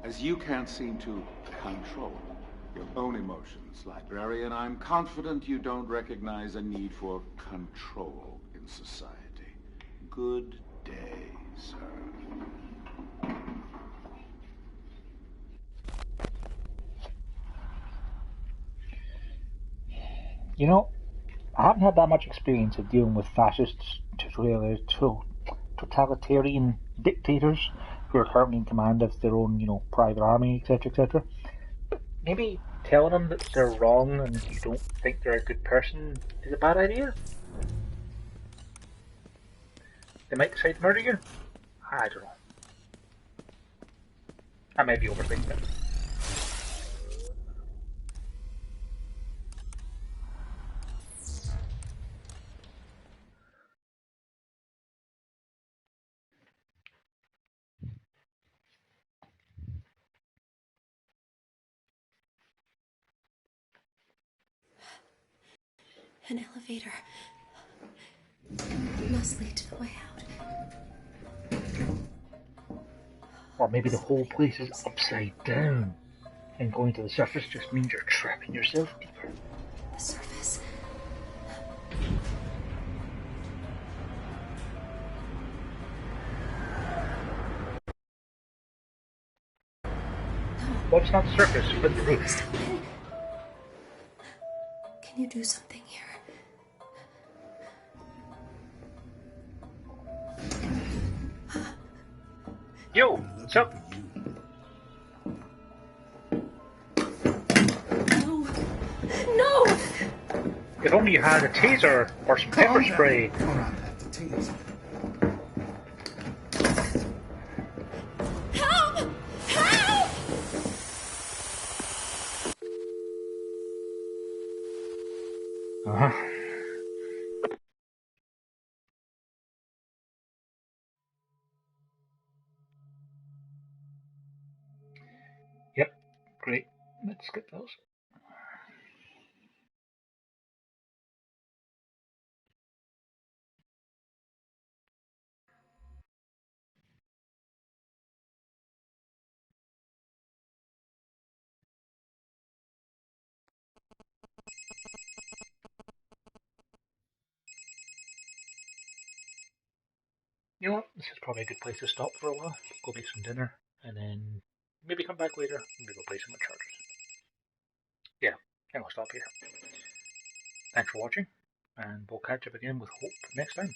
as you can't seem to control your own emotions, librarian, I'm confident you don't recognize a need for control in society. Good day, sir. You know, I haven't had that much experience of dealing with fascists, totalitarian dictators who are currently in command of their own, private army, etc., etc. But maybe telling them that they're wrong and you don't think they're a good person is a bad idea? They might decide to murder you? I don't know. I might be overthinking it. An elevator. It must lead to the way out. Or maybe the whole place is upside down, and going to the surface just means you're trapping yourself deeper. The surface. What's not the surface, but the roof? Can you do something here? Yo, what's up? No! If only you had a taser or some pepper spray. All right, I have to taser. Help! Help! Uh-huh. Yep, great. Let's skip those. You know what? This is probably a good place to stop for a while. Go make some dinner, and then maybe come back later. Maybe go play some Uncharted. Yeah, and I'll stop here. Thanks for watching, and we'll catch up again with Hope next time.